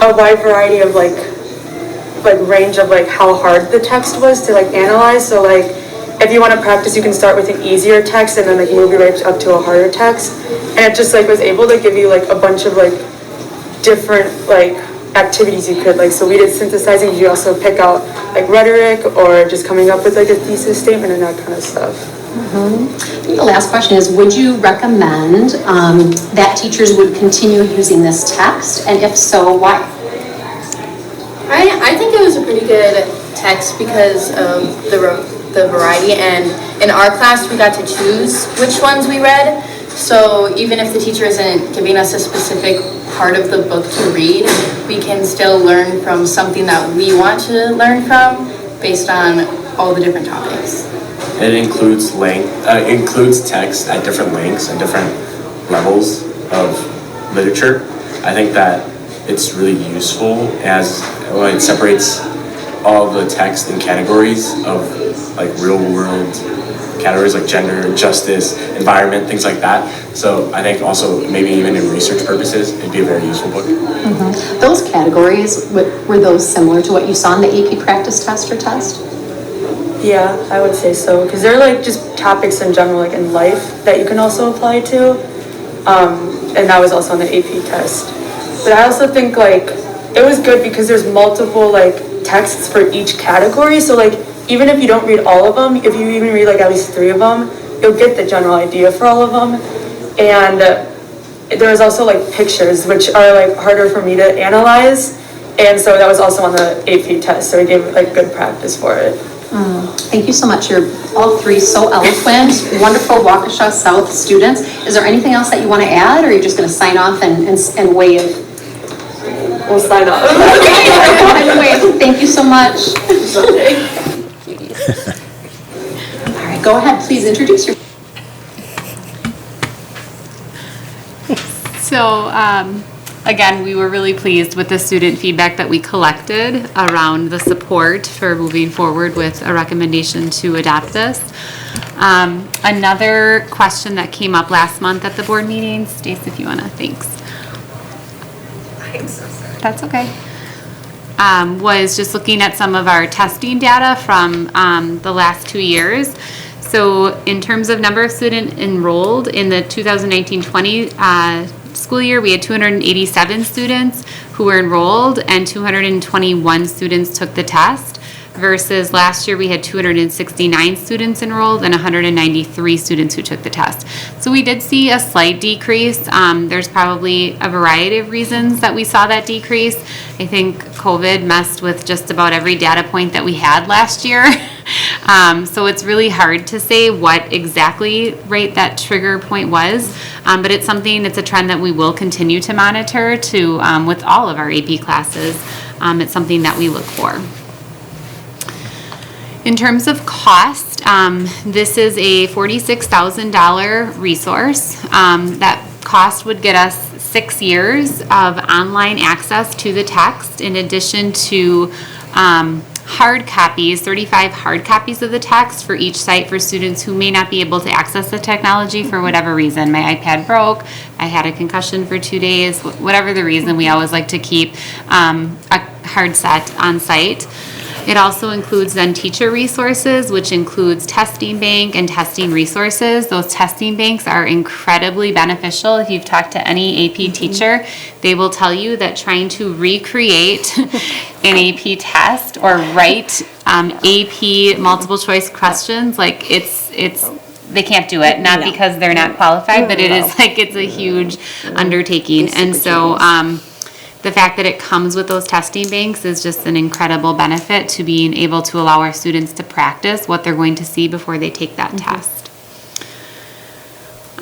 a wide variety of like range of like how hard the text was to like analyze. So like if you want to practice, you can start with an easier text and then like move your way up to a harder text. And it just like was able to give you like a bunch of like different like activities you could like. So we did synthesizing. You also pick out like rhetoric or just coming up with like a thesis statement and that kind of stuff. I think the last question is, would you recommend that teachers would continue using this text, and if so, why? I think it was a pretty good text because of the variety, and in our class we got to choose which ones we read, so even if the teacher isn't giving us a specific part of the book to read, we can still learn from something that we want to learn from based on all the different topics. It includes text at different lengths and different levels of literature. I think that it's really useful as it separates all the text in categories of like real world categories like gender, justice, environment, things like that. So I think also maybe even in research purposes, it'd be a very useful book. Those categories, were those similar to what you saw in the AP practice test or test? Yeah, I would say so, because they're like just topics in general, like in life, that you can also apply to, and that was also on the AP test. But I also think like it was good because there's multiple like texts for each category, so like even if you don't read all of them, if you even read like at least 3 of them, you'll get the general idea for all of them. And there was also like pictures, which are like harder for me to analyze, and so that was also on the AP test, so it gave like good practice for it. Thank you so much. You're all 3 so eloquent, wonderful Waukesha South students. Is there anything else that you want to add, or are you just going to sign off and wave? We'll sign off. Wave. Thank you so much. All right, go ahead. Please introduce yourself. So, again, we were really pleased with the student feedback that we collected around the support for moving forward with a recommendation to adopt this. Another question that came up last month at the board meeting, Stace, if you want to, thanks. I'm so sorry. That's okay. Was just looking at some of our testing data from the last 2 years. So in terms of number of students enrolled in the 2019-20 school year, we had 287 students who were enrolled and 221 students took the test. versus last year we had 269 students enrolled and 193 students who took the test. So we did see a slight decrease. There's probably a variety of reasons that we saw that decrease. I think COVID messed with just about every data point that we had last year. So it's really hard to say what exactly that trigger point was, but it's a trend that we will continue to monitor with all of our AP classes. It's something that we look for. In terms of cost, this is a $46,000 resource. That cost would get us 6 years of online access to the text, in addition to hard copies, 35 hard copies of the text for each site for students who may not be able to access the technology for whatever reason. My iPad broke, I had a concussion for 2 days, whatever the reason, we always like to keep a hard set on site. It also includes then teacher resources, which includes testing bank and testing resources. Those testing banks are incredibly beneficial. If you've talked to any AP teacher, they will tell you that trying to recreate an AP test or write AP multiple choice questions, like they can't do it, not because they're not qualified, but it's a huge undertaking. And so the fact that it comes with those testing banks is just an incredible benefit to being able to allow our students to practice what they're going to see before they take that test.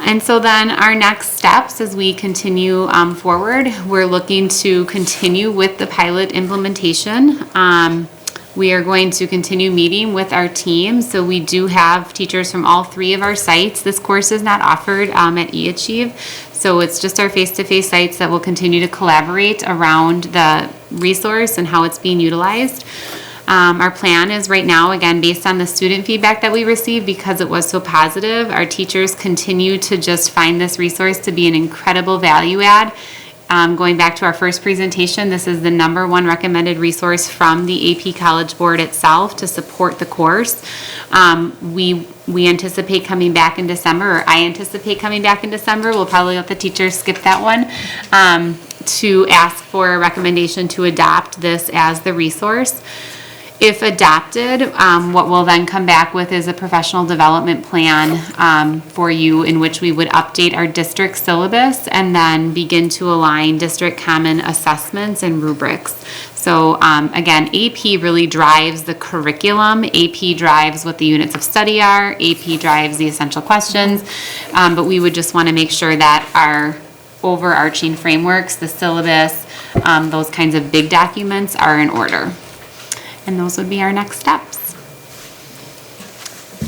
And so then our next steps as we continue forward, we're looking to continue with the pilot implementation. We are going to continue meeting with our team. So we do have teachers from all 3 of our sites. This course is not offered at eAchieve. So it's just our face-to-face sites that will continue to collaborate around the resource and how it's being utilized. Our plan is right now, again, based on the student feedback that we received, because it was so positive, our teachers continue to just find this resource to be an incredible value add. Going back to our first presentation, this is the #1 recommended resource from the AP College Board itself to support the course. We anticipate coming back in December, or I anticipate coming back in December. We'll probably let the teachers skip that one to ask for a recommendation to adopt this as the resource. If adopted, what we'll then come back with is a professional development plan for you, in which we would update our district syllabus and then begin to align district common assessments and rubrics. So again, AP really drives the curriculum. AP drives what the units of study are. AP drives the essential questions. But we would just want to make sure that our overarching frameworks, the syllabus, those kinds of big documents are in order. And those would be our next steps.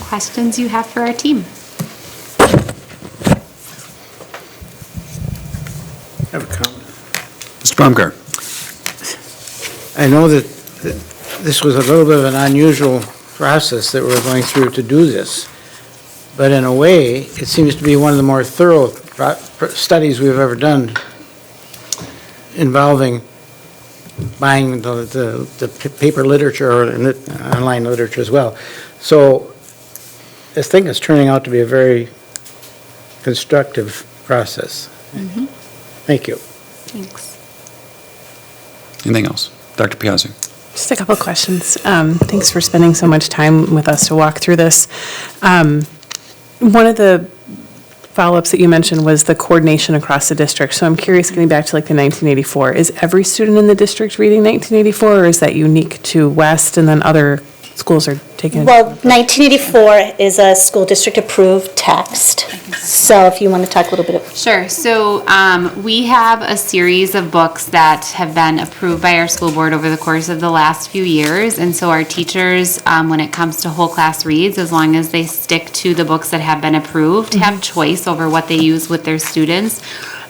Questions you have for our team? I have a comment. Mr. Baumgart. I know that this was a little bit of an unusual process that we're going through to do this, but in a way, it seems to be one of the more thorough studies we've ever done involving buying the paper literature or online literature as well. So this thing is turning out to be a very constructive process. Mm-hmm. Thank you. Thanks. Anything else? Dr. Piazzi. Just a couple questions. Thanks for spending so much time with us to walk through this. One of the follow-ups that you mentioned was the coordination across the district. So I'm curious, getting back to like the 1984, is every student in the district reading 1984, or is that unique to West and then other schools are taking it? Well, 1984 is a school district approved text. So if you want to talk a little bit of. Sure. So we have a series of books that have been approved by our school board over the course of the last few years. And so our teachers, when it comes to whole class reads, as long as they stick to the books that have been approved, have choice over what they use with their students.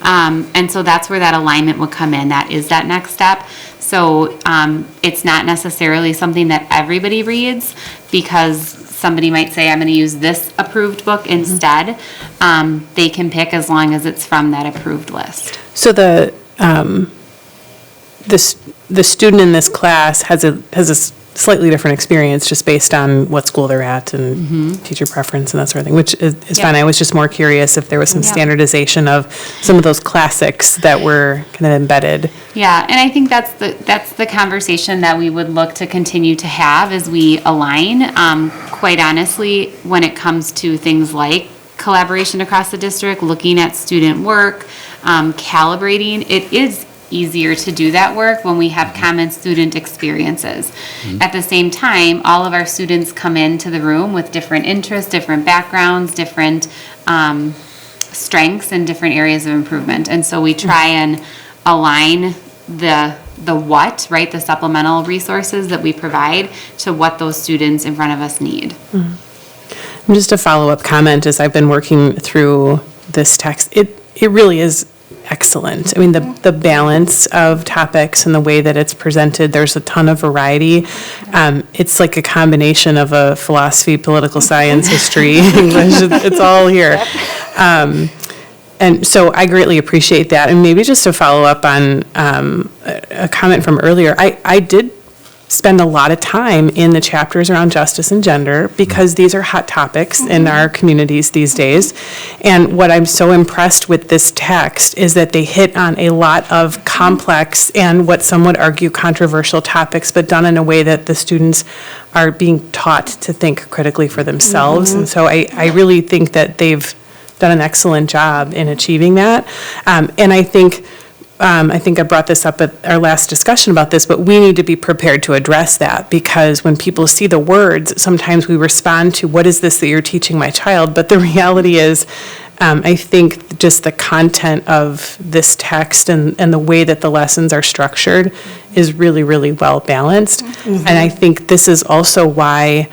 And so that's where that alignment would come in. That is that next step. So it's not necessarily something that everybody reads, because somebody might say, I'm going to use this approved book instead. They can pick as long as it's from that approved list. So the student in this class has a slightly different experience just based on what school they're at and teacher preference and that sort of thing, which is fine. I was just more curious if there was some standardization of some of those classics that were kind of embedded. Yeah, and I think that's the conversation that we would look to continue to have as we align. Quite honestly, when it comes to things like collaboration across the district, looking at student work, calibrating, it is easier to do that work when we have common student experiences. At the same time, all of our students come into the room with different interests, different backgrounds, different strengths, and different areas of improvement. And so we try and align the what, right, the supplemental resources that we provide to what those students in front of us need. And just a follow-up comment, as I've been working through this text, it really is excellent. I mean, the balance of topics and the way that it's presented, there's a ton of variety. It's like a combination of a philosophy, political science, history, English, it's all here. And so I greatly appreciate that. And maybe just to follow up on a comment from earlier, I did spend a lot of time in the chapters around justice and gender because these are hot topics in our communities these days. And what I'm so impressed with this text is that they hit on a lot of complex and what some would argue controversial topics, but done in a way that the students are being taught to think critically for themselves. And so I really think that they've done an excellent job in achieving that. And I think I brought this up at our last discussion about this, but we need to be prepared to address that because when people see the words, sometimes we respond to, what is this that you're teaching my child? But the reality is, I think just the content of this text and the way that the lessons are structured is really, really well balanced. And I think this is also why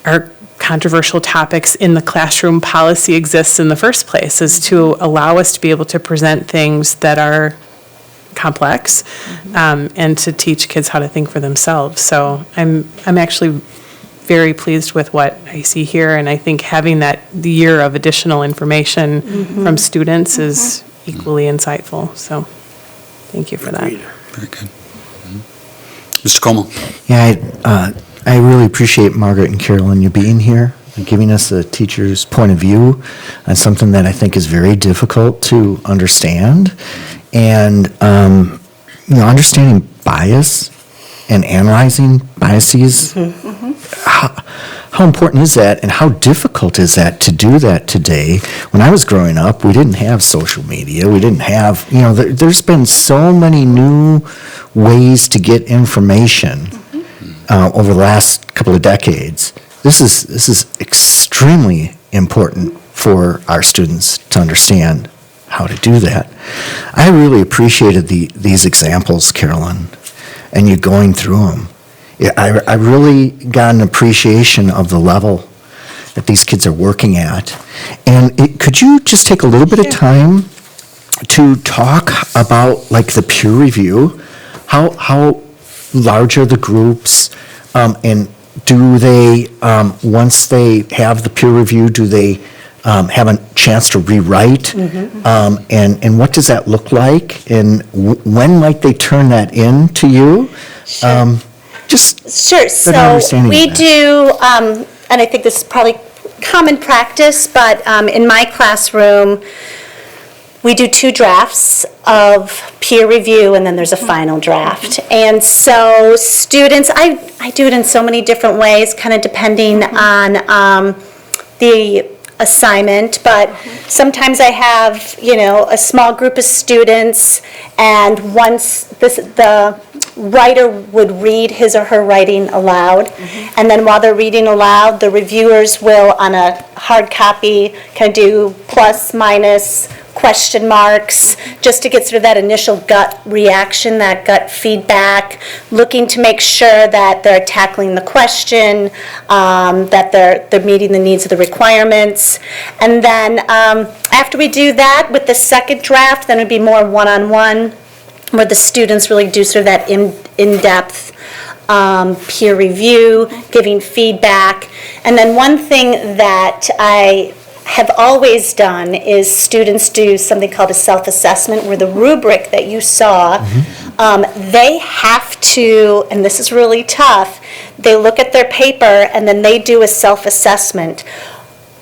our controversial topics in the classroom policy exists in the first place, is to allow us to be able to present things that are complex and to teach kids how to think for themselves. So I'm actually very pleased with what I see here, and I think having that year of additional information from students is equally insightful. So thank you for that. Very good. Mr. Como. Yeah, I really appreciate Margaret and Carolyn, you being here and giving us a teacher's point of view on something that I think is very difficult to understand. And, understanding bias and analyzing biases, how important is that and how difficult is that to do that today? When I was growing up, we didn't have social media. We didn't have, there's been so many new ways to get information over the last couple of decades. This is extremely important for our students to understand how to do that. I really appreciated these examples, Carolyn, and you going through them. I really got an appreciation of the level that these kids are working at. And could you just take a little bit of time to talk about like the peer review? How large are the groups? And do they, once they have the peer review, do they have a chance to rewrite? And what does that look like? And when might they turn that in to you? Sure. Better So understanding we of that. do, and I think this is probably common practice, but in my classroom, we do 2 drafts of peer review, and then there's a final draft. And so students, I do it in so many different ways, kind of depending on the assignment, but sometimes I have, a small group of students, and once the writer would read his or her writing aloud, and then while they're reading aloud, the reviewers will, on a hard copy, kind of do plus, minus, question marks, just to get sort of that initial gut reaction, that gut feedback, looking to make sure that they're tackling the question, that they're meeting the needs of the requirements. And then after we do that, with the second draft, then it would be more one-on-one, where the students really do sort of that in-depth peer review, giving feedback. And then one thing that I have always done is students do something called a self-assessment, where the rubric that you saw, they have to, and this is really tough, they look at their paper, and then they do a self-assessment,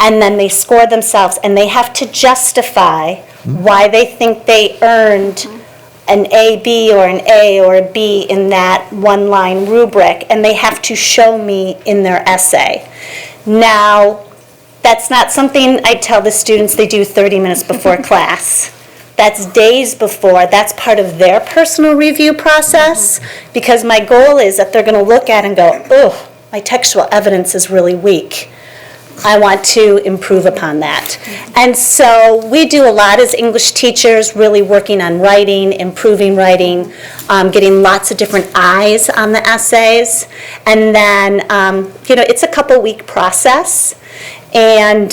and then they score themselves, and they have to justify why they think they earned an A, B, or an A, or a B in that one-line rubric, and they have to show me in their essay. Now, that's not something I tell the students they do 30 minutes before class. That's days before. That's part of their personal review process, because my goal is that they're going to look at it and go, oh, my textual evidence is really weak. I want to improve upon that. And so we do a lot as English teachers, really working on writing, improving writing, getting lots of different eyes on the essays. And then, it's a couple-week process. And,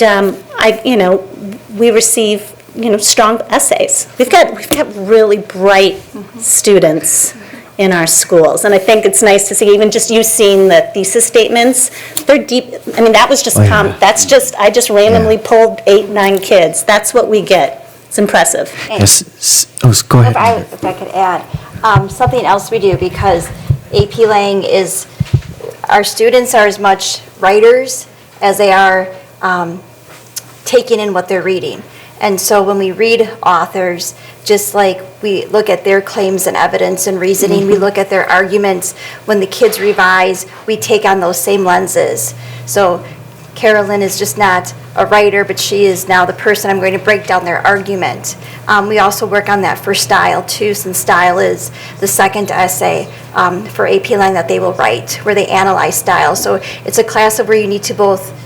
we receive, strong essays. We've got really bright students in our schools. And I think it's nice to see, even just you seeing the thesis statements, they're deep. I mean, that was just, I just randomly pulled 8, 9 kids. That's what we get. It's impressive. Yes, go ahead. If I could add, something else we do, because AP Lang is, our students are as much writers as they are taking in what they're reading. And so when we read authors, just like we look at their claims and evidence and reasoning, we look at their arguments. When the kids revise, we take on those same lenses. So Carolyn is just not a writer, but she is now the person I'm going to break down their argument. We also work on that for style too, since style is the second essay for AP Lang that they will write, where they analyze style. So it's a class of where you need to both,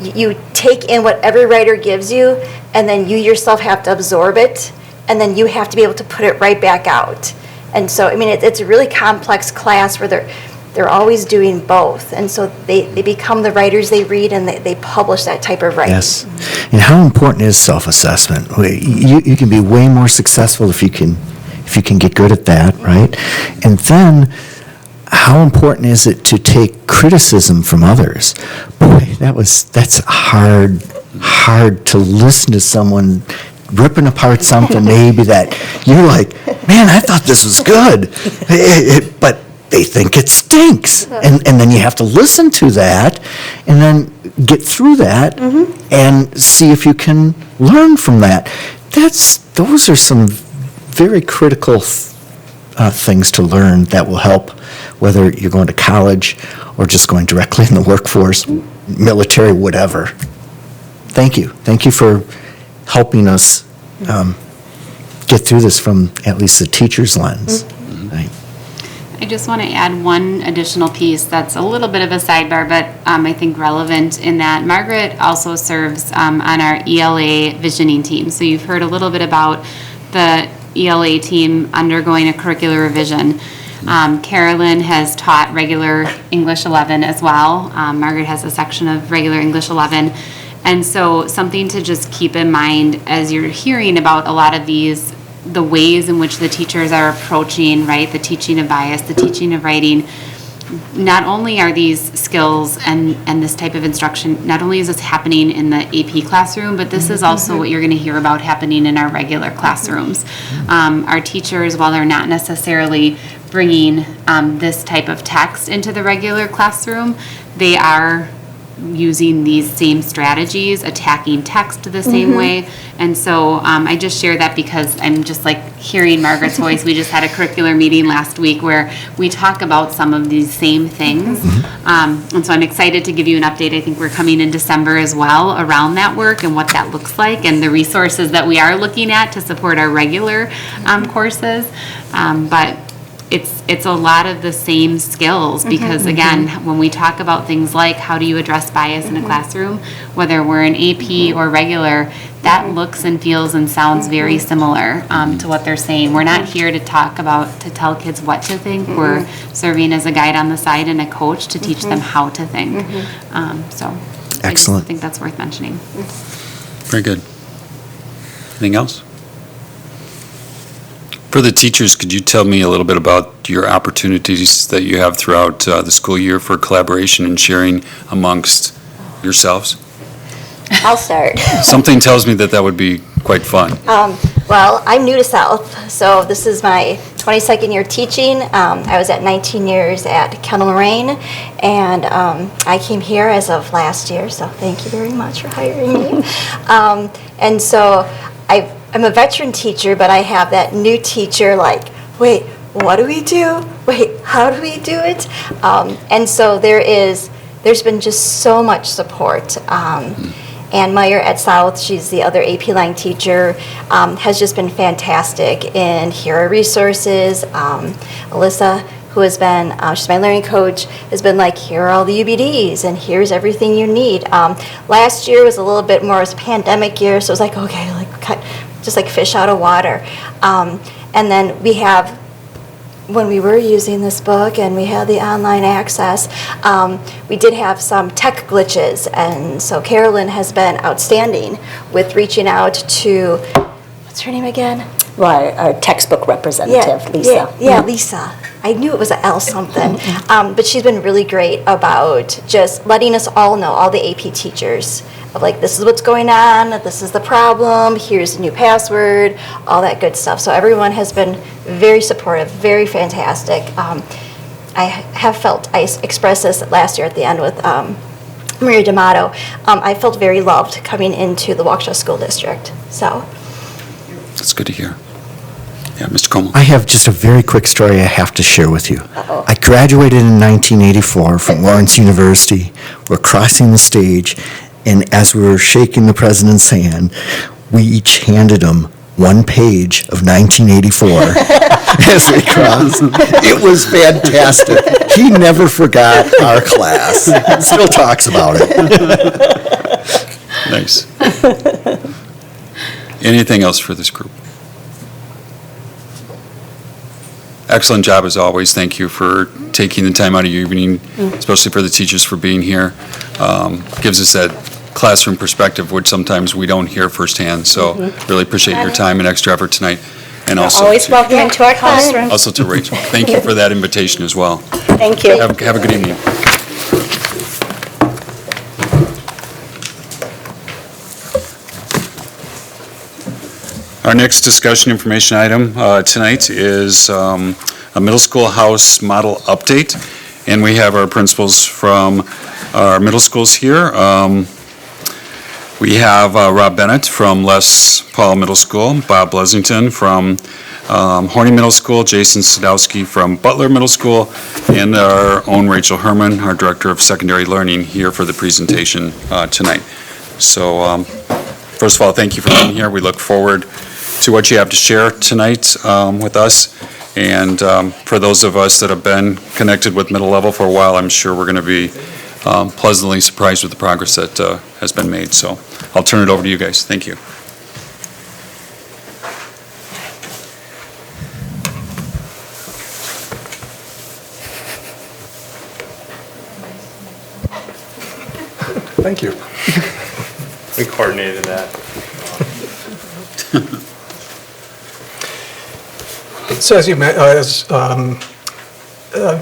you take in what every writer gives you, and then you yourself have to absorb it, and then you have to be able to put it right back out. And so, I mean, it's a really complex class where they're always doing both. And so they become the writers they read, and they publish that type of writing. Yes. And how important is self-assessment? You can be way more successful if you can get good at that, right? And then, how important is it to take criticism from others? Boy, that's hard to listen to someone ripping apart something maybe that you're like, man, I thought this was good, but they think it stinks. And then you have to listen to that and then get through that and see if you can learn from that. Those are some very critical things to learn that will help, whether you're going to college or just going directly in the workforce, military, whatever. Thank you. Thank you for helping us get through this from at least the teacher's lens. Right. I just want to add one additional piece that's a little bit of a sidebar, but I think relevant in that Margaret also serves on our ELA visioning team. So you've heard a little bit about the ELA team undergoing a curricular revision. Carolyn has taught regular English 11 as well. Margaret has a section of regular English 11. And so something to just keep in mind as you're hearing about a lot of these, the ways in which the teachers are approaching, right, the teaching of bias, the teaching of writing. Not only are these skills and this type of instruction, not only is this happening in the AP classroom, but this is also what you're going to hear about happening in our regular classrooms. Our teachers, while they're not necessarily bringing this type of text into the regular classroom, they are using these same strategies, attacking text the same way. And so I just share that because I'm just like hearing Margaret's voice. We just had a curricular meeting last week where we talk about some of these same things. And so I'm excited to give you an update. I think we're coming in December as well around that work and what that looks like and the resources that we are looking at to support our regular courses. But it's a lot of the same skills because again, when we talk about things like how do you address bias in a classroom, whether we're in AP or regular, that looks and feels and sounds very similar to what they're saying. We're not here to tell kids what to think. We're serving as a guide on the side and a coach to teach them how to think. So excellent. I think that's worth mentioning. Very good. Anything else? For the teachers, could you tell me a little bit about your opportunities that you have throughout the school year for collaboration and sharing amongst yourselves? I'll start. Something tells me that would be quite fun. Well, I'm new to South, so this is my 22nd year teaching. I was at 19 years at Kendall Moraine, and I came here as of last year, so thank you very much for hiring me. And so I'm a veteran teacher, but I have that new teacher like, wait, what do we do? Wait, how do we do it? And so there's been just so much support. Ann Meyer at South, she's the other AP line teacher, has just been fantastic. And here are resources. Alyssa, who has been, she's my learning coach, has been like, here are all the UBDs and here's everything you need. Last year was a little bit more, it was a pandemic year, so it was like, okay, like just like fish out of water. And then we have, when we were using this book and we had the online access, we did have some tech glitches, and so Carolyn has been outstanding with reaching out to, what's her name again? Well, our textbook representative, Lisa. Yeah, Lisa. I knew it was an L something. But she's been really great about just letting us all know, all the AP teachers, of like, this is what's going on, this is the problem, here's a new password, all that good stuff. So everyone has been very supportive, very fantastic. I have felt, I expressed this last year at the end with Maria D'Amato, I felt very loved coming into the Waukesha School District, so. That's good to hear. Yeah, Mr. Como. I have just a very quick story I have to share with you. I graduated in 1984 from Lawrence University. We're crossing the stage, and as we were shaking the president's hand, we each handed him one page of 1984 as we crossed. It was fantastic. He never forgot our class. Still talks about it. Nice. Anything else for this group? Excellent job as always. Thank you for taking the time out of your evening, especially for the teachers for being here. Gives us that classroom perspective, which sometimes we don't hear firsthand. So really appreciate your time and extra effort tonight. And also Always welcome into our classroom. Also to Rachel. Thank you for that invitation as well. Thank you. Have a good evening. Our next discussion information item tonight is a middle school house model update. And we have our principals from our middle schools here. We have Rob Bennett from Les Paul Middle School, Bob Blessington from Horny Middle School, Jason Sadowski from Butler Middle School, and our own Rachel Herman, our Director of Secondary Learning, here for the presentation tonight. So first of all, thank you for being here. We look forward to what you have to share tonight with us. And for those of us that have been connected with middle level for a while, I'm sure we're going to be pleasantly surprised with the progress that has been made. So I'll turn it over to you guys. Thank you. Thank you. We coordinated that. So as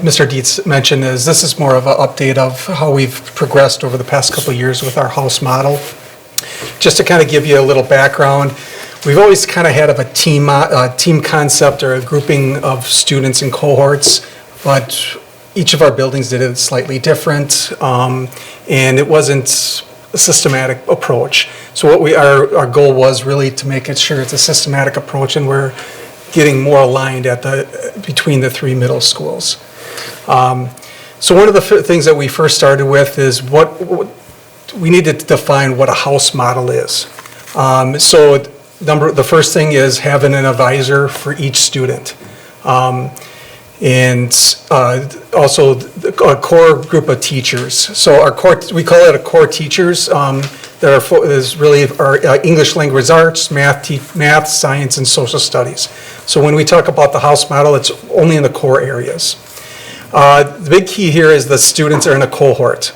Mr. Dietz mentioned, this is more of an update of how we've progressed over the past couple of years with our house model. Just to kind of give you a little background, we've always kind of had a team concept or a grouping of students in cohorts, but each of our buildings did it slightly different, and it wasn't a systematic approach. So what our goal was really to make it sure it's a systematic approach, and we're getting more aligned between the three middle schools. So one of the things that we first started with is what we needed to define what a house model is. So the first thing is having an advisor for each student. And also a core group of teachers. So our core, we call it a core teachers. That is really our English language arts, math, science, and social studies. So when we talk about the house model, it's only in the core areas. The big key here is the students are in a cohort.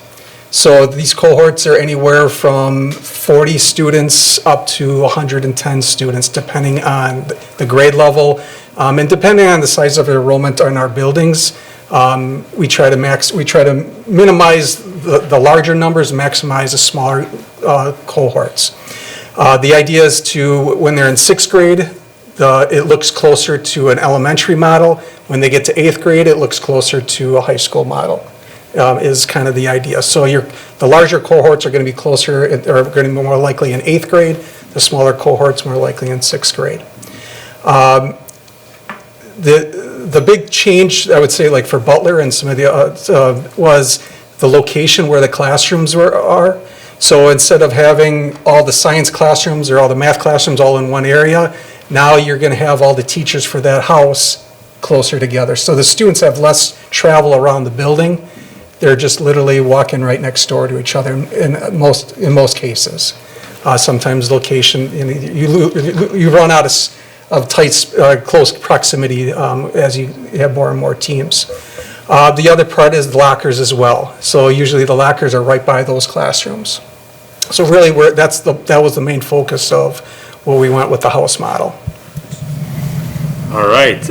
So these cohorts are anywhere from 40 students up to 110 students, depending on the grade level. And depending on the size of enrollment in our buildings, we try to minimize the larger numbers, maximize the smaller cohorts. The idea is to, when they're in sixth grade, it looks closer to an elementary model. When they get to 8th grade, it looks closer to a high school model, is kind of the idea. So the larger cohorts are going to be closer, or going to be more likely in 8th grade, the smaller cohorts more likely in 6th grade. The big change, I would say, like for Butler and some of the, was the location where the classrooms are. So instead of having all the science classrooms or all the math classrooms all in one area, now you're going to have all the teachers for that house closer together. So the students have less travel around the building. They're just literally walking right next door to each other in most cases. Sometimes location, you run out of tight, close proximity as you have more and more teams. The other part is the lockers as well. So usually the lockers are right by those classrooms. So really, that was the main focus of where we went with the house model. All right,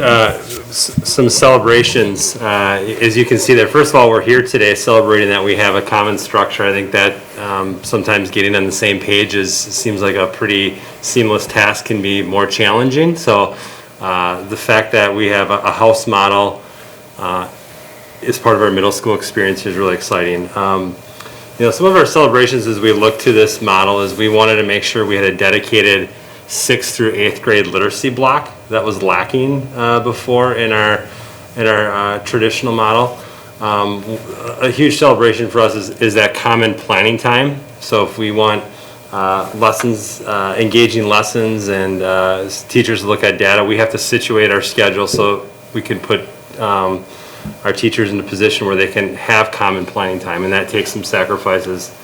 some celebrations. As you can see there, first of all, we're here today celebrating that we have a common structure. I think that sometimes getting on the same page seems like a pretty seamless task, can be more challenging. So the fact that we have a house model as part of our middle school experience is really exciting. Some of our celebrations as we look to this model is we wanted to make sure we had a dedicated 6th through 8th grade literacy block that was lacking before in our traditional model. A huge celebration for us is that common planning time. So if we want lessons, engaging lessons, and teachers to look at data, we have to situate our schedule so we can put our teachers in a position where they can have common planning time, and that takes some sacrifices.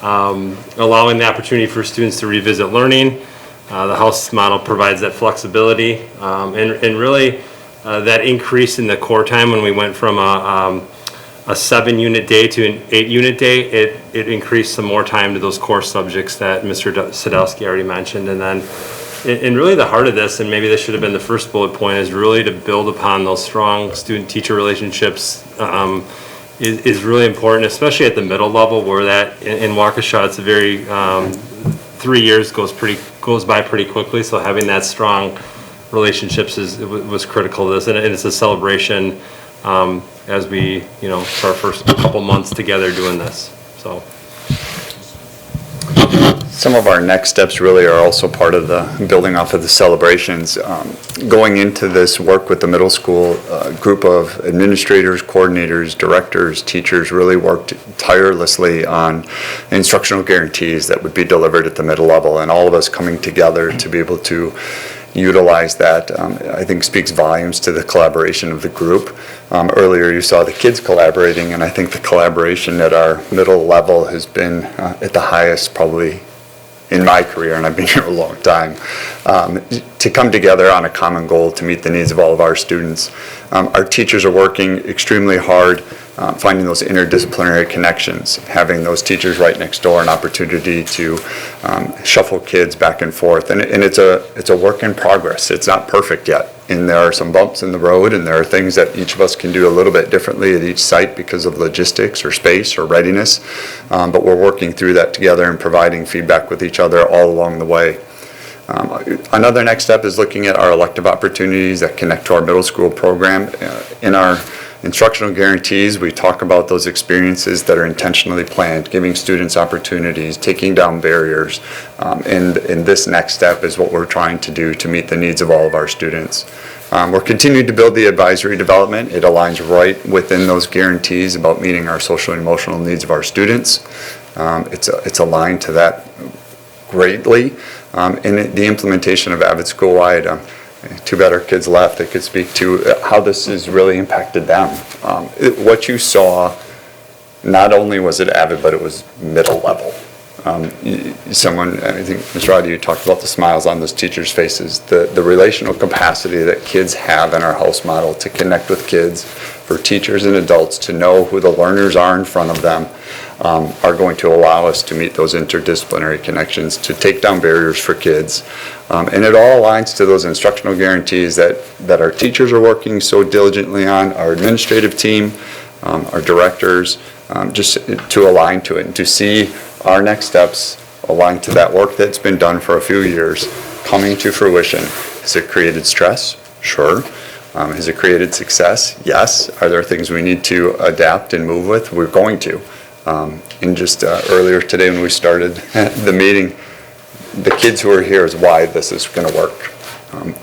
Allowing the opportunity for students to revisit learning. The house model provides that flexibility, and really that increase in the core time when we went from a 7-unit day to an 8-unit day, it increased some more time to those core subjects that Mr. Sadowski already mentioned. And then, and really the heart of this, and maybe this should have been the first bullet point, is really to build upon those strong student-teacher relationships is really important, especially at the middle level, where that, in Waukesha, it's a very, 3 years goes by pretty quickly, so having that strong relationships was critical to this, and it's a celebration as we, for our first couple months together doing this, so. Some of our next steps really are also part of the building off of the celebrations. Going into this work with the middle school, a group of administrators, coordinators, directors, teachers really worked tirelessly on instructional guarantees that would be delivered at the middle level, and all of us coming together to be able to utilize that, I think speaks volumes to the collaboration of the group. Earlier you saw the kids collaborating, and I think the collaboration at our middle level has been at the highest probably in my career, and I've been here a long time, to come together on a common goal to meet the needs of all of our students. Our teachers are working extremely hard, finding those interdisciplinary connections, having those teachers right next door, an opportunity to shuffle kids back and forth. And it's a work in progress. It's not perfect yet. And there are some bumps in the road, and there are things that each of us can do a little bit differently at each site because of logistics or space or readiness. But we're working through that together and providing feedback with each other all along the way. Another next step is looking at our elective opportunities that connect to our middle school program. In our instructional guarantees, we talk about those experiences that are intentionally planned, giving students opportunities, taking down barriers, and this next step is what we're trying to do to meet the needs of all of our students. We're continuing to build the advisory development. It aligns right within those guarantees about meeting our social and emotional needs of our students. It's aligned to that greatly. In the implementation of Avid school-wide, too bad our kids left. They could speak to how this has really impacted them. What you saw, not only was it Avid, but it was middle level. Someone, I think, Ms. Roddy, you talked about the smiles on those teachers' faces, the relational capacity that kids have in our house model to connect with kids, for teachers and adults to know who the learners are in front of them, are going to allow us to meet those interdisciplinary connections, to take down barriers for kids. And it all aligns to those instructional guarantees that our teachers are working so diligently on, our administrative team, our directors, just to align to it and to see our next steps align to that work that's been done for a few years coming to fruition. Has it created stress? Sure. Has it created success? Yes. Are there things we need to adapt and move with? We're going to. And just earlier today when we started the meeting, the kids who are here is why this is going to work.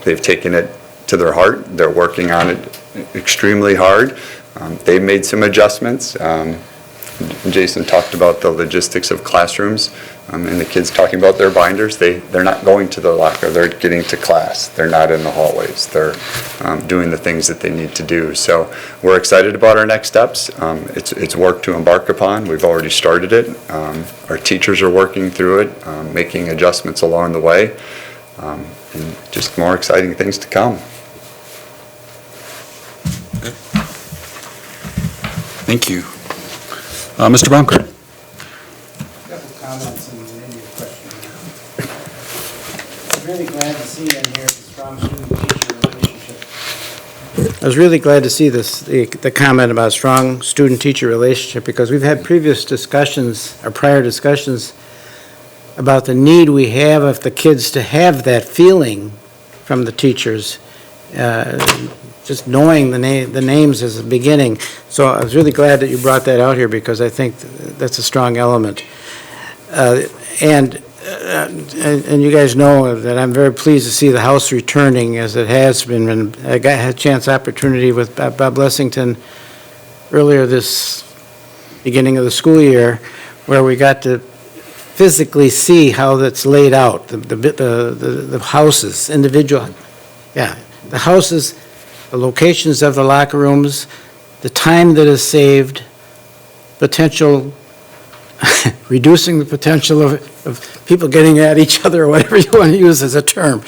They've taken it to their heart. They're working on it extremely hard. They've made some adjustments. Jason talked about the logistics of classrooms, and the kids talking about their binders. They're not going to the locker. They're getting to class. They're not in the hallways. They're doing the things that they need to do. So we're excited about our next steps. It's work to embark upon. We've already started it. Our teachers are working through it, making adjustments along the way, and just more exciting things to come. Thank you. Mr. Baumgart. Couple comments and maybe a question. I'm really glad to see in here the strong student-teacher relationship. I was really glad to see this, the comment about strong student-teacher relationship, because we've had previous discussions, or prior discussions, about the need we have of the kids to have that feeling from the teachers, just knowing the names as a beginning. So I was really glad that you brought that out here, because I think that's a strong element. And you guys know that I'm very pleased to see the house returning as it has been. I had a chance opportunity with Bob Blessington earlier this beginning of the school year, where we got to physically see how that's laid out, the houses, individual, the houses, the locations of the locker rooms, the time that is saved, potential, reducing the potential of people getting at each other, or whatever you want to use as a term.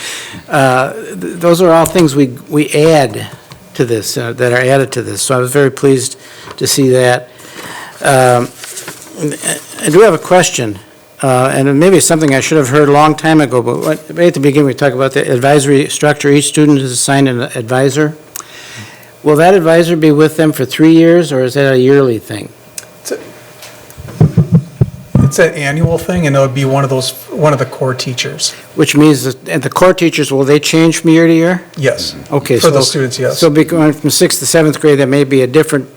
Those are all things we add to this, that are added to this. So I was very pleased to see that. I do have a question, and maybe it's something I should have heard a long time ago, but right at the beginning we talked about the advisory structure. Each student is assigned an advisor. Will that advisor be with them for 3 years, or is that a yearly thing? It's an annual thing, and it would be one of the core teachers. Which means that, and the core teachers, will they change from year to year? Yes. Okay. For the students, yes. So going from 6th to 7th grade, that may be a different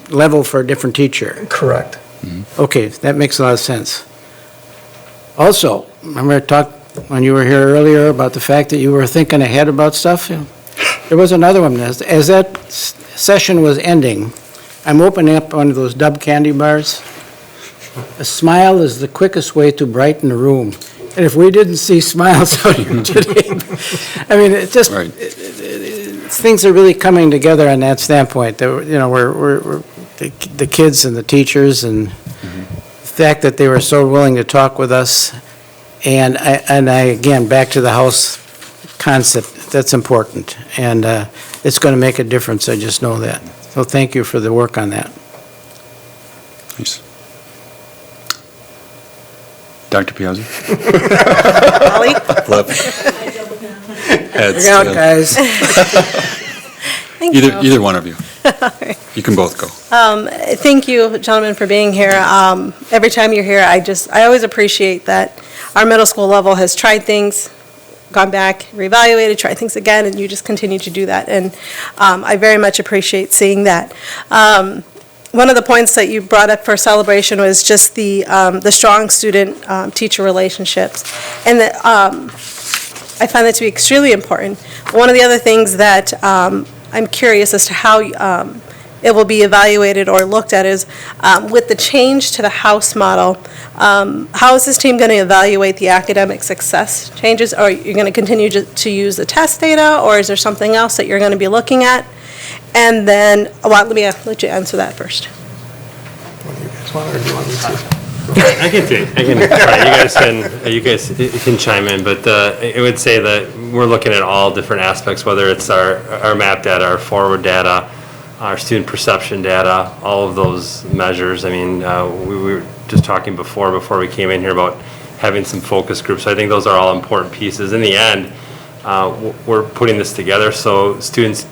level for a different teacher. Correct. Okay, that makes a lot of sense. Also, remember I talked when you were here earlier about the fact that you were thinking ahead about stuff? There was another one. As that session was ending, I'm opening up one of those Dub candy bars. A smile is the quickest way to brighten a room. And if we didn't see smiles out here today, I mean, it just, things are really coming together on that standpoint. That, you know, we're the kids and the teachers, and the fact that they were so willing to talk with us. And I again, back to the house concept, that's important. And it's going to make a difference, I just know that. So thank you for the work on that. Thanks. Dr. Piazza? Molly? Flip. Heads. Look out, guys. Thank you. Either one of you. You can both go. Thank you, gentlemen, for being here. Every time you're here, I always appreciate that our middle school level has tried things, gone back, reevaluated, tried things again, and you just continue to do that. And I very much appreciate seeing that. One of the points that you brought up for celebration was just the strong student-teacher relationships. And that, I find that to be extremely important. One of the other things that I'm curious as to how it will be evaluated or looked at is with the change to the house model, how is this team going to evaluate the academic success changes? Are you going to continue to use the test data, or is there something else that you're going to be looking at? And then, let me let you answer that first. What do you guys want, or do you want me to? I can try. You guys can chime in, but I would say that we're looking at all different aspects, whether it's our map data, our forward data, our student perception data, all of those measures. I mean, we were just talking before we came in here about having some focus groups. I think those are all important pieces. In the end, we're putting this together so students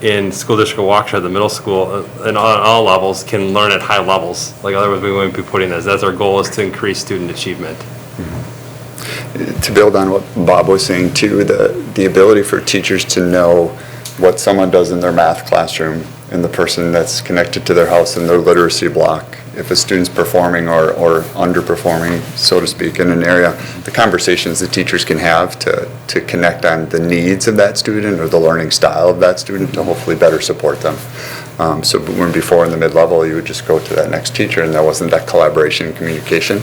in School District of Waukesha, the middle school, and on all levels, can learn at high levels. Like, otherwise we wouldn't be putting this. That's our goal, is to increase student achievement. to build on what Bob was saying too, the ability for teachers to know what someone does in their math classroom and the person that's connected to their house in their literacy block, if a student's performing or underperforming, so to speak, in an area, the conversations the teachers can have to connect on the needs of that student or the learning style of that student to hopefully better support them. So when before in the mid-level, you would just go to that next teacher and there wasn't that collaboration and communication.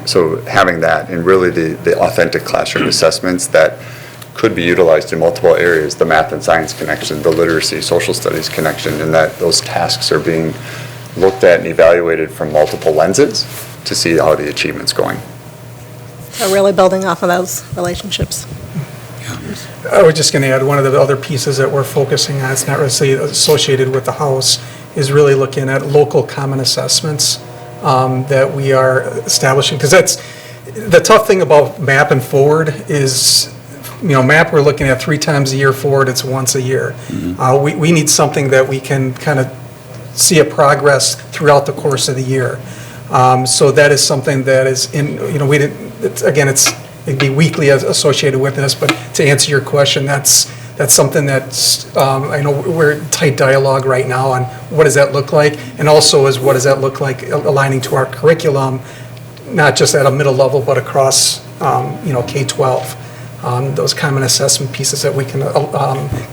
So having that and really the authentic classroom assessments that could be utilized in multiple areas, the math and science connection, the literacy, social studies connection, and that those tasks are being looked at and evaluated from multiple lenses to see how the achievement's going. So really building off of those relationships. I was just going to add, one of the other pieces that we're focusing on, it's not really associated with the house, is really looking at local common assessments that we are establishing. Because that's, the tough thing about MAP and Forward is, MAP we're looking at 3 times a year, Forward it's once a year. We need something that we can kind of see a progress throughout the course of the year. So that is something that is in, we didn't, it'd be weekly associated with this, but to answer your question, that's something that's, I know we're in tight dialogue right now on what does that look like, and also is what does that look like aligning to our curriculum, not just at a middle level, but across, K-12. Those common assessment pieces that we can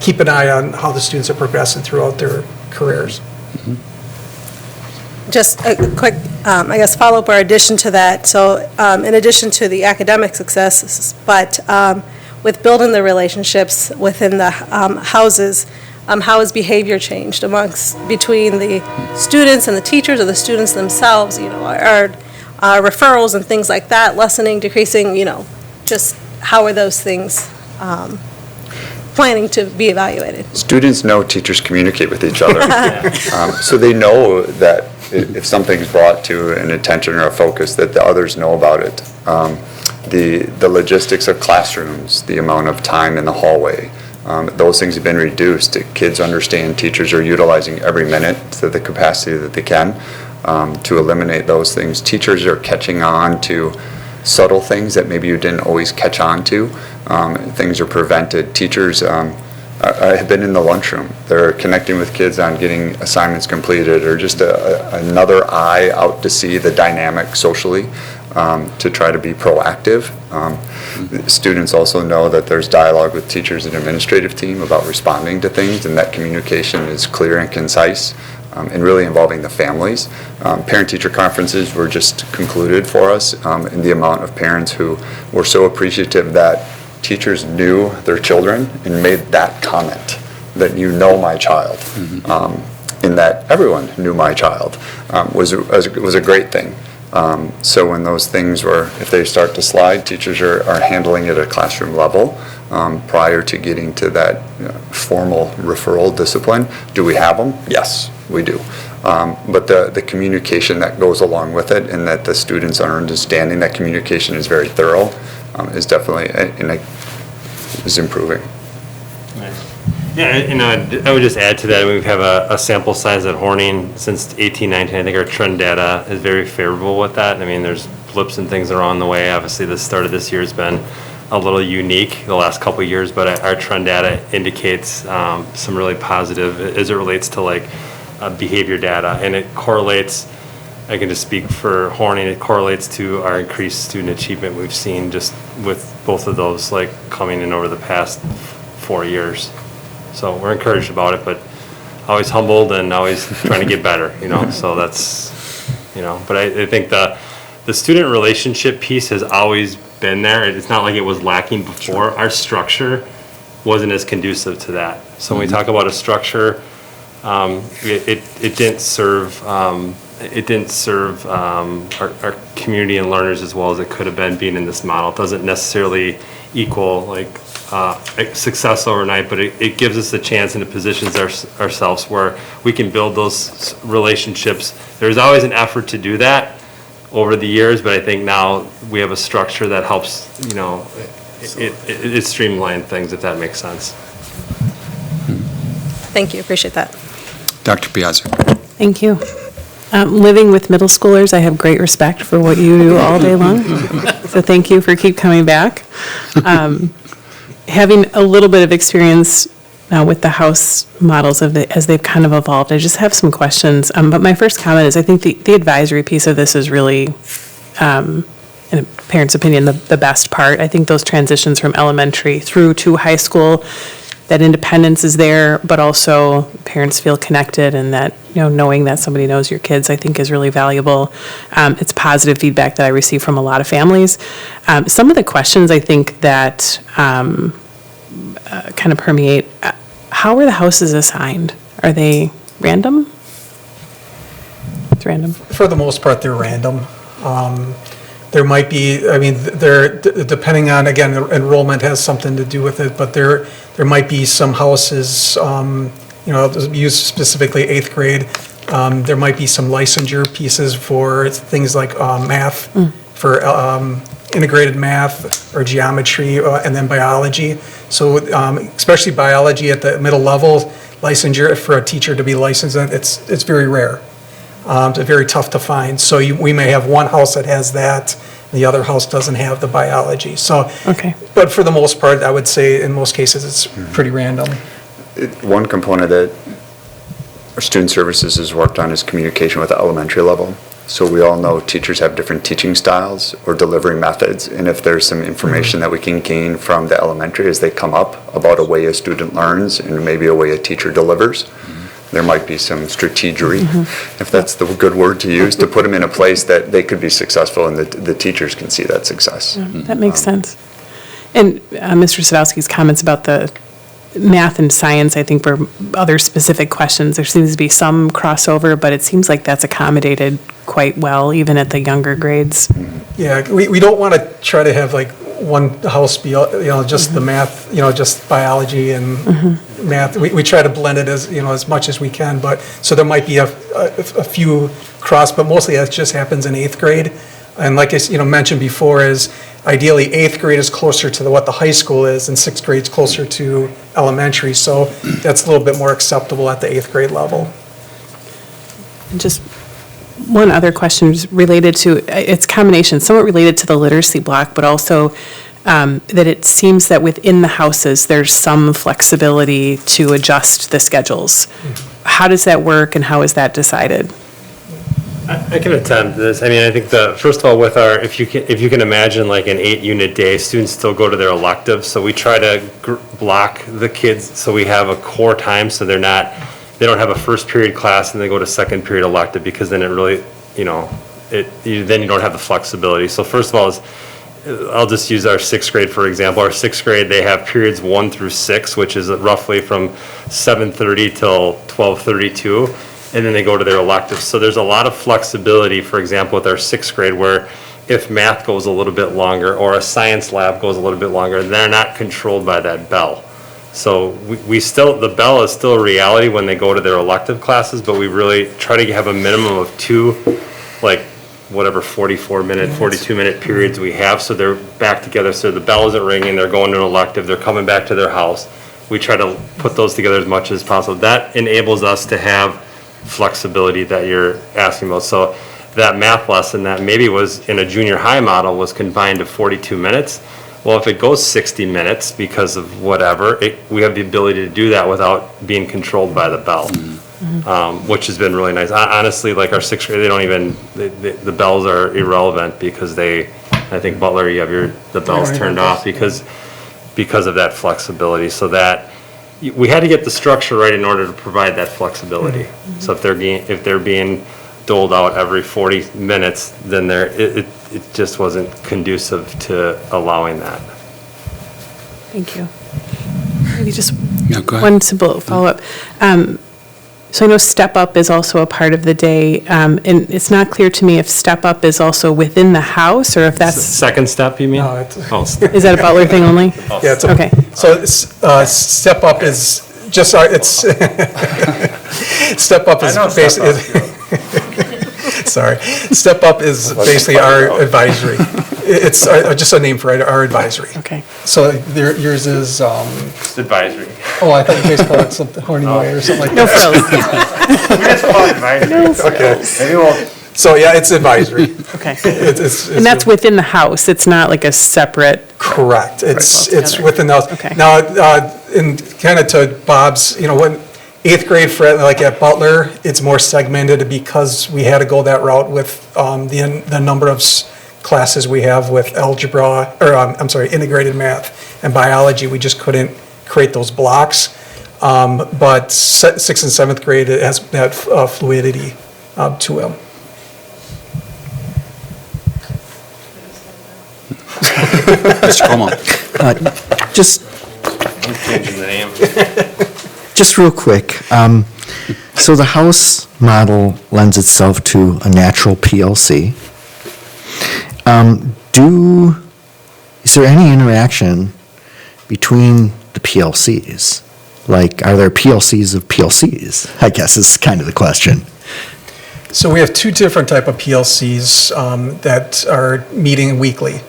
keep an eye on how the students are progressing throughout their careers. Just a quick, follow-up or addition to that. So in addition to the academic successes, but with building the relationships within the houses, how has behavior changed between the students and the teachers or the students themselves? Are referrals and things like that lessening, decreasing, just how are those things planning to be evaluated? Students know teachers communicate with each other. So they know that if something's brought to an attention or a focus, that the others know about it. The logistics of classrooms, the amount of time in the hallway, those things have been reduced. Kids understand teachers are utilizing every minute to the capacity that they can to eliminate those things. Teachers are catching on to subtle things that maybe you didn't always catch on to. Things are prevented. Teachers have been in the lunchroom. They're connecting with kids on getting assignments completed or just another eye out to see the dynamic socially to try to be proactive. Students also know that there's dialogue with teachers and administrative team about responding to things, and that communication is clear and concise. And really involving the families. Parent-teacher conferences were just concluded for us in the amount of parents who were so appreciative that teachers knew their children and made that comment, that you know my child, in that everyone knew my child, was a great thing. So when those things were, if they start to slide, teachers are handling it at a classroom level prior to getting to that formal referral discipline. Do we have them? Yes, we do. But the communication that goes along with it, and that the students are understanding that communication is very thorough, is definitely, is improving. Yeah, I would just add to that, we have a sample size at Horning since 18-19. I think our trend data is very favorable with that. I mean, there's blips and things that are on the way. Obviously, the start of this year has been a little unique the last couple of years, but our trend data indicates some really positive as it relates to behavior data, and it correlates. I can just speak for Horning. It correlates to our increased student achievement we've seen just with both of those coming in over the past 4 years. So we're encouraged about it, but always humbled and always trying to get better, so that's, but I think the student relationship piece has always been there. It's not like it was lacking before. Our structure wasn't as conducive to that. So when we talk about a structure, it didn't serve our community and learners as well as it could have been being in this model. It doesn't necessarily equal success overnight, but it gives us a chance and it positions ourselves where we can build those relationships. There's always an effort to do that over the years, but I think now we have a structure that helps, it streamline things, if that makes sense. Thank you, appreciate that. Dr. Piazza. Thank you. Living with middle schoolers, I have great respect for what you do all day long. So thank you for keep coming back. Having a little bit of experience now with the house models as they've kind of evolved, I just have some questions. But my first comment is I think the advisory piece of this is really, in a parent's opinion, the best part. I think those transitions from elementary through to high school, that independence is there, but also parents feel connected, and that, knowing that somebody knows your kids, I think is really valuable. It's positive feedback that I receive from a lot of families. Some of the questions I think that kind of permeate, how are the houses assigned? Are they random? It's random. For the most part, they're random. There might be, depending on, again, enrollment has something to do with it, but there might be some houses, used specifically 8th grade. There might be some licensure pieces for things like math, for integrated math or geometry, and then biology. So especially biology at the middle level, licensure for a teacher to be licensed, it's very rare. It's very tough to find. So we may have one house that has that, and the other house doesn't have the biology. So, but for the most part, I would say in most cases it's pretty random. One component that our student services has worked on is communication with the elementary level. So we all know teachers have different teaching styles or delivery methods, and if there's some information that we can gain from the elementary as they come up about a way a student learns and maybe a way a teacher delivers, there might be some strategery, if that's the good word to use, to put them in a place that they could be successful and the teachers can see that success. That makes sense. And Mr. Sadowski's comments about the math and science, I think, were other specific questions. There seems to be some crossover, but it seems like that's accommodated quite well, even at the younger grades. Yeah, we don't want to try to have like one house be, just the math, just biology and math. We try to blend it as much as we can, but so there might be a few cross, but mostly that just happens in 8th grade. And like I mentioned before, is ideally 8th grade is closer to what the high school is, and 6th grade is closer to elementary. So that's a little bit more acceptable at the 8th grade level. And just one other question is related to, it's combination, somewhat related to the literacy block, but also that it seems that within the houses, there's some flexibility to adjust the schedules. How does that work, and how is that decided? I can attempt this. I think first of all, with our, if you can imagine like an 8-unit day, students still go to their electives, so we try to block the kids so we have a core time, so they don't have a first period class and they go to second period elective, because then it really, then you don't have the flexibility. So first of all, I'll just use our 6th grade for example. Our 6th grade, they have periods 1 through 6, which is roughly from 7:30 till 12:32. And then they go to their electives. So there's a lot of flexibility, for example, with our 6th grade, where if math goes a little bit longer or a science lab goes a little bit longer, they're not controlled by that bell. So the bell is still a reality when they go to their elective classes, but we really try to have a minimum of 2, like whatever 44-minute, 42-minute periods we have, so they're back together. So the bell isn't ringing, they're going to an elective, they're coming back to their house. We try to put those together as much as possible. That enables us to have flexibility that you're asking about. So that math lesson that maybe was in a junior high model was confined to 42 minutes. Well, if it goes 60 minutes because of whatever, we have the ability to do that without being controlled by the bell, which has been really nice. Honestly, like our 6th grade, they don't even, the bells are irrelevant because I think Butler, you have the bells turned off because of that flexibility. So that we had to get the structure right in order to provide that flexibility. So if they're being doled out every 40 minutes, then it just wasn't conducive to allowing that. Thank you. Maybe just one simple follow-up. So I know Step Up is also a part of the day, and it's not clear to me if Step Up is also within the house, or if that's... Second Step, you mean? No, Is that a Butler thing only? Yeah, it's okay. So Step Up is just Step Up is basically... Sorry. Step Up is basically our advisory. It's just a name for our advisory. Okay. So yours is... It's advisory. Oh, I thought you guys called it something Horny Way or something like No that. frills. We just call it advisory. Okay. Maybe we'll So, yeah, it's advisory. Okay. It's- And that's within the house, it's not like a separate? Correct. It's together. within those. Okay. Now, and kind of to Bob's, when eighth grade for, like at Butler, it's more segmented because we had to go that route with the number of classes we have with algebra, or I'm sorry, integrated math and biology. We just couldn't create those blocks. But sixth and seventh grade, it has that fluidity to them. Mr. Como. Changing the name. Just real quick, so the house model lends itself to a natural PLC. Is there any interaction between the PLCs? Like, are there PLCs of PLCs? I guess is kind of the question. So we have two different type of PLCs that are meeting weekly.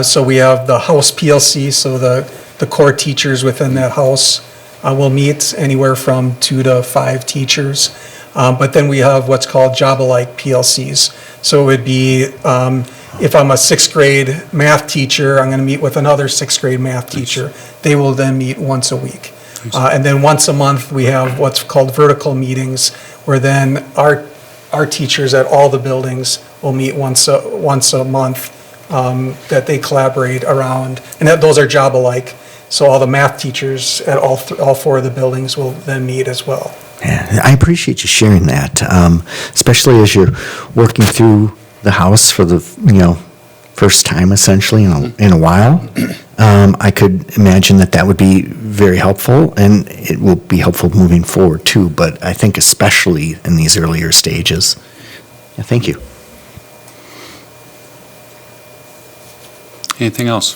So we have the house PLC, so the core teachers within that house will meet anywhere from 2 to 5 teachers. But then we have what's called job-alike PLCs. So it would be, if I'm a 6th grade math teacher, I'm going to meet with another 6th grade math teacher. They will then meet once a week. And then once a month, we have what's called vertical meetings, where then our teachers at all the buildings will meet once a month, that they collaborate around, and those are job alike. So all the math teachers at all 4 of the buildings will then meet as well. Yeah, I appreciate you sharing that, especially as you're working through the house for the first time essentially in a while. I could imagine that would be very helpful, and it will be helpful moving forward too. But I think especially in these earlier stages. Yeah, thank you. Anything else?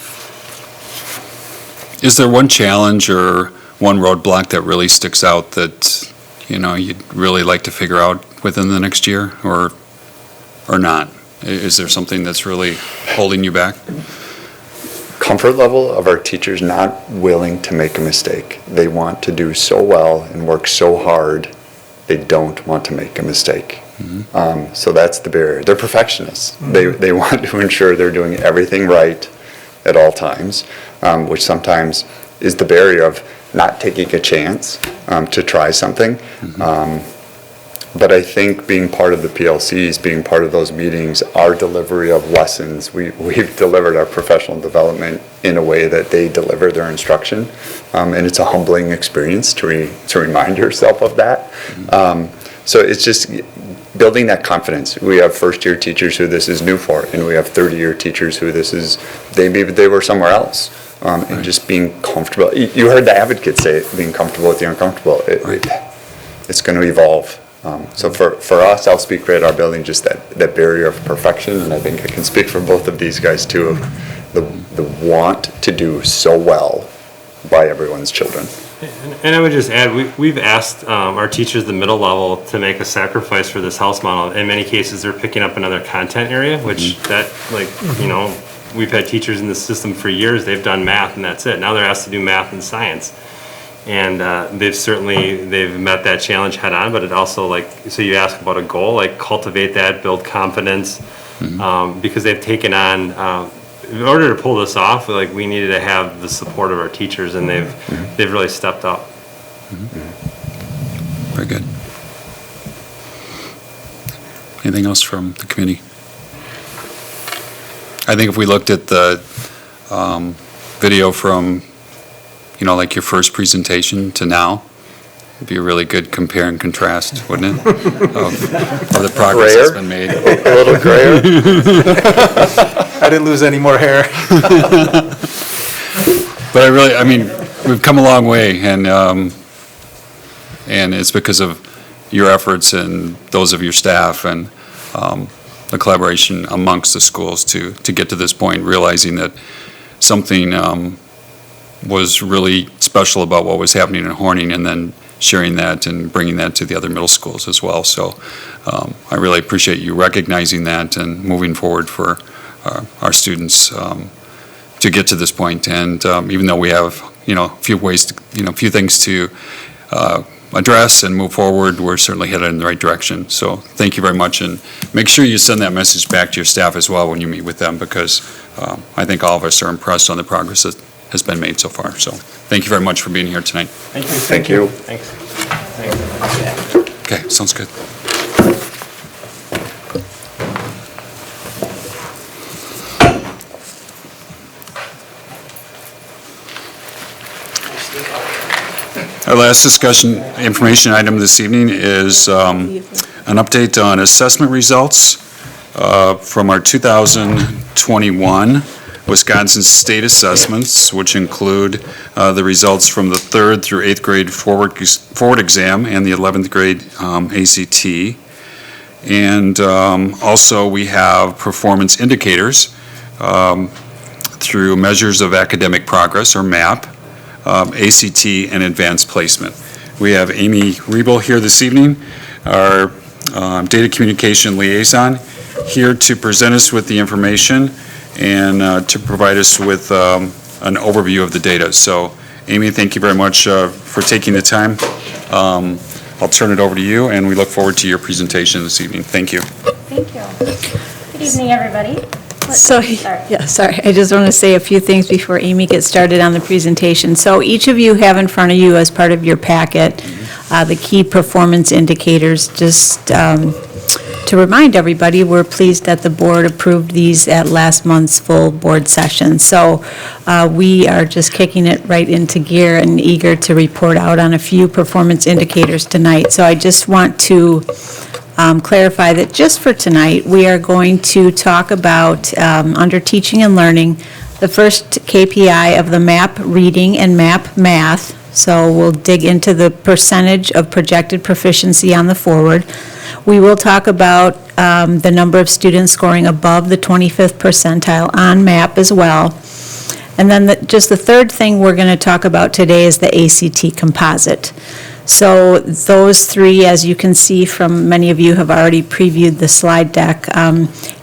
Is there one challenge or one roadblock that really sticks out that, you'd really like to figure out within the next year, or not? Is there something that's really holding you back? Comfort level of our teachers not willing to make a mistake. They want to do so well and work so hard, they don't want to make a mistake. Mm-hmm. So that's the barrier. They're perfectionists. Mm-hmm. They want to ensure they're doing everything right at all times, which sometimes is the barrier of not taking a chance to try something. Mm-hmm. But I think being part of the PLCs, being part of those meetings, our delivery of lessons, we've delivered our professional development in a way that they deliver their instruction. And it's a humbling experience to remind yourself of that. Mm-hmm. So it's just building that confidence. We have first-year teachers who this is new for, and we have 30-year teachers who maybe they were somewhere else. And just being comfortable. You heard the Avid kids say it, being comfortable with the uncomfortable. It's going to evolve. So for us, I'll speak right at our building, just that barrier of perfection, and I think I can speak for both of these guys too, of the want to do so well by everyone's children. And I would just add, we've asked our teachers at the middle level to make a sacrifice for this house model. In many cases, they're picking up another content area, which we've had teachers in the system for years, they've done math and that's it. Now they're asked to do math and science. And they've met that challenge head on, but it also so you ask about a goal, cultivate that, build confidence, because they've taken on, in order to pull this off, we needed to have the support of our teachers, and they've really stepped up. Very good. Anything else from the committee? I think if we looked at the video from your first presentation to now, it'd be a really good compare and contrast, wouldn't it? Of the progress that's been made. A little grayer. I didn't lose any more hair. But we've come a long way, and it's because of your efforts and those of your staff and the collaboration amongst the schools to get to this point, realizing that something was really special about what was happening in Horning, and then sharing that and bringing that to the other middle schools as well. So I really appreciate you recognizing that and moving forward for our students to get to this point. And even though we have, a few ways to, a few things to address and move forward, we're certainly headed in the right direction. So thank you very much, and make sure you send that message back to your staff as well when you meet with them, because I think all of us are impressed on the progress that has been made so far. So thank you very much for being here tonight. Thank you. Thank you. Thanks. Okay, sounds good. Our last discussion information item this evening is an update on assessment results from our 2021 Wisconsin State Assessments, which include the results from the 3rd through 8th grade forward exam and the 11th grade ACT. And also we have performance indicators through measures of academic progress, or MAP, ACT, and advanced placement. We have Amy Riebel here this evening, our data communication liaison, here to present us with the information and to provide us with an overview of the data. So, Amy, thank you very much for taking the time. I'll turn it over to you, and we look forward to your presentation this evening. Thank you. Thank you. Good evening, everybody. Sorry, I just want to say a few things before Amy gets started on the presentation. So each of you have in front of you, as part of your packet, the key performance indicators. Just to remind everybody, we're pleased that the board approved these at last month's full board session. So we are just kicking it right into gear and eager to report out on a few performance indicators tonight. So I just want to clarify that just for tonight, we are going to talk about, under teaching and learning, the first KPI of the MAP reading and MAP math. So we'll dig into the percentage of projected proficiency on the forward. We will talk about the number of students scoring above the 25th percentile on MAP as well. And then just the third thing we're going to talk about today is the ACT composite. So those three, as you can see from many of you have already previewed the slide deck,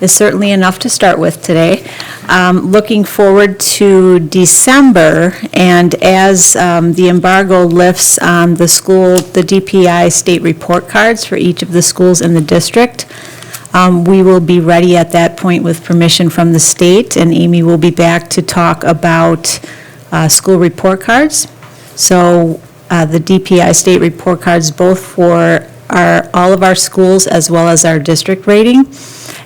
is certainly enough to start with today. Looking forward to December, and as the embargo lifts on the DPI state report cards for each of the schools in the district, we will be ready at that point with permission from the state, and Amy will be back to talk about school report cards. So the DPI state report cards, both for all of our schools as well as our district rating.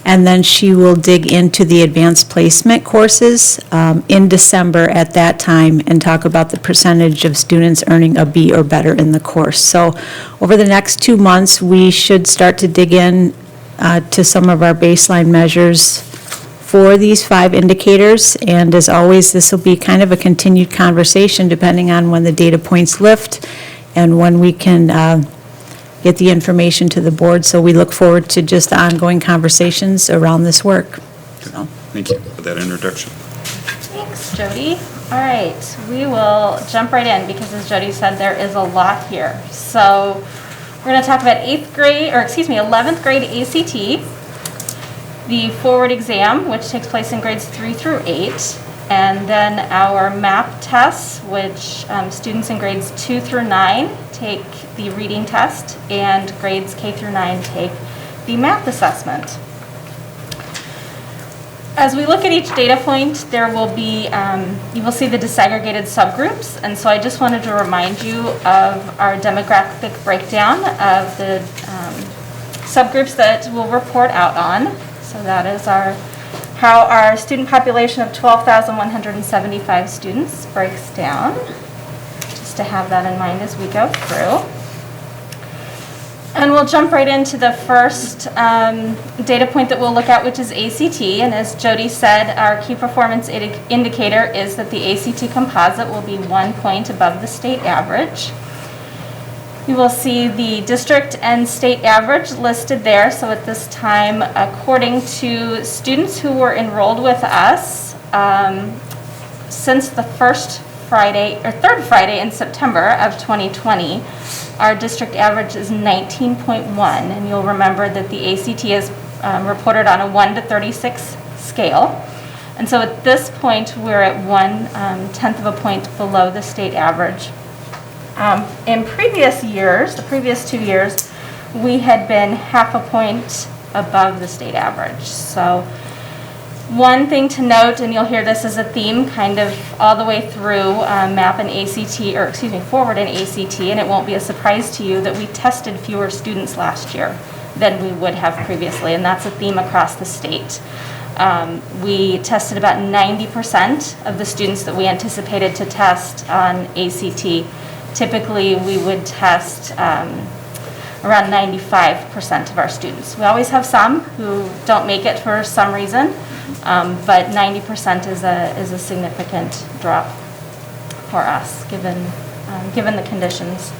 And then she will dig into the advanced placement courses in December at that time and talk about the percentage of students earning a B or better in the course. So over the next 2 months, we should start to dig in to some of our baseline measures for these 5 indicators, and as always, this will be kind of a continued conversation depending on when the data points lift and when we can get the information to the board. So we look forward to just the ongoing conversations around this work. So. Thank you for that introduction. Thanks, Jody. All right, we will jump right in because, as Jody said, there is a lot here. So we're going to talk about 11th grade ACT, the forward exam, which takes place in grades 3 through 8, and then our MAP tests, which students in grades 2 through 9 take the reading test, and grades K through 9 take the MAP assessment. As we look at each data point, there will be, you will see the disaggregated subgroups, and so I just wanted to remind you of our demographic breakdown of the subgroups that we'll report out on. So that is how our student population of 12,175 students breaks down, just to have that in mind as we go through. And we'll jump right into the first data point that we'll look at, which is ACT. And as Jody said, our key performance indicator is that the ACT composite will be 1 point above the state average. You will see the district and state average listed there. So at this time, according to students who were enrolled with us since the third Friday in September of 2020, our district average is 19.1. And you'll remember that the ACT is reported on a 1 to 36 scale. And so at this point, we're at 1/10 of a point below the state average. In previous years, the previous 2 years, we had been half a point above the state average. So one thing to note, and you'll hear this as a theme kind of all the way through MAP and ACT, or excuse me, Forward and ACT, and it won't be a surprise to you that we tested fewer students last year than we would have previously, and that's a theme across the state. We tested about 90% of the students that we anticipated to test on ACT. Typically, we would test around 95% of our students. We always have some who don't make it for some reason, but 90% is a significant drop for us, given the conditions.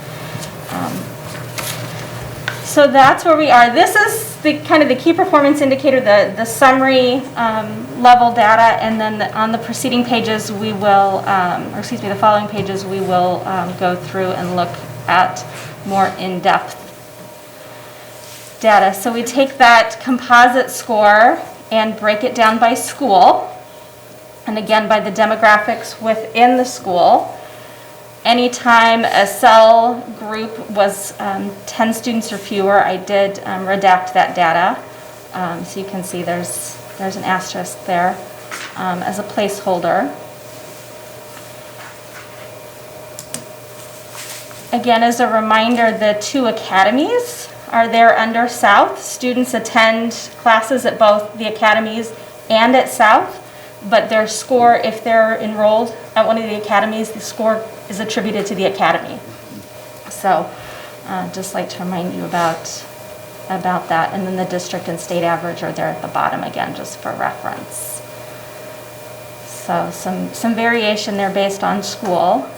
So that's where we are. This is the kind of the key performance indicator, the summary level data, and then on the preceding pages we will, or excuse me, the following pages we will go through and look at more in-depth data. So we take that composite score and break it down by school, and again by the demographics within the school. Anytime a cell group was 10 students or fewer, I did redact that data. So you can see there's an asterisk there as a placeholder. Again, as a reminder, the 2 academies are there under South. Students attend classes at both the academies and at South, but their score, if they're enrolled at one of the academies, the score is attributed to the academy. So just like to remind you about that. And then the district and state average are there at the bottom again, just for reference. So some variation there based on school.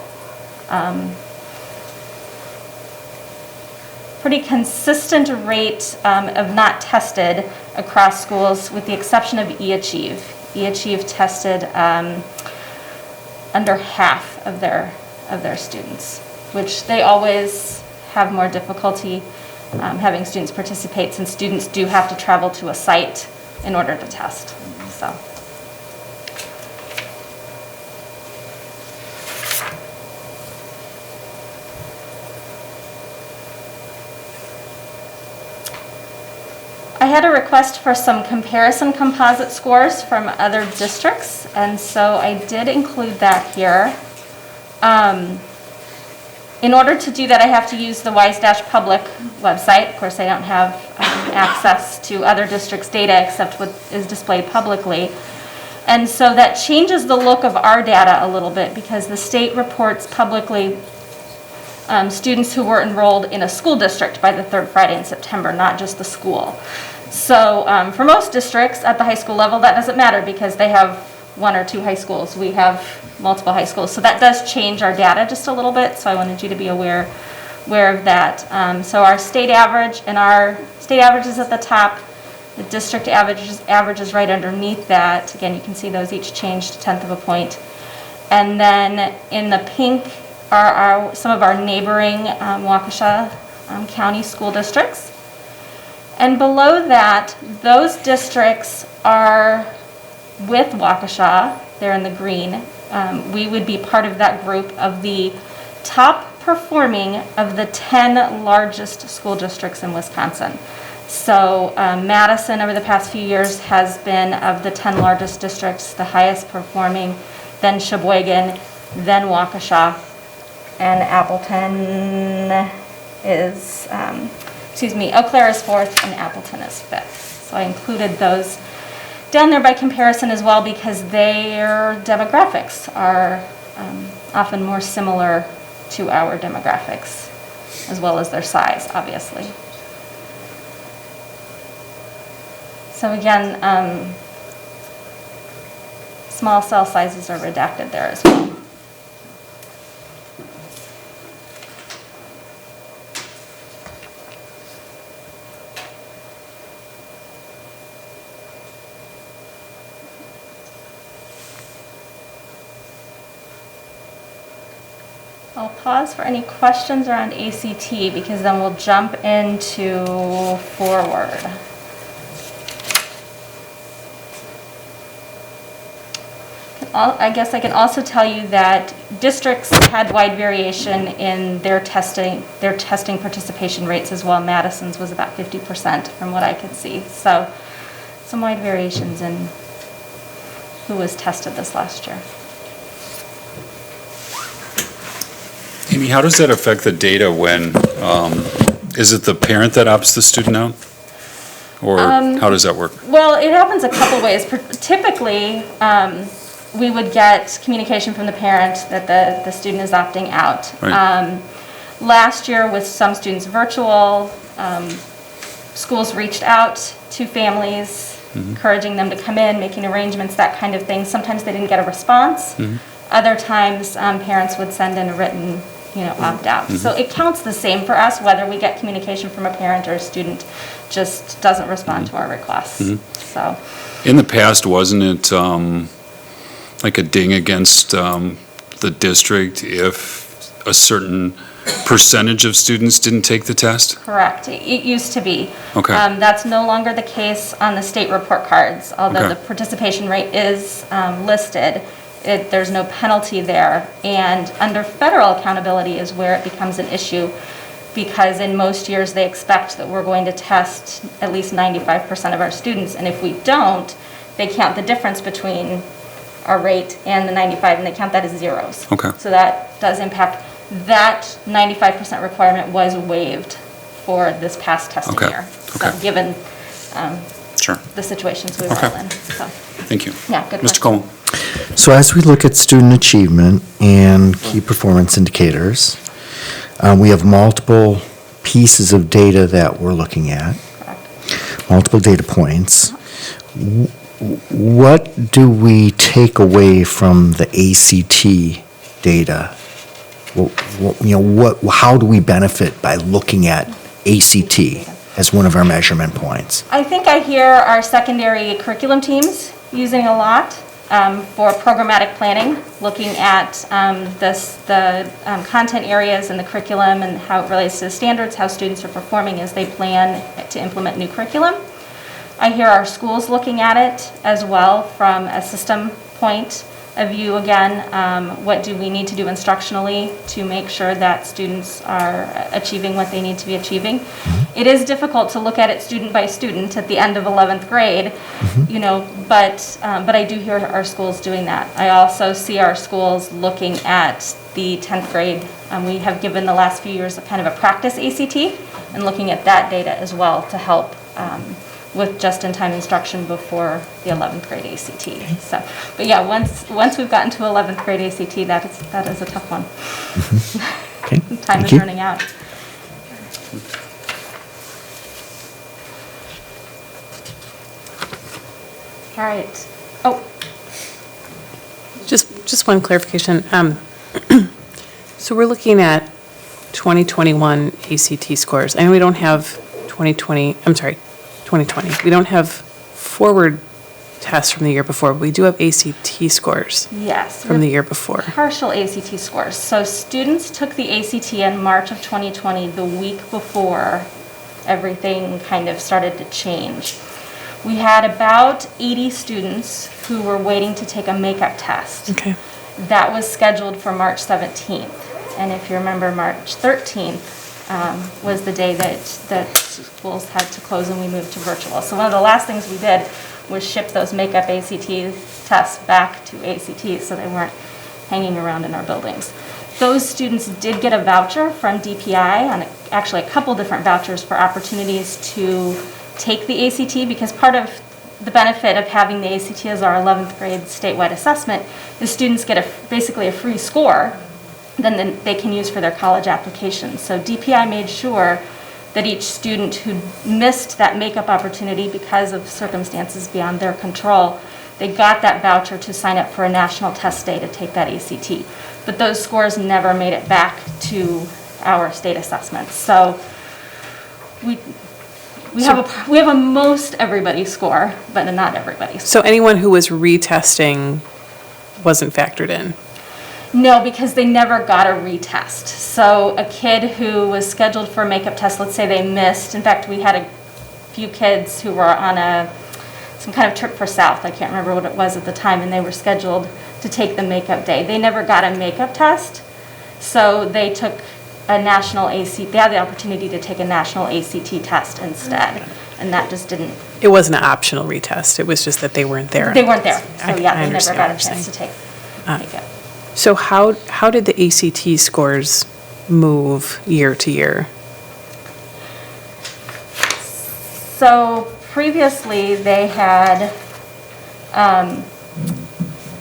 Pretty consistent rate of not tested across schools, with the exception of eAchieve. eAchieve tested under half of their students, which they always have more difficulty having students participate, since students do have to travel to a site in order to test. So. I had a request for some comparison composite scores from other districts, and so I did include that here. In order to do that, I have to use the WISE-Public website. Of course, I don't have access to other districts' data except what is displayed publicly. And so that changes the look of our data a little bit, because the state reports publicly students who were enrolled in a school district by the 3rd Friday in September, not just the school. So for most districts at the high school level, that doesn't matter because they have 1 or 2 high schools. We have multiple high schools. So that does change our data just a little bit, so I wanted you to be aware of that. So our state average, and our state average is at the top. The district average is right underneath that. Again, you can see those each changed a 1/10 of a point. And then in the pink are some of our neighboring Waukesha County school districts. And below that, those districts are with Waukesha, they're in the green. We would be part of that group of the top performing of the 10 largest school districts in Wisconsin. So Madison over the past few years has been, of the 10 largest districts, the highest performing, then Sheboygan, then Waukesha, and Appleton is, Eau Claire is 4th and Appleton is 5th. So I included those down there by comparison as well, because their demographics are often more similar to our demographics, as well as their size, obviously. So again, small cell sizes are redacted there as well. I'll pause for any questions around ACT, because then we'll jump into Forward. I guess I can also tell you that districts had wide variation in their testing participation rates as well. Madison's was about 50% from what I could see. So some wide variations in who was tested this last year. Amy, how does that affect the data when, is it the parent that opts the student out? Or how does that work? Well, it happens a couple ways. Typically, we would get communication from the parent that the student is opting out. Right. Last year, with some students virtual, schools reached out to families, encouraging them to come in, making arrangements, that kind of thing. Sometimes they didn't get a response. Other times, parents would send in a written, opt-out. So it counts the same for us, whether we get communication from a parent or a student just doesn't respond to our requests. So, in the past, wasn't it like a ding against the district if a certain percentage of students didn't take the test? correct. It used to be. Okay. That's no longer the case on the state report cards, although Okay. the participation rate is listed. There's no penalty there. And under federal accountability is where it becomes an issue, because in most years they expect that we're going to test at least 95% of our students, and if we don't, they count the difference between our rate and the 95, and they count that as zeros. Okay. So that does impact. That 95% requirement was waived for this past testing Okay. year. Okay. So given Sure. the situations we were Okay. all in. So, Thank you. yeah, good Mr. question. Coleman? So as we look at student achievement and key performance indicators, we have multiple pieces of data that we're looking at, multiple data points. What do we take away from the ACT data? How do we benefit by looking at ACT as one of our measurement points? I think I hear our secondary curriculum teams using a lot for programmatic planning, looking at the content areas and the curriculum and how it relates to the standards, how students are performing as they plan to implement new curriculum. I hear our schools looking at it as well from a system point of view. Again, what do we need to do instructionally to make sure that students are achieving what they need to be achieving? It is difficult to look at it student by student at the end of 11th grade, but I do hear our schools doing that. I also see our schools looking at the 10th grade. We have given the last few years a kind of a practice ACT and looking at that data as well to help with just-in-time instruction before the 11th grade ACT. So, but yeah, once we've gotten to 11th grade ACT, that is a tough one. Okay. Time is running out. All right. Oh, Just one clarification. So we're looking at 2021 ACT scores. I know we don't have 2020. We don't have forward tests from the year before, but we do have ACT scores. yes. From the year before. Partial ACT scores. So students took the ACT in March of 2020, the week before everything kind of started to change. We had about 80 students who were waiting to take a makeup test. Okay. That was scheduled for March 17th. And if you remember, March 13th was the day that schools had to close and we moved to virtual. So one of the last things we did was ship those makeup ACT tests back to ACT so they weren't hanging around in our buildings. Those students did get a voucher from DPI, on actually a couple different vouchers for opportunities to take the ACT, because part of the benefit of having the ACT as our 11th grade statewide assessment is students get basically a free score then they can use for their college applications. So DPI made sure that each student who missed that makeup opportunity because of circumstances beyond their control, they got that voucher to sign up for a national test day to take that ACT. But those scores never made it back to our state assessments. So we have a most everybody score, but not everybody. So anyone who was retesting wasn't factored in? No, because they never got a retest. So a kid who was scheduled for a makeup test, let's say they missed. In fact, we had a few kids who were on some kind of trip for South. I can't remember what it was at the time, and they were scheduled to to take the makeup day. They never got a makeup test, so they took a national ACT, they had the opportunity to take a national ACT test instead, and that just didn't. It wasn't an optional retest, it was just that they weren't there. They weren't there, so I yeah, they never understand got a what you're chance to take makeup. So how did the ACT scores move year to year? So previously, they had,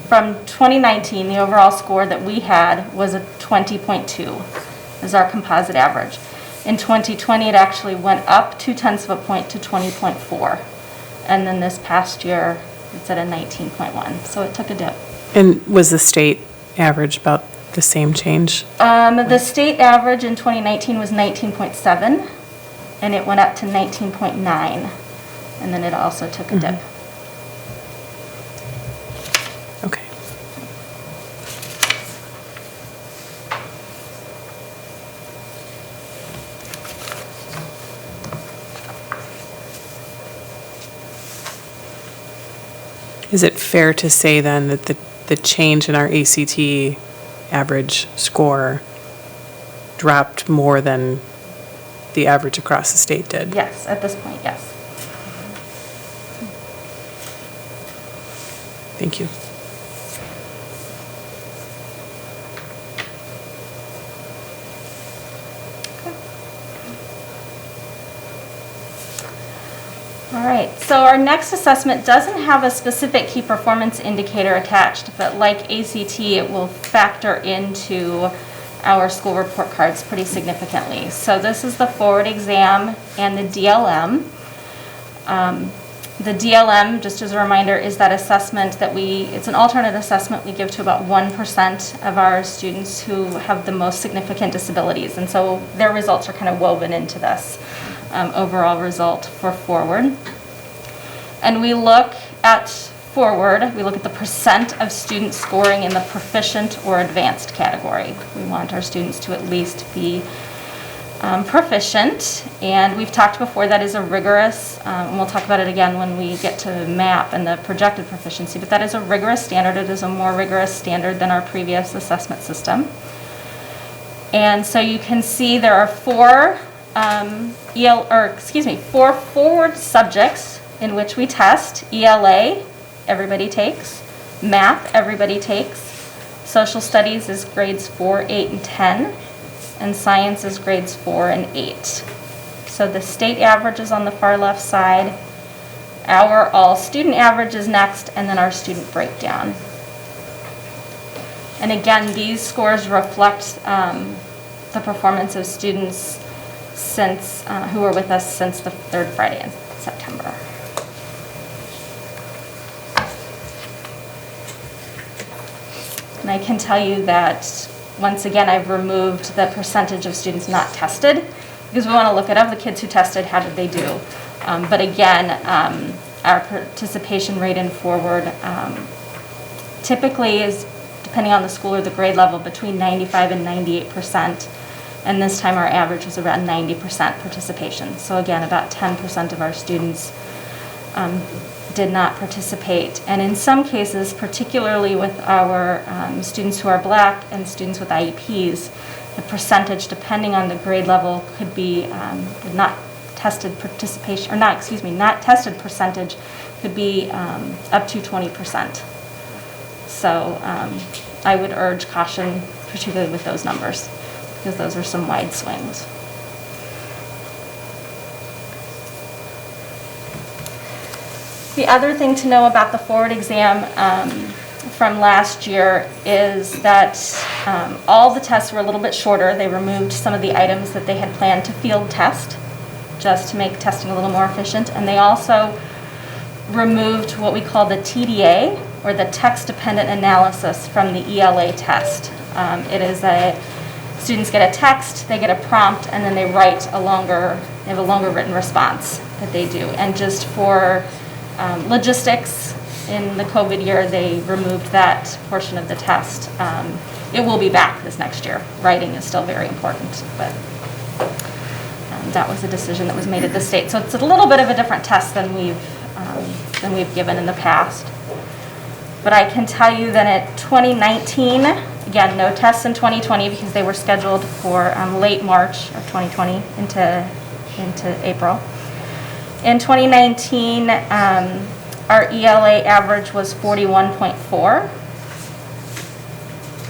from 2019, the overall score that we had was a 20.2, is our composite average. In 2020, it actually went up 0.2 of a point to 20.4. And then this past year, it's at a 19.1, so it took a dip. And was the state average about the same change? The state average in 2019 was 19.7, and it went up to 19.9, and then it also took a dip. Okay. Is it fair to say then that the change in our ACT average score dropped more than the average across the state did? Yes, at this point, yes. Thank you. All right, so our next assessment doesn't have a specific key performance indicator attached, but like ACT, it will factor into our school report cards pretty significantly. So this is the forward exam and the DLM. The DLM, just as a reminder, is that assessment that it's an alternate assessment we give to about 1% of our students who have the most significant disabilities. And so their results are kind of woven into this overall result for forward. And we look at forward, we look at the percent of students scoring in the proficient or advanced category. We want our students to at least be proficient, and we've talked before that is a rigorous, and we'll talk about it again when we get to MAP and the projected proficiency, but that is a rigorous standard. It is a more rigorous standard than our previous assessment system. And so you can see there are four forward subjects in which we test. ELA, everybody takes. Math, everybody takes. Social studies is grades 4, 8, and 10. And science is grades 4 and 8. So the state average is on the far left side. Our all student average is next, and then our student breakdown. And again, these scores reflect the performance of students since who were with us since the third Friday in September. And I can tell you that once again, I've removed the percentage of students not tested because we want to look at of the kids who tested, how did they do? But again, our participation rate in forward typically is, depending on the school or the grade level, between 95 and 98%. And this time our average was around 90% participation. So again, about 10% of our students did not participate. And in some cases, particularly with our students who are Black and students with IEPs, the percentage, depending on the grade level, could be not tested participation, or not tested percentage could be up to 20%. So I would urge caution, particularly with those numbers, because those are some wide swings. The other thing to know about the forward exam from last year is that all the tests were a little bit shorter. They removed some of the items that they had planned to field test, just to make testing a little more efficient. And they also removed what we call the TDA, or the text-dependent analysis, from the ELA test. It is students get a text, they get a prompt, and then they have a longer written response that they do. And just for logistics, in the COVID year, they removed that portion of the test. It will be back this next year. Writing is still very important, but that was a decision that was made at the state. So it's a little bit of a different test than we've given in the past. But I can tell you that at 2019, again, no tests in 2020 because they were scheduled for late March of 2020 into April. In 2019, our ELA average was 41.4.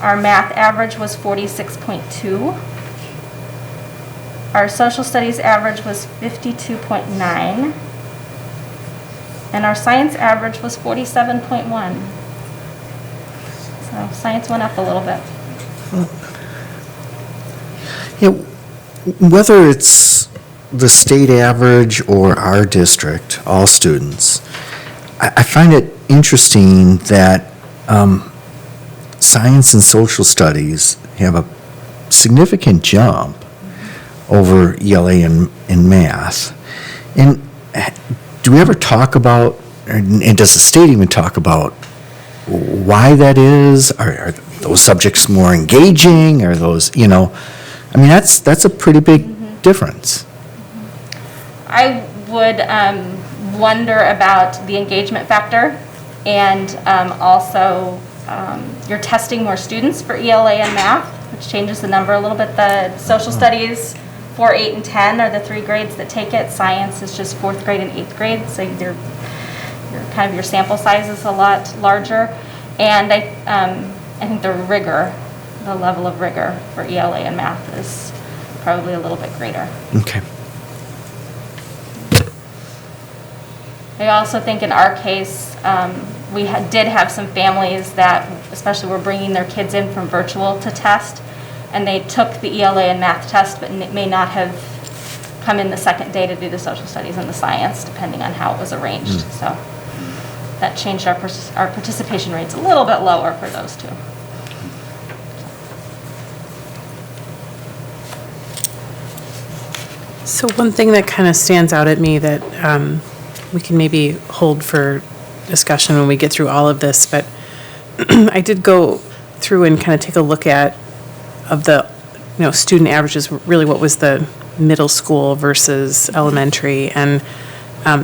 Our math average was 46.2. Our social studies average was 52.9. And our science average was 47.1. So science went up a little bit. Whether it's the state average or our district, all students, I find it interesting that science and social studies have a significant jump over ELA and math. And do we ever talk about, and does the state even talk about why that is? Are those subjects more engaging? Are those, I mean, that's a pretty big difference. I would wonder about the engagement factor, and also you're testing more students for ELA and math, which changes the number a little bit. The social studies 4, 8, and 10 are the 3 grades that take it. Science is just 4th grade and 8th grade, so your sample size is a lot larger. And I think the level of rigor for ELA and math is probably a little bit greater. Okay. I also think in our case, we did have some families that, especially were bringing their kids in from virtual to test, and they took the ELA and math test, but may not have come in the second day to do the social studies and the science, depending on how it was arranged. So that changed our participation rates a little bit lower for those two. So one thing that kind of stands out at me that we can maybe hold for discussion when we get through all of this, but I did go through and kind of take a look at of the student averages, really what was the middle school versus elementary, and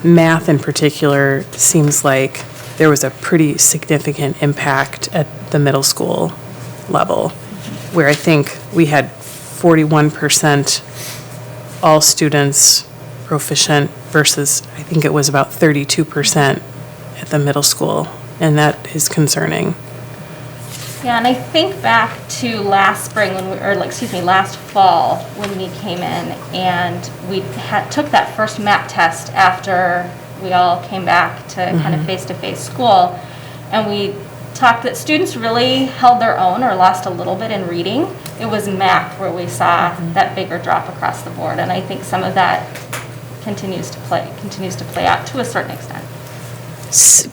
math in particular seems like there was a pretty significant impact at the middle school level, where I think we had 41% all students proficient versus I think it was about 32% at the middle school, and that is concerning. Yeah, and I think back to last spring last fall when we came in and we took that first MAP test after we all came back to kind of face-to-face school, and we talked that students really held their own or lost a little bit in reading. It was math where we saw that bigger drop across the board, and I think some of that continues to play out to a certain extent.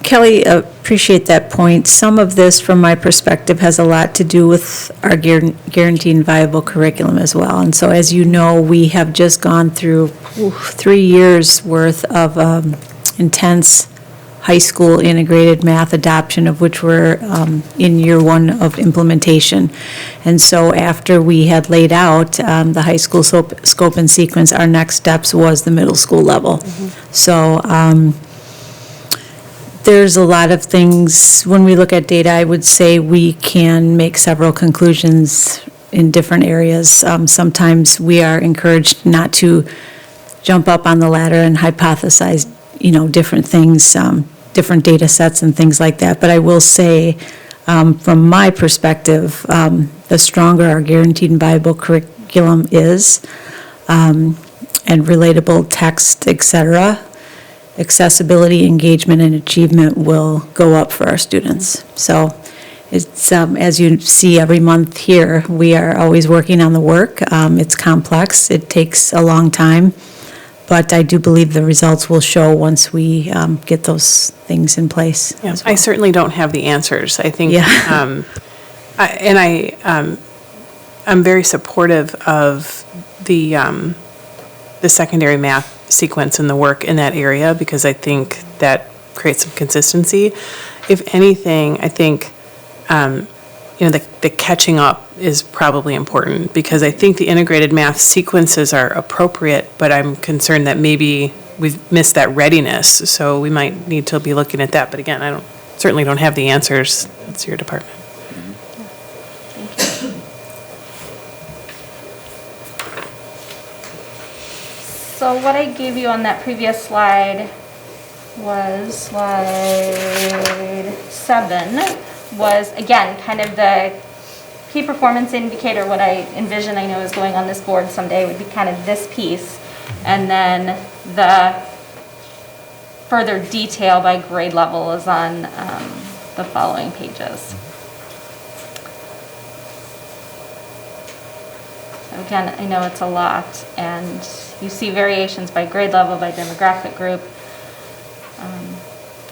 Kelly, appreciate that point. Some of this, from my perspective, has a lot to do with our guaranteed and viable curriculum as well. And so, as you know, we have just gone through 3 years worth of intense high school integrated math adoption, of which we're in year 1 of implementation. And so after we had laid out the high school scope and sequence, our next steps was the middle school level. So there's a lot of things, when we look at data, I would say we can make several conclusions in different areas. Sometimes we are encouraged not to jump up on the ladder and hypothesize, different things, different data sets and things like that. But I will say, from my perspective, the stronger our guaranteed and viable curriculum is, and relatable text, et cetera, accessibility, engagement, and achievement will go up for our students. So it's, as you see every month here, we are always working on the work. It's complex. It takes a long time. But I do believe the results will show once we get those things in place. Yeah, I certainly don't have the answers. I think, I'm very supportive of the secondary math sequence and the work in that area, because I think that creates some consistency. If anything, I think the catching up is probably important, because I think the integrated math sequences are appropriate, but I'm concerned that maybe we've missed that readiness, so we might need to be looking at that. But again, I don't certainly don't have the answers. It's your department. So what I gave you on that previous slide was slide 7, was again, kind of the key performance indicator. What I envision, I know is going on this board someday, would be kind of this piece. And then the further detail by grade level is on the following pages. So again, I know it's a lot, and you see variations by grade level, by demographic group.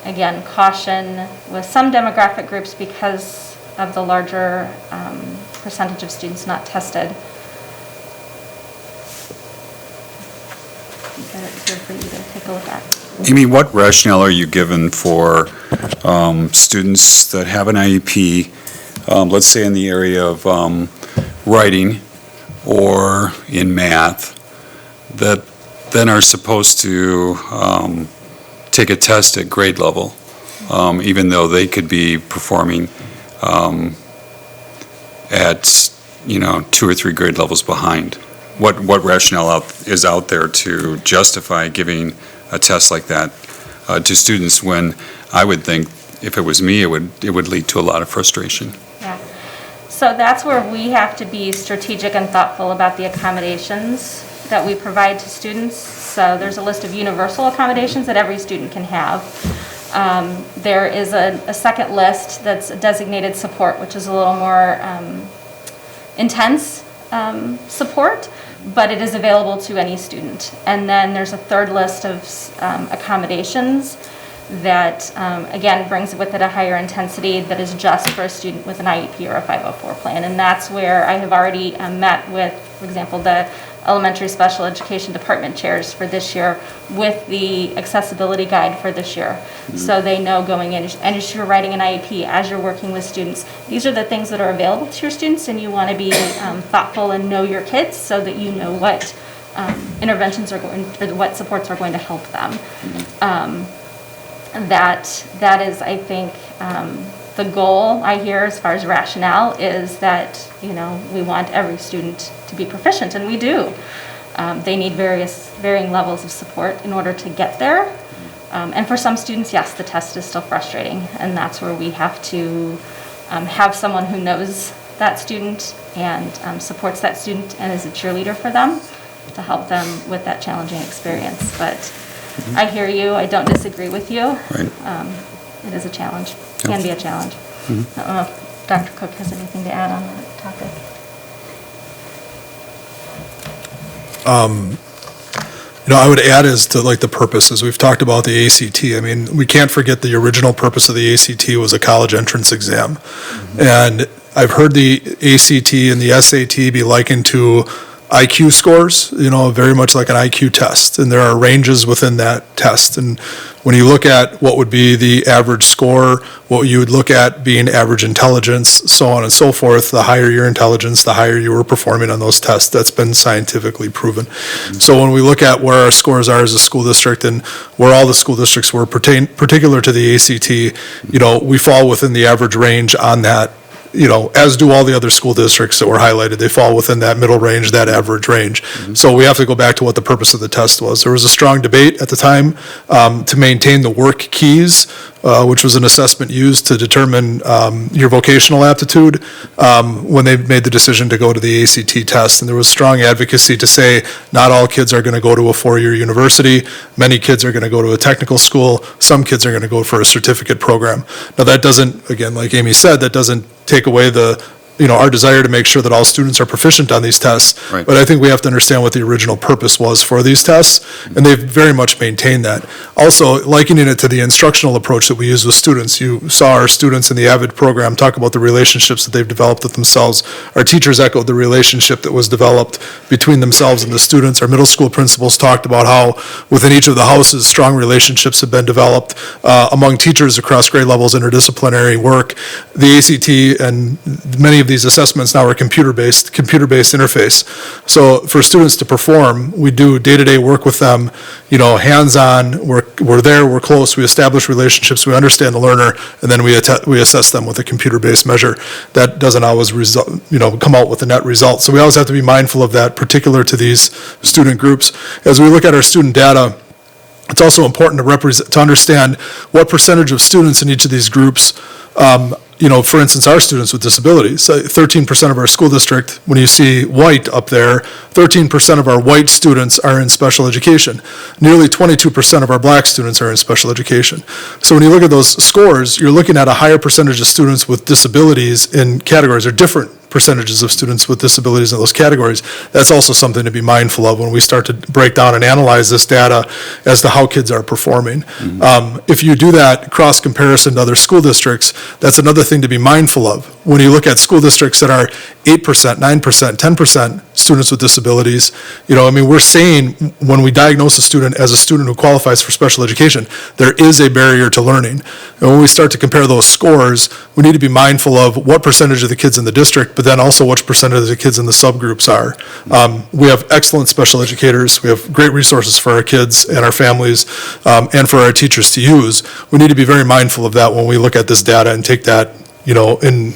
Again, caution with some demographic groups because of the larger percentage of students not tested. Here for you to take a look at. Amy, what rationale are you given for students that have an IEP, let's say in the area of writing or in math, that then are supposed to take a test at grade level, even though they could be performing at, 2 or 3 grade levels behind? What rationale is out there to justify giving a test like that to students when I would think if it was me, it would lead to a lot of frustration? Yeah. So that's where we have to be strategic and thoughtful about the accommodations that we provide to students. So there's a list of universal accommodations that every student can have. There is a second list that's designated support, which is a little more intense support, but it is available to any student. And then there's a third list of accommodations that, again, brings with it a higher intensity that is just for a student with an IEP or a 504 plan. And that's where I have already met with, for example, the elementary special education department chairs for this year with the accessibility guide for this year. Mm-hmm. So they know going in, and as you're writing an IEP, as you're working with students, these are the things that are available to your students, and you want to be thoughtful and know your kids so that you know what interventions are going, or what supports are going to help them. Mm-hmm. That is, I think, the goal I hear as far as rationale is that, we want every student to be proficient, and we do. They need varying levels of support in order to get there. And for some students, yes, the test is still frustrating, and that's where we have to have someone who knows that student and supports that student and is a cheerleader for them to help them with that challenging experience. But I hear you. I don't disagree with you. Right. It is a challenge. Can be a challenge. Mm-hmm. I don't know if Dr. Cook has anything to add on that topic. I would add as to the purposes. We've talked about the ACT. I mean, we can't forget the original purpose of the ACT was a college entrance exam. Mm-hmm. And I've heard the ACT and the SAT be likened to IQ scores, very much like an IQ test, and there are ranges within that test. And when you look at what would be the average score, what you would look at being average intelligence, so on and so forth, the higher your intelligence, the higher you were performing on those tests. That's been scientifically proven. Mm-hmm. So when we look at where our scores are as a school district and where all the school districts were particular to the ACT, we fall within the average range on that. As do all the other school districts that were highlighted. They fall within that middle range, that average range. Mm-hmm. So we have to go back to what the purpose of the test was. There was a strong debate at the time to maintain the work keys, which was an assessment used to determine your vocational aptitude when they made the decision to go to the ACT test. And there was strong advocacy to say not all kids are going to go to a 4-year university. Many kids are going to go to a technical school. Some kids are going to go for a certificate program. Now that doesn't, again, like Amy said, that doesn't take away our desire to make sure that all students are proficient on these tests. Right. But I think we have to understand what the original purpose was for these tests, and they've very much maintained that. Also, likening it to the instructional approach that we use with students. You saw our students in the Avid program talk about the relationships that they've developed with themselves. Our teachers echoed the relationship that was developed between themselves and the students. Our middle school principals talked about how within each of the houses, strong relationships have been developed among teachers across grade levels, interdisciplinary work. The ACT and many of of these assessments now are computer-based interface. So for students to perform, we do day-to-day work with them, hands-on, we're there, we're close, we establish relationships, we understand the learner, and then we assess them with a computer-based measure. That doesn't always come out with the net result. So we always have to be mindful of that, particular to these student groups. As we look at our student data, it's also important to understand what percentage of students in each of these groups, for instance, our students with disabilities. 13% of our school district, when you see white up there, 13% of our white students are in special education. Nearly 22% of our black students are in special education. So when you look at those scores, you're looking at a higher percentage of students with disabilities in categories, or different percentages of students with disabilities in those categories. That's also something to be mindful of when we start to break down and analyze this data as to how kids are performing. If you do that cross comparison to other school districts, that's another thing to be mindful of. When you look at school districts that are 8%, 9%, 10% students with disabilities, we're saying when we diagnose a student as a student who qualifies for special education, there is a barrier to learning. And when we start to compare those scores, we need to be mindful of what percentage of the kids in the district, but then also which percentage of the kids in the subgroups are. We have excellent special educators. We have great resources for our kids and our families, and for our teachers to use. We need to be very mindful of that when we look at this data and take that, and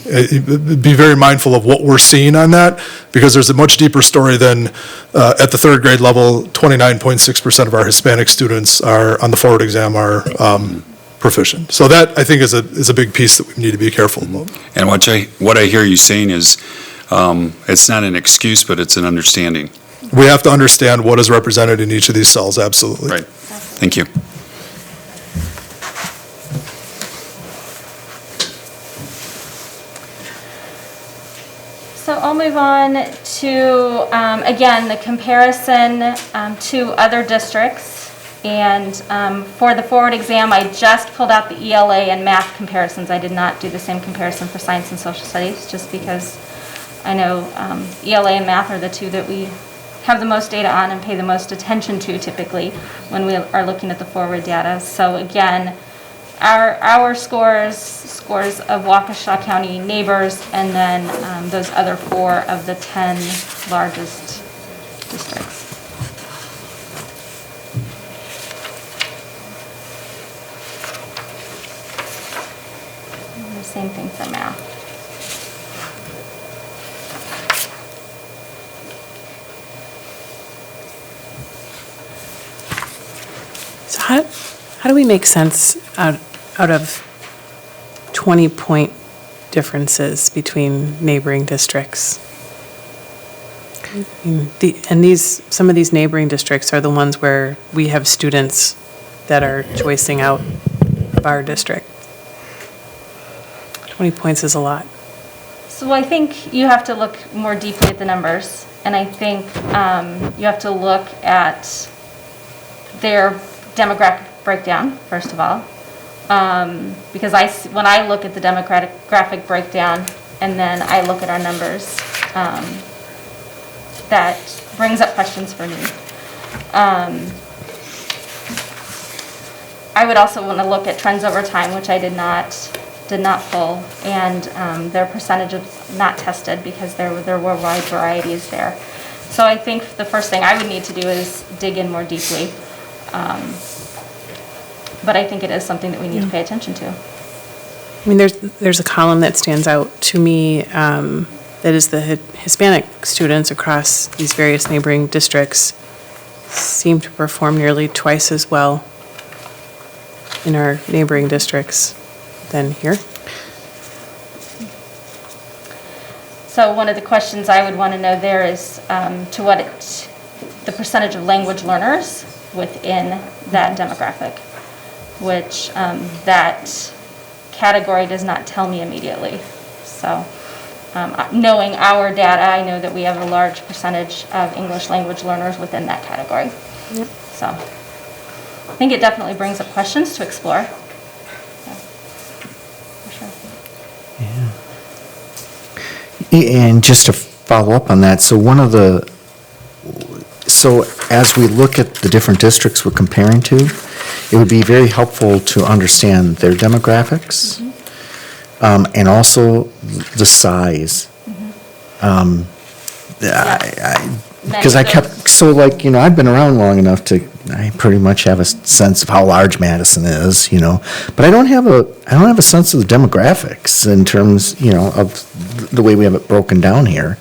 be very mindful of what we're seeing on that, because there's a much deeper story than at the third grade level. 29.6% of our Hispanic students are on the forward exam are proficient. So that, I think, is a big piece that we need to be careful about. And what I hear you saying is, it's not an excuse, but it's an understanding. We have to understand what is represented in each of these cells, absolutely. Right. Thank you. So I'll move on to, again, the comparison to other districts. And for the forward exam, I just pulled out the ELA and math comparisons. I did not do the same comparison for science and social studies, just because I know ELA and math are the two that we have the most data on and pay the most attention to typically when we are looking at the forward data. So again, our scores of Waukesha County neighbors, and then those other 4 of the 10 largest districts. Same thing for math. So how do we make sense out of 20-point differences between neighboring districts? Some of these neighboring districts are the ones where we have students that are choicing out of our district. 20 points is a lot. So I think you have to look more deeply at the numbers, and I think you have to look at their demographic breakdown, first of all, because when I look at the demographic breakdown and then I look at our numbers, that brings up questions for me. I would also want to look at trends over time, which I did not pull, and their percentage of not tested, because there were wide varieties there. So I think the first thing I would need to do is dig in more deeply. But I think it is something that we need to pay attention to. I mean, there's a column that stands out to me that is the Hispanic students across these various neighboring districts seem to perform nearly twice as well in our neighboring districts than here. So one of the questions I would want to know there is to what the percentage of language learners within that demographic, which that category does not tell me immediately. So knowing our data, I know that we have a large percentage of English language learners within that category. Yep. So I think it definitely brings up questions to explore. And just to follow up on that, so as we look at the different districts we're comparing to, it would be very helpful to understand their demographics, and also the size Because I kept, so like, I've been around long enough I pretty much have a sense of how large Madison is, but I don't have a sense of the demographics in terms, of the way we have it broken down here.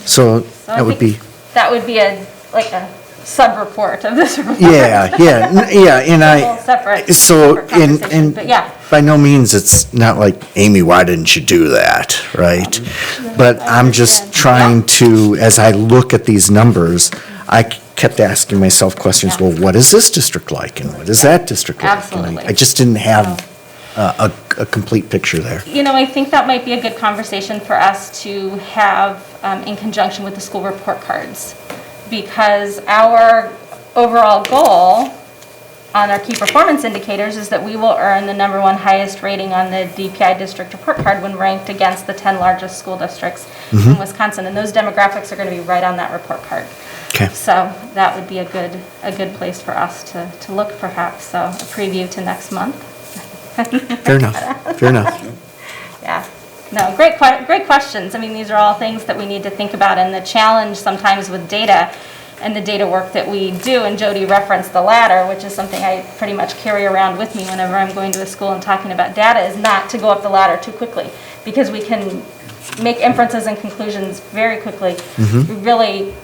So that would be. That would be a sub-report of this report. Yeah, and A whole separate conversation, but yeah. by no means, it's not like, Amy, why didn't you do that, right? But I'm just trying to, as I look at these numbers, I kept asking myself questions, well, what is this district like, and what is that district like? Absolutely. And I just didn't have a complete picture there. I think that might be a good conversation for us to have in conjunction with the school report cards. Because our overall goal on our key performance indicators is that we will earn the #1 highest rating on the DPI district report card when ranked against the 10 largest school districts in Wisconsin. And those demographics are going to be right on that report card. Okay. So that would be a good place for us to look perhaps. So a preview to next month. Fair enough. Yeah. No, great questions. I mean, these are all things that we need to think about, and the challenge sometimes with data and the data work that we do, and Jody referenced the ladder, which is something I pretty much carry around with me whenever I'm going to a school and talking about data, is not to go up the ladder too quickly, because we can make inferences and conclusions very quickly. We really,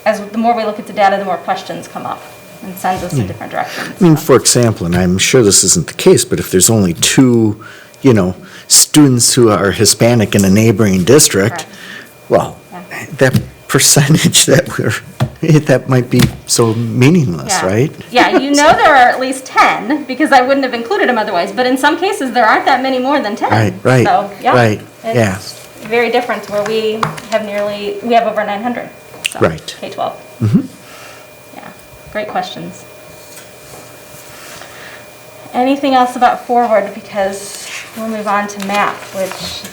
the more we look at the data, the more questions come up and sends us in different directions. I mean, for example, and I'm sure this isn't the case, but if there's only 2, students who are Hispanic in a neighboring district, well, that percentage that might be so meaningless, right? Yeah, there are at least 10, because I wouldn't have included them otherwise, but in some cases, there aren't that many more than 10. Right, So, right, yeah. It's very different where we have over 900. So, Right. K-12. Yeah, great questions. Anything else about forward, because we'll move on to MAP, which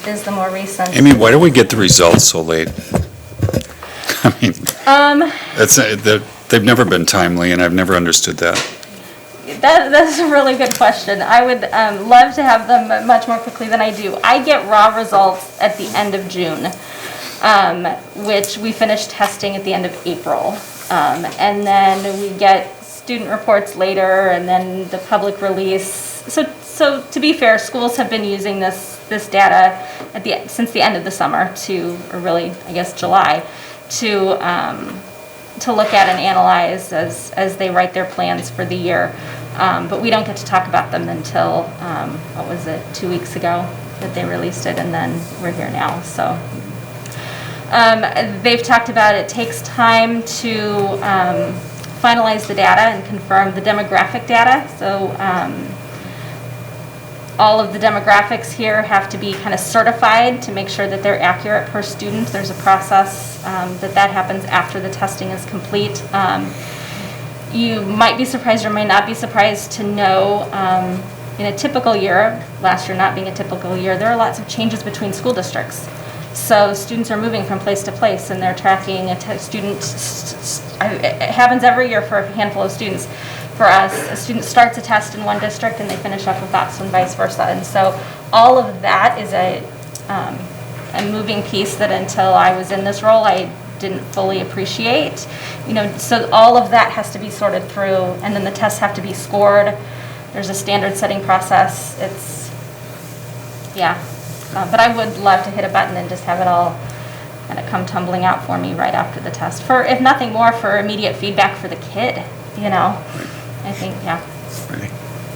is the more recent. Amy, why do we get the results so late? I mean, they've never been timely, and I've never understood that. That's a really good question. I would love to have them much more quickly than I do. I get raw results at the end of June, which we finished testing at the end of April. And then we get student reports later, and then the public release. So to be fair, schools have been using this data since the end of the summer or really, I guess, July, to look at and analyze as they write their plans for the year. But we don't get to talk about them until, 2 weeks ago that they released it, and then we're here now. So they've talked about it takes time to finalize the data and confirm the demographic data. So all of the demographics here have to be kind of certified to make sure that they're accurate per student. There's a process that happens after the testing is complete. You might be surprised or might not be surprised to know in a typical year, last year not being a typical year, there are lots of changes between school districts. So students are moving from place to place, and they're tracking a student. It happens every year for a handful of students. For us, a student starts a test in one district and they finish up with that, and vice versa. And so all of that is a moving piece that until I was in this role, I didn't fully appreciate. So all of that has to be sorted through, and then the tests have to be scored. There's a standard setting process. But I would love to hit a button and just have it all kind of come tumbling out for me right after the test. If nothing more, for immediate feedback for the kid, I think, Right,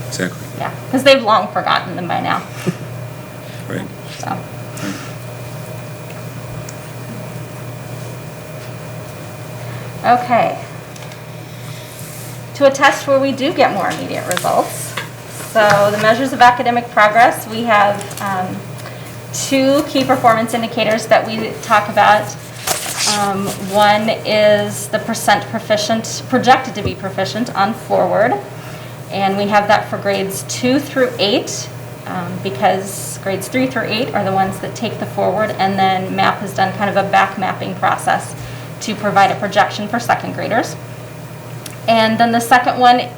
exactly. Yeah, because they've long forgotten them by now. Right. So. Okay. To a test where we do get more immediate results. So the measures of academic progress, we have 2 key performance indicators that we talk about. One is the percent proficient, projected to be proficient on forward. And we have that for grades 2 through 8, because grades 3 through 8 are the ones that take the forward, and then MAP has done kind of a back mapping process to provide a projection for second graders. And then the second one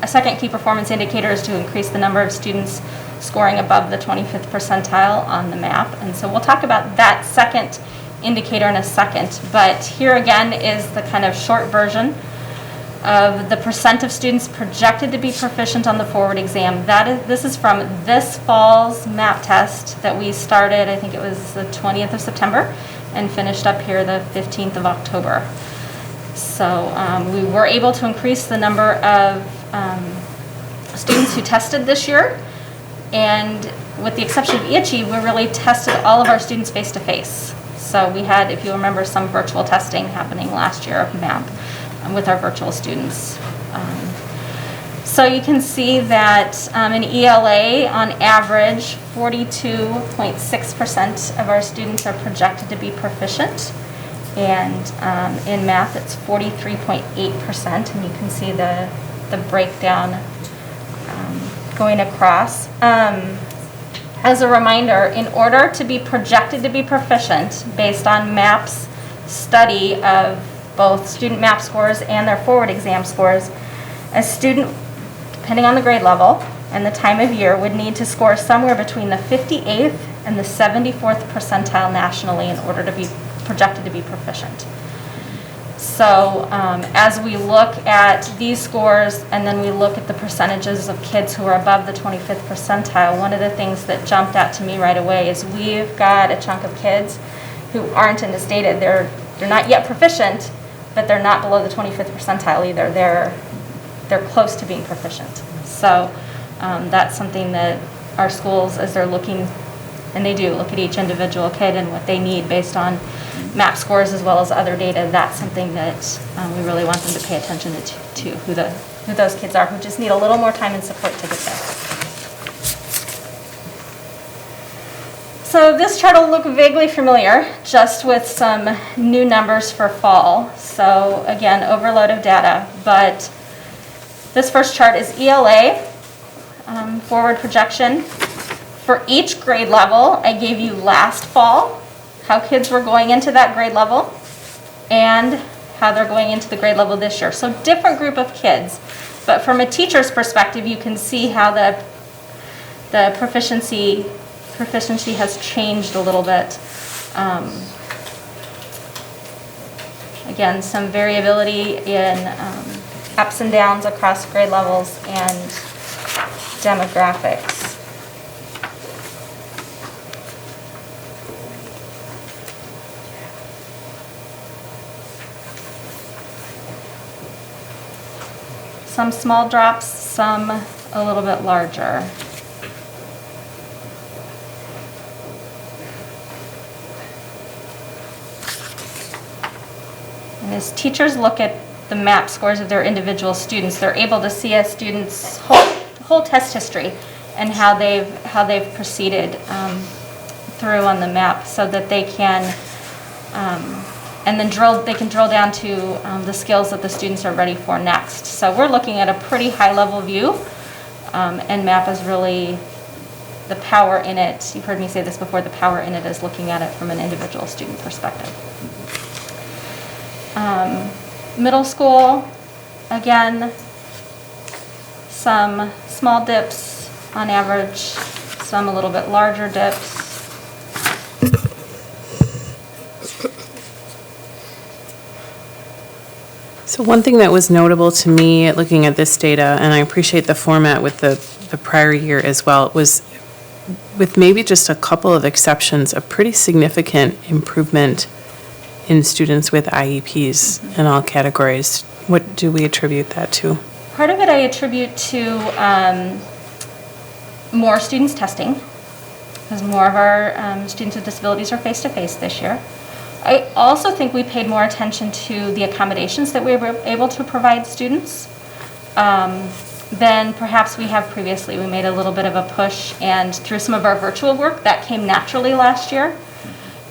a second key performance indicator is to increase the number of students scoring above the 25th percentile on the map. And so we'll talk about that second indicator in a second. But here again is the kind of short version of the percent of students projected to be proficient on the forward exam. This is from this fall's map test that we started, I think it was the 20th of September, and finished up here the 15th of October. So we were able to increase the number of students who tested this year, and with the exception of EHE, we really tested all of our students face-to-face. So we had, if you remember, some virtual testing happening last year of MAP with our virtual students. So you can see that in ELA, on average, 42.6% of our students are projected to be proficient. And in math, it's 43.8%, and you can see the breakdown going across. As a reminder, in order to be projected to be proficient based on MAP's study of both student MAP scores and their forward exam scores, a student, depending on the grade level and the time of year, would need to score somewhere between the 58th and the 74th percentile nationally in order to be projected to be proficient. So as we look at these scores and then we look at the percentages of kids who are above the 25th percentile, one of the things that jumped out to me right away is we've got a chunk of kids who aren't in the stated. They're not yet proficient, but they're not below the 25th percentile either. They're close to being proficient. So that's something that our schools, as they're looking, and they do look at each individual kid and what they need based on MAP scores as well as other data, that's something that we really want them to pay attention to who those kids are who just need a little more time and support to get there. So this chart will look vaguely familiar, just with some new numbers for fall. So again, overload of data, but this first chart is ELA, forward projection. For each grade level, I gave you last fall how kids were going into that grade level and how they're going into the grade level this year. So different group of kids, but from a teacher's perspective, you can see how the proficiency has changed a little bit. Again, some variability in ups and downs across grade levels and demographics. Some small drops, some a little bit larger. And as teachers look at the MAP scores of their individual students, they're able to see a student's whole test history and how they've proceeded through on the MAP, so that they can and then they can drill down to the skills that the students are ready for next. So we're looking at a pretty high level view, and MAP is really the power in it. You've heard me say this before, the power in it is looking at it from an individual student perspective. Middle school, again, some small dips on average, some a little bit larger dips. So one thing that was notable to me looking at this data, and I appreciate the format with the prior year as well, was with maybe just a couple of exceptions, a pretty significant improvement in students with IEPs in all categories. What do we attribute that to? Part of it I attribute to more students testing, because more of our students with disabilities are face-to-face this year. I also think we paid more attention to the accommodations that we were able to provide students than perhaps we have previously. We made a little bit of a push, and through some of our virtual work, that came naturally last year.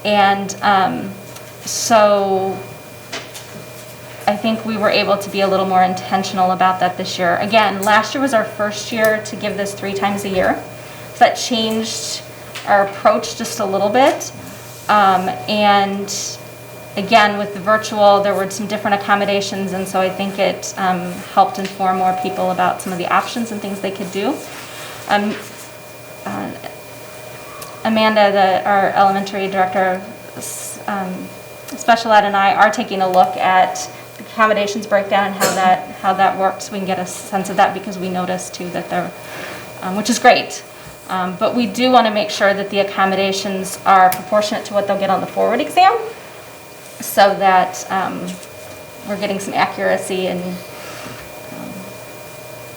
And so I think we were able to be a little more intentional about that this year. Again, last year was our first year to give this 3 times a year. So that changed our approach just a little bit. And Again, with the virtual, there were some different accommodations, and so I think it helped inform more people about some of the options and things they could do. Amanda, our elementary director, special ed, and I are taking a look at the accommodations breakdown and how that works. We can get a sense of that because we noticed too that they're, which is great. But we do want to make sure that the accommodations are proportionate to what they'll get on the forward exam, so that we're getting some accuracy and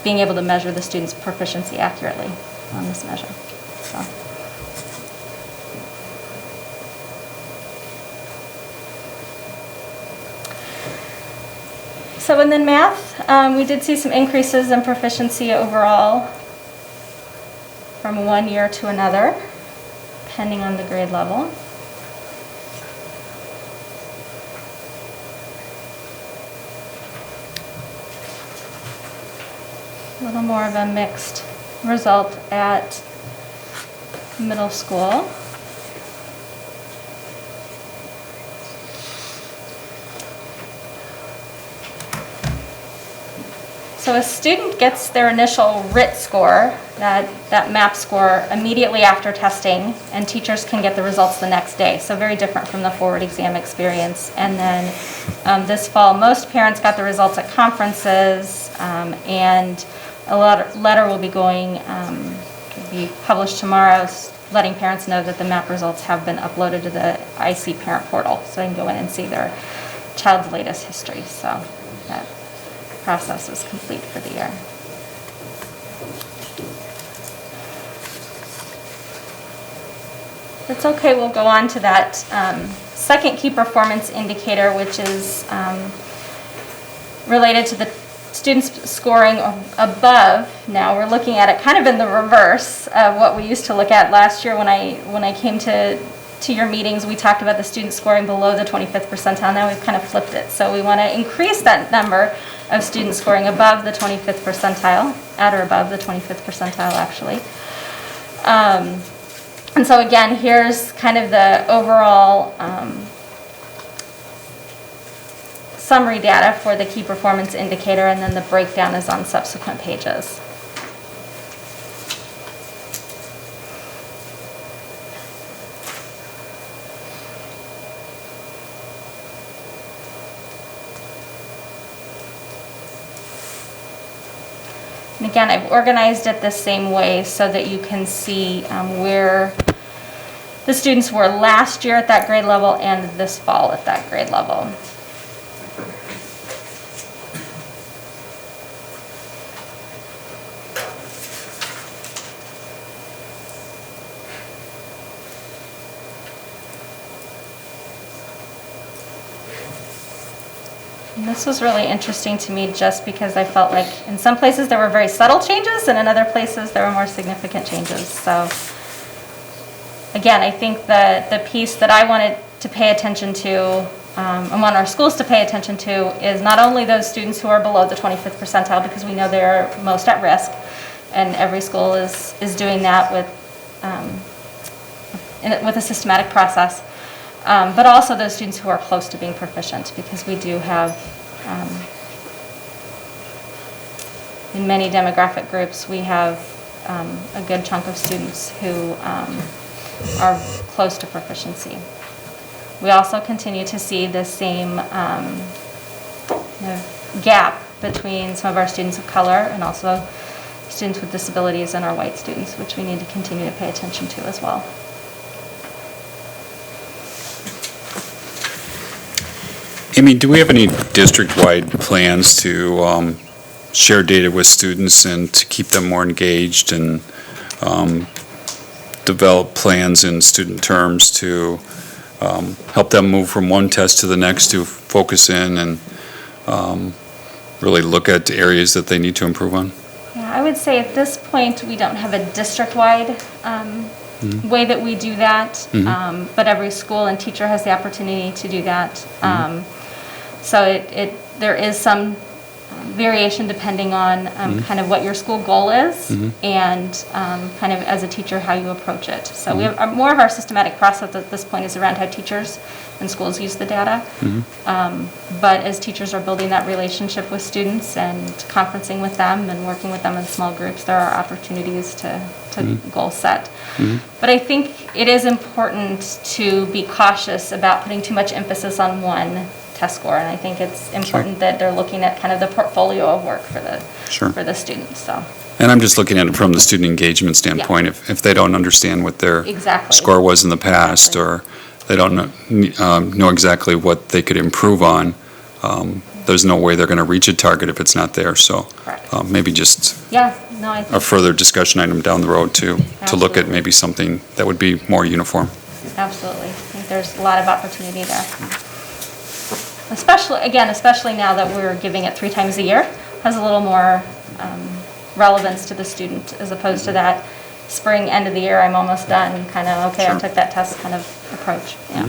being able to measure the students' proficiency accurately on this measure. So and then math, we did see some increases in proficiency overall from one year to another, depending on the grade level. A little more of a mixed result at middle school. So a student gets their initial RIT score, that MAP score, immediately after testing, and teachers can get the results the next day. So very different from the forward exam experience. And then this fall, most parents got the results at conferences, and a letter will be going, will be published tomorrow, letting parents know that the MAP results have been uploaded to the IC parent portal, so they can go in and see their child's latest history. So that process is complete for the year. It's okay, we'll go on to that second key performance indicator, which is related to the students scoring above. Now we're looking at it kind of in the reverse of what we used to look at last year. When I came to your meetings, we talked about the students scoring below the 25th percentile. Now we've kind of flipped it. So we want to increase that number of students scoring above the 25th percentile, at or above the 25th percentile actually. And so again, here's kind of the overall summary data for the key performance indicator, and then the breakdown is on subsequent pages. And again, I've organized it the same way so that you can see where the students were last year at that grade level and this fall at that grade level. And this was really interesting to me just because I felt like in some places there were very subtle changes and in other places there were more significant changes. So again, I think the piece that I wanted to pay attention to and want our schools to pay attention to is not only those students who are below the 25th percentile, because we know they're most at risk, and every school is doing that with a systematic process. But also those students who are close to being proficient, because we do have, in many demographic groups, we have a good chunk of students who are close to proficiency. We also continue to see the same gap between some of our students of color and also students with disabilities and our white students, which we need to continue to pay attention to as well. Amy, do we have any district-wide plans to share data with students and to keep them more engaged and develop plans in student terms to help them move from one test to the next, to focus in and really look at areas that they need to improve on? Yeah, I would say at this point we don't have a district-wide way that we do that, but every school and teacher has the opportunity to do that. So there is some variation depending on kind of what your school goal is and kind of as a teacher how you approach it. So we have more of our systematic process at this point is around how teachers and schools use the data. But as teachers are building that relationship with students and conferencing with them and working with them in small groups, there are opportunities to goal set. But I think it is important to be cautious about putting too much emphasis on one test score, and I think it's important that they're looking at kind of the portfolio of work for the students. So. And I'm just looking at it from the student engagement standpoint. If they don't understand what their score was in the past, or they don't know exactly what they could improve on, there's no way they're going to reach a target if it's not there. So maybe just a further discussion item down the road to look at maybe something that would be more uniform. Absolutely. I think there's a lot of opportunity there. Especially now that we're giving it 3 times a year, has a little more relevance to the student as opposed to that spring, end of the year, I'm almost done, kind of, okay, I took that test kind of approach. Yeah.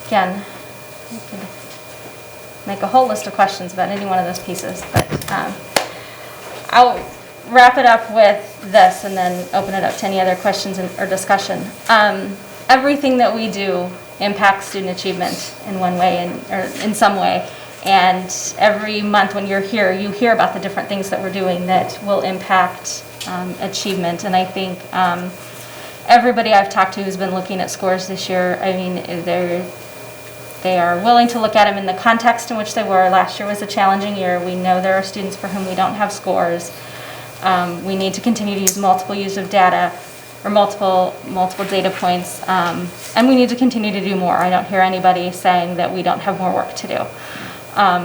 Again, you could make a whole list of questions about any one of those pieces, but I'll wrap it up with this and then open it up to any other questions or discussion. Everything that we do impacts student achievement in one way or in some way. And every month when you're here, you hear about the different things that we're doing that will impact achievement. And I think everybody I've talked to who's been looking at scores this year, I mean, they are willing to look at them in the context in which they were. Last year was a challenging year. We know there are students for whom we don't have scores. We need to continue to use multiple use of data or multiple data points, and we need to continue to do more. I don't hear anybody saying that we don't have more work to do.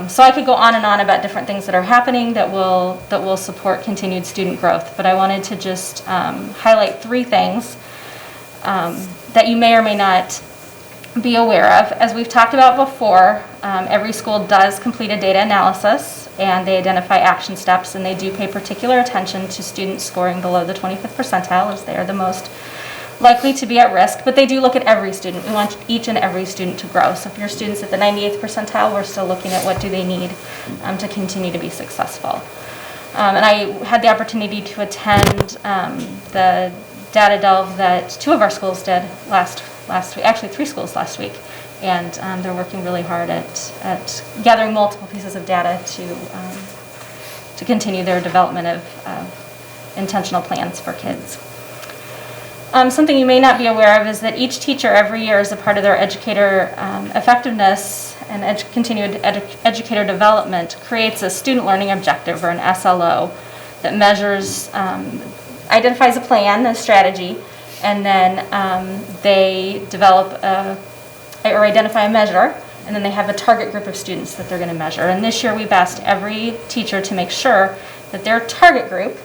So I could go on and on about different things that are happening that will support continued student growth, but I wanted to just highlight 3 things that you may or may not be aware of. As we've talked about before, every school does complete a data analysis and they identify action steps, and they do pay particular attention to students scoring below the 25th percentile as they are the most likely to be at risk, but they do look at every student. We want each and every student to grow. So if your student's at the 98th percentile, we're still looking at what do they need to continue to be successful. And I had the opportunity to attend the data delve that 2 of our schools did last week, actually 3 schools last week, and they're working really hard at gathering multiple pieces of data to continue their development of intentional plans for kids. Something you may not be aware of is that each teacher every year, as a part of their educator effectiveness and continued educator development, creates a student learning objective, or an SLO, that measures, identifies a plan, a strategy, and then they develop or identify a measure, and then they have a target group of students that they're going to measure. And this year we've asked every teacher to make sure that their target group,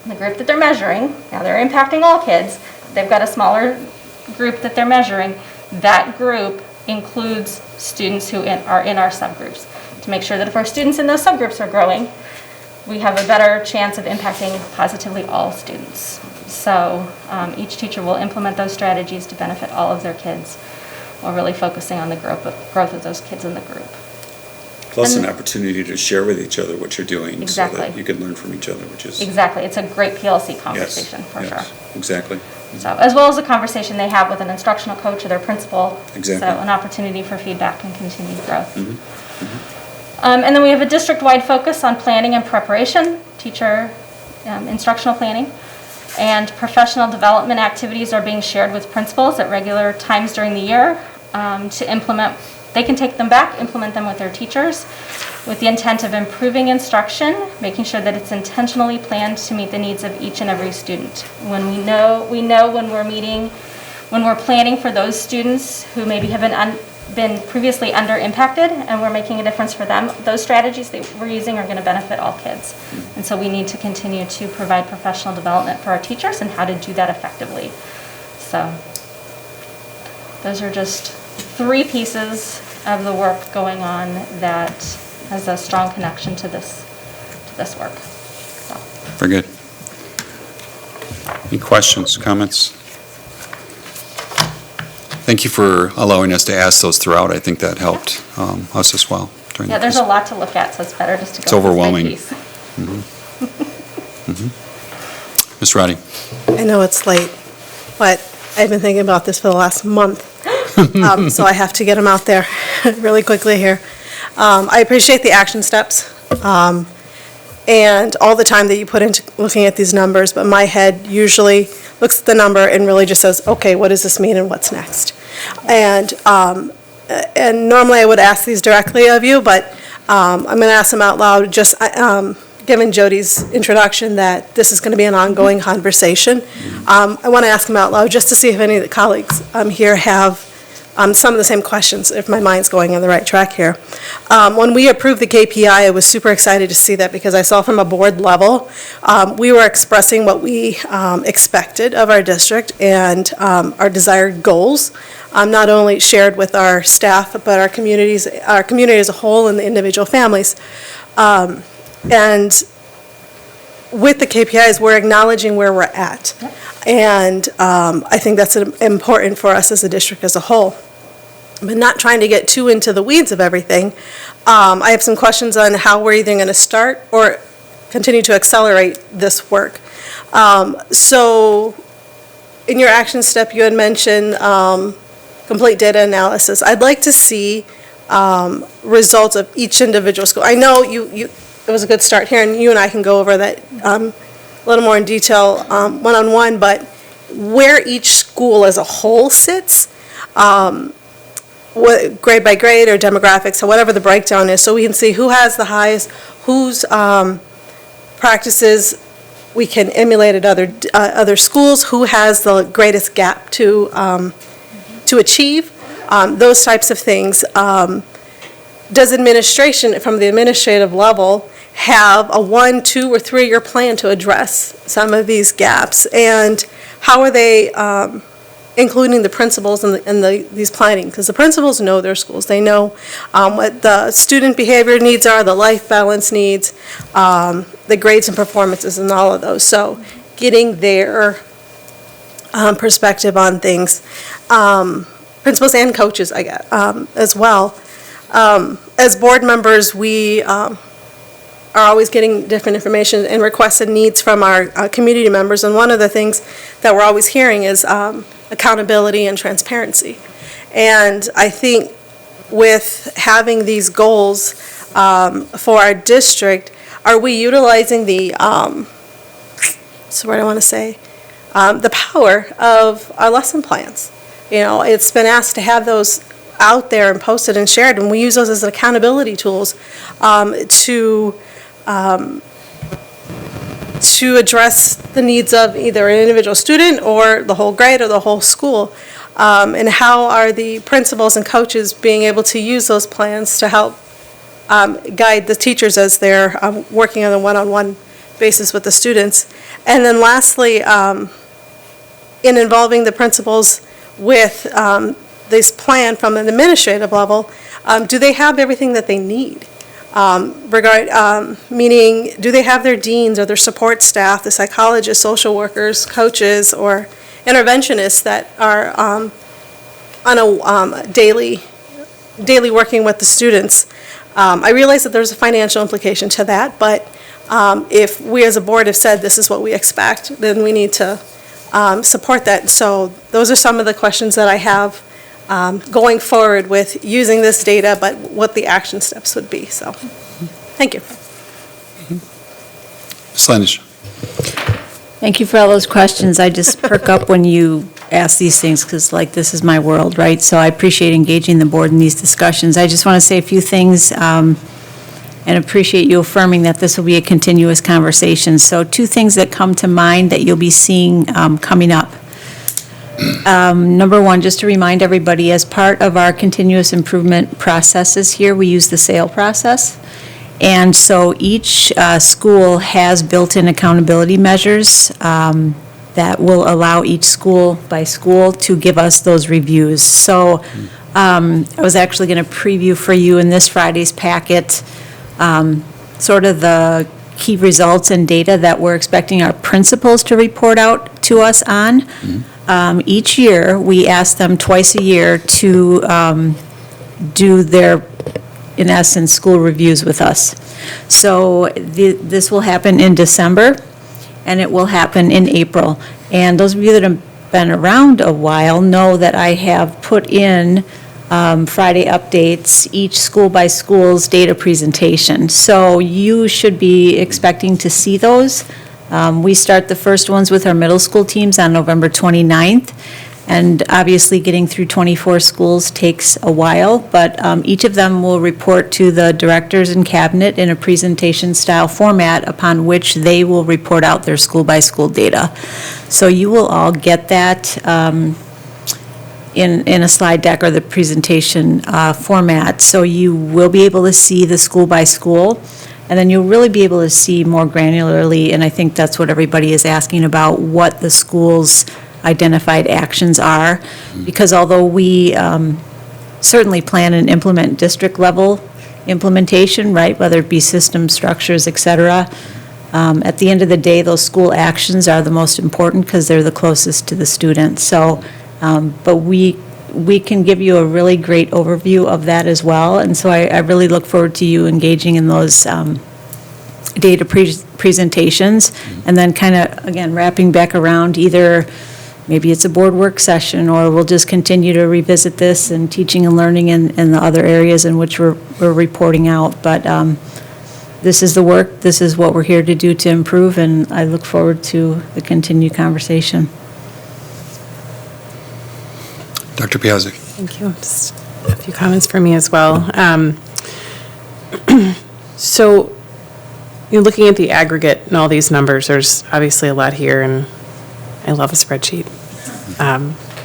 the group that they're measuring, now they're impacting all kids, they've got a smaller group that they're measuring, that group includes students who are in our subgroups, to make sure that if our students in those subgroups are growing, we have a better chance of impacting positively all students. So each teacher will implement those strategies to benefit all of their kids, while really focusing on the growth of those kids in the group. Plus an opportunity to share with each other what you're doing. Exactly. So that you can learn from each other, which is... Exactly. It's a great PLC conversation, for sure. Exactly. So, as well as a conversation they have with an instructional coach or their principal. Exactly. So an opportunity for feedback and continued growth. And then we have a district-wide focus on planning and preparation, teacher instructional planning, and professional development activities are being shared with principals at regular times during the year to implement. They can take them back, implement them with their teachers, with the intent of improving instruction, making sure that it's intentionally planned to meet the needs of each and every student. When we know when we're planning for those students who maybe have been previously under-impacted and we're making a difference for them, those strategies that we're using are going to benefit all kids. And so we need to continue to provide professional development for our teachers and how to do that effectively. So those are just 3 pieces of the work going on that has a strong connection to this work. So. Very good. Any questions, comments? Thank you for allowing us to ask those throughout. I think that helped us as well. during Yeah, the there's a lot to look at, so it's better just to go. It's overwhelming. piece by piece. Ms. Roddy? I know it's late, but I've been thinking about this for the last month, so I have to get them out there really quickly here. I appreciate the action steps and all the time that you put into looking at these numbers, but my head usually looks at the number and really just says, okay, what does this mean and what's next? And normally I would ask these directly of you, but I'm going to ask them out loud, just given Jody's introduction that this is going to be an ongoing conversation. I want to ask them out loud just to see if any of the colleagues here have some of the same questions, if my mind's going on the right track here. When we approved the KPI, I was super excited to see that because I saw from a board level, we were expressing what we expected of our district and our desired goals, not only shared with our staff, but our community as a whole and the individual families. And with the KPIs, we're acknowledging where we're at. And I think that's important for us as a district as a whole. But not trying to get too into the weeds of everything. I have some questions on how we're either going to start or continue to accelerate this work. So in your action step, you had mentioned complete data analysis. I'd like to see results of each individual school. I know it was a good start here, and you and I can go over that a little more in detail one-on-one, but where each school as a whole sits, grade by grade or demographics, so whatever the breakdown is, so we can see who has the highest, whose practices we can emulate at other schools, who has the greatest gap to achieve, those types of things. Does administration, from the administrative level, have a 1, 2, or 3-year plan to address some of these gaps? And how are they including the principals in these planning? Because the principals know their schools. They know what the student behavior needs are, the life balance needs, the grades and performances, and all of those. So getting their perspective on things. Principals and coaches, I guess, as well. As board members, we are always getting different information and requests and needs from our community members, and one of the things that we're always hearing is accountability and transparency. And I think with having these goals for our district, are we utilizing the, what's the word I want to say, the power of our lesson plans? You know, it's been asked to have those out there and posted and shared, and we use those as accountability tools to address the needs of either an individual student or the whole grade or the whole school. And how are the principals and coaches being able to use those plans to help guide the teachers as they're working on a one-on-one basis with the students? And then lastly, in involving the principals with this plan from an administrative level, do they have everything that they need? Meaning, do they have their deans or their support staff, the psychologists, social workers, coaches, or interventionists that are on a daily working with the students? I realize that there's a financial implication to that, but if we as a board have said this is what we expect, then we need to support that. So those are some of the questions that I have going forward with using this data, but what the action steps would be. So, thank you. Ms. Lanish. Thank you for all those questions. I just perk up when you ask these things because, like, this is my world, right? So I appreciate engaging the board in these discussions. I just want to say a few things and appreciate you affirming that this will be a continuous conversation. So 2 things that come to mind that you'll be seeing coming up. Number 1, just to remind everybody, as part of our continuous improvement processes here, we use the SAIL process. And so each school has built-in accountability measures that will allow each school by school to give us those reviews. So I was actually going to preview for you in this Friday's packet sort of the key results and data that we're expecting our principals to report out to us on. Each year, we ask them twice a year to do their, in essence, school reviews with us. So this will happen in December, and it will happen in April. And those of you that have been around a while know that I have put in Friday updates, each school by school's data presentation. So you should be expecting to see those. We start the first ones with our middle school teams on November 29th. And obviously, getting through 24 schools takes a while, but each of them will report to the directors and cabinet in a presentation-style format upon which they will report out their school-by-school data. So you will all get that in a slide deck or the presentation format. So you will be able to see the school-by-school, and then you'll really be able to see more granularly, and I think that's what everybody is asking about, what the schools' identified actions are, because although we certainly plan and implement district-level implementation, right, whether it be system structures, et cetera, at the end of the day, those school actions are the most important because they're the closest to the students. So, but we can give you a really great overview of that as well, and so I really look forward to you engaging in those data presentations, and then kind of, again, wrapping back around either maybe it's a board work session, or we'll just continue to revisit this and teaching and learning in the other areas in which we're reporting out. But this is the work, this is what we're here to do to improve, and I look forward to the continued conversation. Dr. Piazzi. Thank you. Just a few comments for me as well. So, you're looking at the aggregate and all these numbers, there's obviously a lot here, and I love a spreadsheet,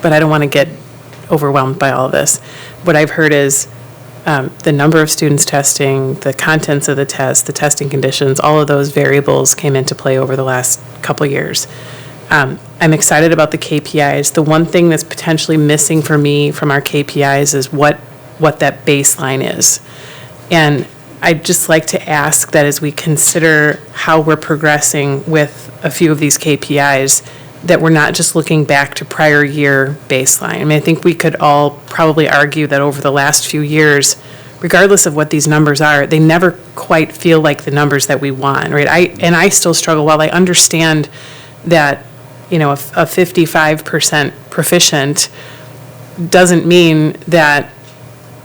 but I don't want to get overwhelmed by all of this. What I've heard is the number of students testing, the contents of the test, the testing conditions, all of those variables came into play over the last couple of years. I'm excited about the KPIs. The one thing that's potentially missing for me from our KPIs is what that baseline is. And I'd just like to ask that as we consider how we're progressing with a few of these KPIs, that we're not just looking back to prior year baseline. I mean, I think we could all probably argue that over the last few years, regardless of what these numbers are, they never quite feel like the numbers that we want, right? I still struggle. While I understand that, you know, a 55% proficient doesn't mean that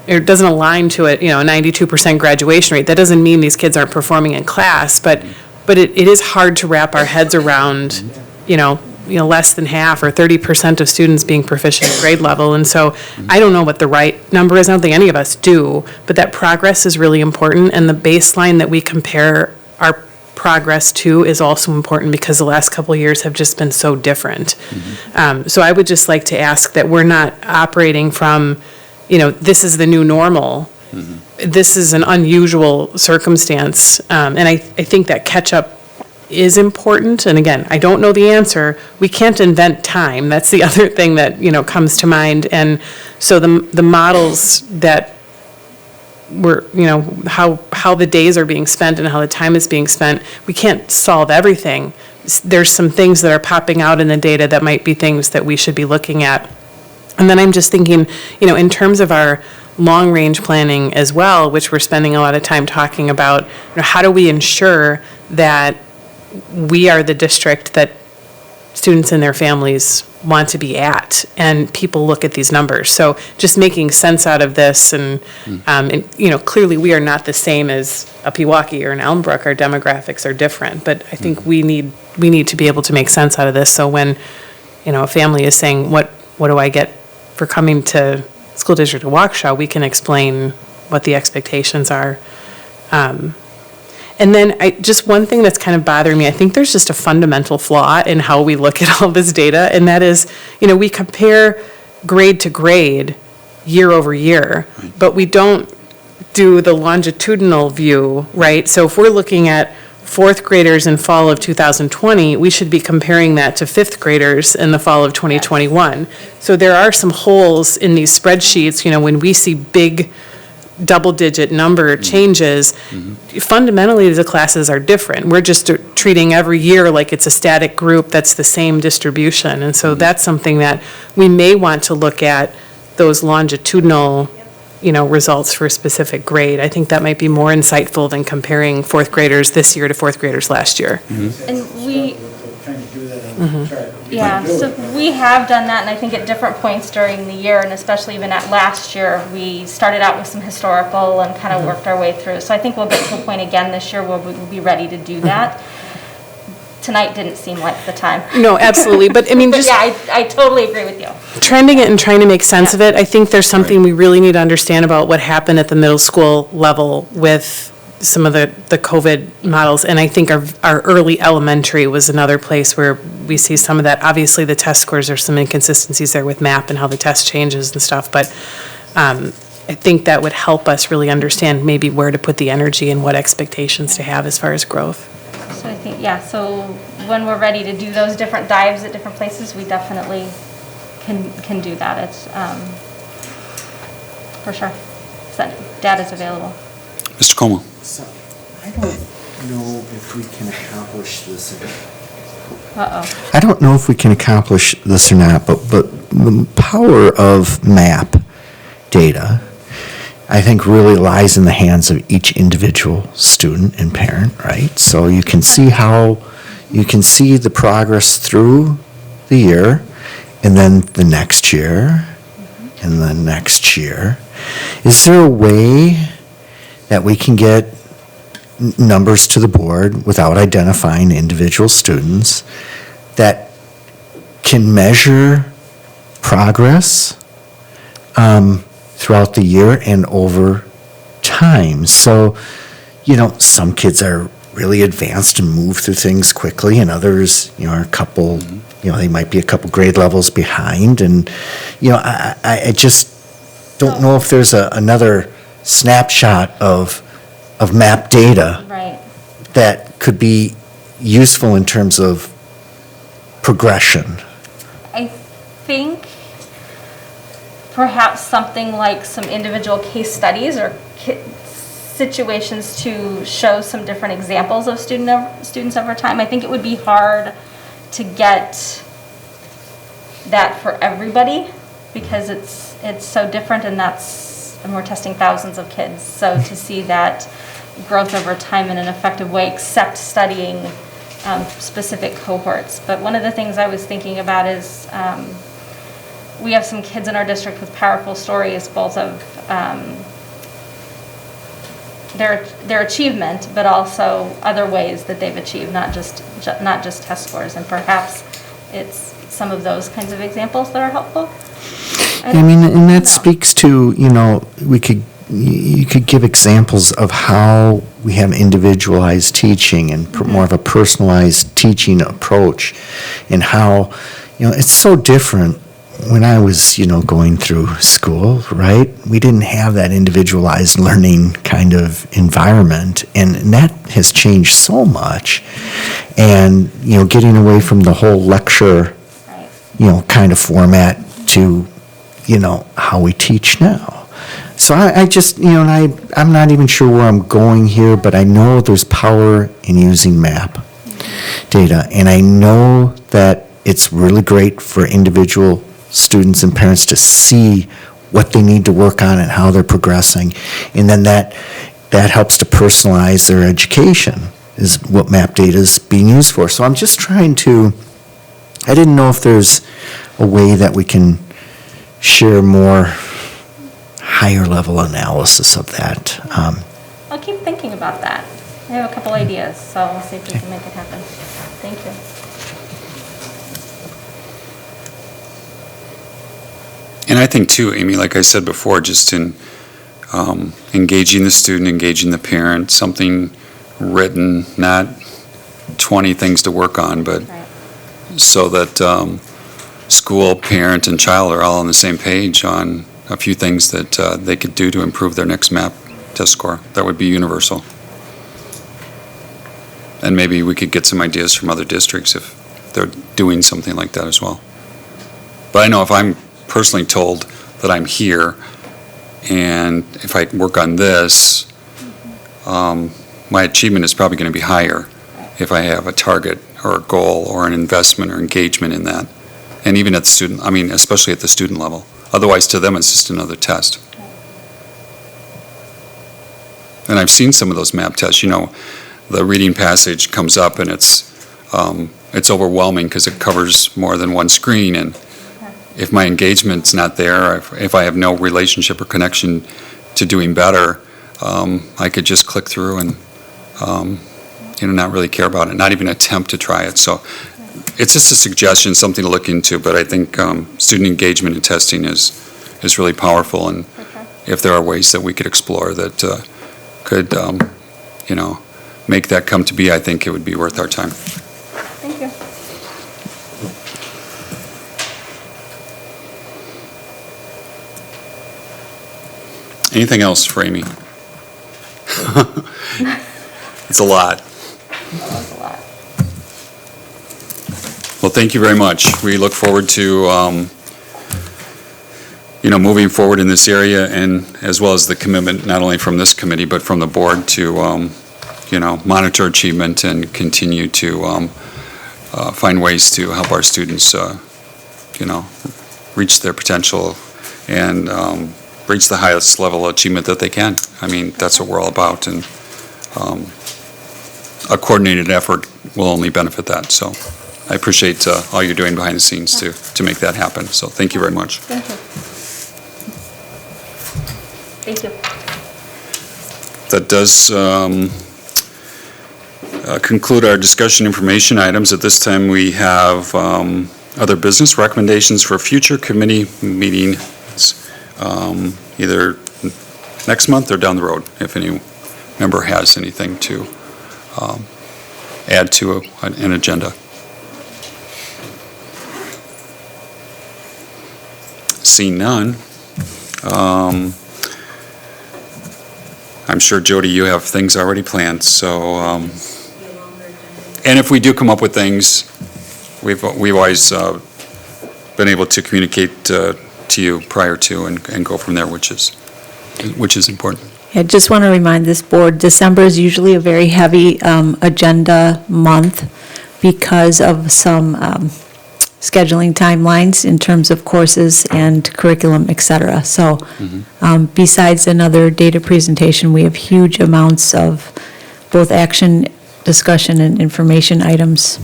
it doesn't align to it, you know, a 92% graduation rate. That doesn't mean these kids aren't performing in class, but it is hard to wrap our heads around, you know, less than half or 30% of students being proficient at grade level. And so I don't know what the right number is. I don't think any of us do, but that progress is really important. And the baseline that we compare our progress to is also important because the last couple of years have just been so different. So I would just like to ask that we're not operating from, you know, this is the new normal. This is an unusual circumstance. And I think that catch-up is important. And again, I don't know the answer. We can't invent time. That's the other thing that, you know, comes to mind. And so the models that were, you know, how the days are being spent and how the time is being spent, we can't solve everything. There's some things that are popping out in the data that might be things that we should be looking at. And then I'm just thinking, you know, in terms of our long-range planning as well, which we're spending a lot of time talking about, you know, how do we ensure that we are the district that students and their families want to be at, and people look at these numbers. So just making sense out of this, and you know, clearly we are not the same as a Pewaukee or an Elmbrook. Our demographics are different, but I think we need to be able to make sense out of this. So when, you know, a family is saying, what do I get for coming to school district of Waukesha, we can explain what the expectations are. And then just one thing that's kind of bothering me, I think there's just a fundamental flaw in how we look at all this data, and that is, you know, we compare grade to grade year over year, but we don't do the longitudinal view, right? So if we're looking at fourth graders in fall of 2020, we should be comparing that to fifth graders in the fall of 2021. So there are some holes in these spreadsheets, you know, when we see big double-digit number changes, fundamentally, the classes are different. We're just treating every year like it's a static group that's the same distribution. And so that's something that we may want to look at, those longitudinal, results for a specific grade. I think that might be more insightful than comparing fourth graders this year to fourth graders last year. And yeah, so we have done that, and I think at different points during the year, and especially even at last year, we started out with some historical and kind of worked our way through. So I think we'll get to a point again this year where we'll be ready to do that. Tonight didn't seem like the time. No, absolutely, but I mean, just. Yeah, I totally agree with you. Trending it and trying to make sense of it, I think there's something we really need to understand about what happened at the middle school level with some of the COVID models, and I think our early elementary was another place where we see some of that. Obviously, the test scores, there's some inconsistencies there with MAP and how the test changes and stuff, but I think that would help us really understand maybe where to put the energy and what expectations to have as far as growth. So I think, so when we're ready to do those different dives at different places, we definitely can do that. It's for sure. So data's available. Mr. Como. So, I don't know if we can accomplish this. I don't know if we can accomplish this or not, but the power of MAP data, I think, really lies in the hands of each individual student and parent, right? So you can see the progress through the year, and then the next year, and the next year. Is there a way that we can get numbers to the board without identifying individual students that can measure progress throughout the year and over time? So, some kids are really advanced and move through things quickly, and others, are a couple, they might be a couple grade levels behind. And, I just don't know if there's another snapshot of MAP data that could be useful in terms of progression. I think perhaps something like some individual case studies or situations to show some different examples of students over time. I think it would be hard to get that for everybody because it's so different, and we're testing thousands of kids. So to see that growth over time in an effective way, except studying specific cohorts. But one of the things I was thinking about is we have some kids in our district with powerful stories, both of their achievement, but also other ways that they've achieved, not just test scores. And perhaps it's some of those kinds of examples that are helpful. And that speaks to, you could give examples of how we have individualized teaching and more of a personalized teaching approach, and how, it's so different. When I was, going through school, right, we didn't have that individualized learning kind of environment, and that has changed so much. And, getting away from the whole lecture, kind of format to, how we teach now. So I just, I'm not even sure where I'm going here, but I know there's power in using MAP data, and I know that it's really great for individual students and parents to see what they need to work on and how they're progressing. And then that helps to personalize their education, is what MAP data is being used for. So I'm just trying to, I didn't know if there's a way that we can share more higher level analysis of that. I'll keep thinking about that. I have a couple ideas, so we'll see if we can make it happen. Thank you. And I think too, Amy, like I said before, just in engaging the student, engaging the parent, something written, not 20 things to work on, but so that school, parent, and child are all on the same page on a few things that they could do to improve their next MAP test score. That would be universal. And maybe we could get some ideas from other districts if they're doing something like that as well. But I know if I'm personally told that I'm here And if I work on this, my achievement is probably going to be higher if I have a target or a goal or an investment or engagement in that. And even at the student, I mean, especially at the student level. Otherwise, to them, it's just another test. And I've seen some of those map tests, you know, the reading passage comes up and it's overwhelming because it covers more than one screen. And if my engagement's not there, if I have no relationship or connection to doing better, I could just click through and, not really care about it, not even attempt to try it. So it's just a suggestion, something to look into, but I think student engagement in testing is really powerful, and if there are ways that we could explore that could, make that come to be, I think it would be worth our time. Thank you. Anything else for Amy? It's a lot. That's a lot. Well, thank you very much. We look forward to, moving forward in this area, and as well as the commitment, not only from this committee, but from the board to, monitor achievement and continue to find ways to help our students, reach their potential and reach the highest level of achievement that they can. I mean, that's what we're all about, and a coordinated effort will only benefit that. So I appreciate all you're doing behind the scenes to make that happen. So thank you very much. Thank you. Thank you. That does conclude our discussion information items. At this time, we have other business recommendations for future committee meetings, either next month or down the road, if any member has anything to add to an agenda. Seeing none, I'm sure, Jody, you have things already planned, so, and if we do come up with things, we've always been able to communicate to you prior to and go from there, which is important. I just want to remind this board, December is usually a very heavy agenda month because of some scheduling timelines in terms of courses and curriculum, et cetera. So besides another data presentation, we have huge amounts of both action, discussion, and information items.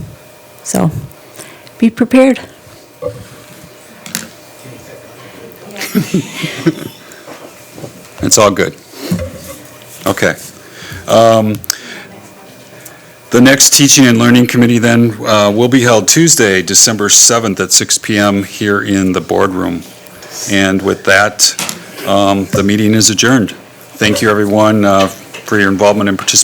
So be prepared. It's all good. Okay. The next Teaching and Learning Committee then will be held Tuesday, December 7th at 6 p.m. here in the boardroom. And with that, the meeting is adjourned. Thank you, everyone, for your involvement and participation.